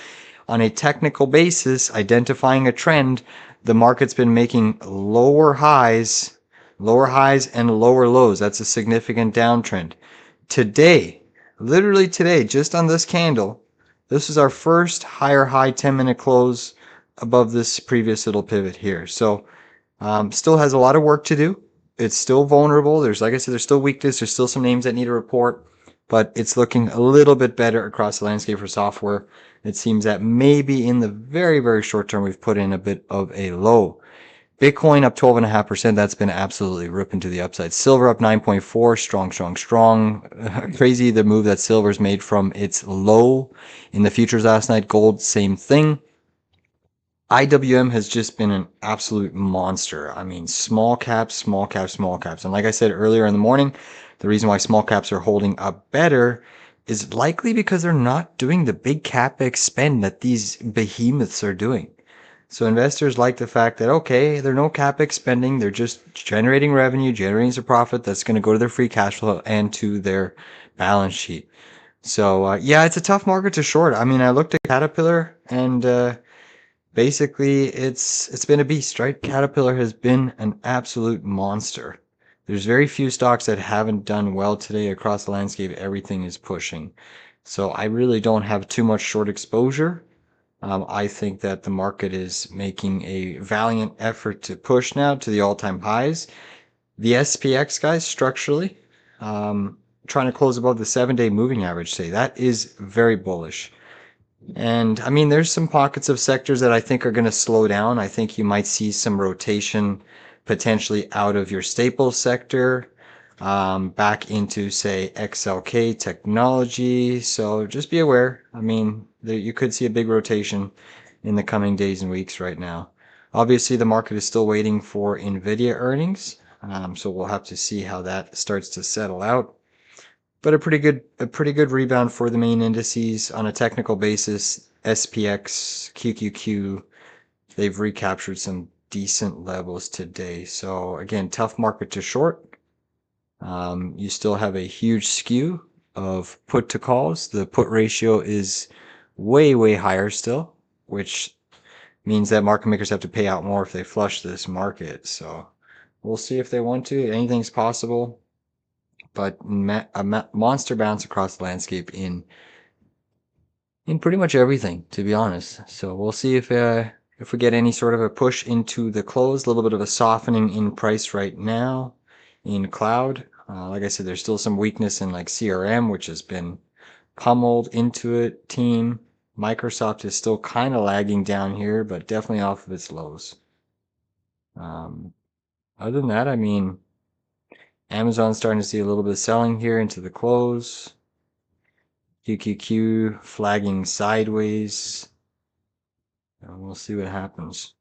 on a technical basis, identifying a trend, the market's been making lower highs and lower lows. That's a significant downtrend. Today, literally today, just on this candle, this is our first higher high 10-minute close above this previous little pivot here. So still has a lot of work to do. It's still vulnerable. There's, like I said, there's still weakness. There's still some names that need a report, but it's looking a little bit better across the landscape for software. It seems that maybe in the very, very short term, we've put in a bit of a low. Bitcoin up 12.5%. That's been absolutely ripping to the upside. Silver up 9.4. Strong, strong, strong. Crazy the move that silver's made from its low in the futures last night. Gold, same thing. IWM has just been an absolute monster. I mean, small caps, small caps, small caps. And like I said earlier in the morning, the reason why small caps are holding up better is likely because they're not doing the big capex spend that these behemoths are doing. So investors like the fact that, okay, they're no capex spending. They're just generating revenue, generating some profit that's going to go to their free cash flow and to their balance sheet. So, yeah, it's a tough market to short. I mean, I looked at Caterpillar and basically it's been a beast, right? Caterpillar has been an absolute monster. There's very few stocks that haven't done well today across the landscape. Everything is pushing. So I really don't have too much short exposure. I think that the market is making a valiant effort to push now to the all-time highs. The SPX, guys, structurally, trying to close above the 7-day moving average today. That is very bullish. And I mean, there's some pockets of sectors that I think are going to slow down. I think you might see some rotation potentially out of your staples sector back into, say, XLK technology. So just be aware. I mean, you could see a big rotation in the coming days and weeks right now. Obviously, the market is still waiting for Nvidia earnings. So we'll have to see how that starts to settle out. But a pretty good rebound for the main indices on a technical basis. SPX, QQQ, they've recaptured some decent levels today. So again, tough market to short. You still have a huge skew of put to calls. The put ratio is way, way higher still, which means that market makers have to pay out more if they flush this market. So we'll see if they want to. Anything's possible. But a monster bounce across the landscape in pretty much everything, to be honest. So we'll see if we get any sort of a push into the close. A little bit of a softening in price right now in cloud. Like I said, there's still some weakness in like CRM, which has been pummeled into it. Team Microsoft is still kind of lagging down here, but definitely off of its lows. Other than that, I mean, Amazon's starting to see a little bit of selling here into the close. QQQ flagging sideways. And we'll see what happens.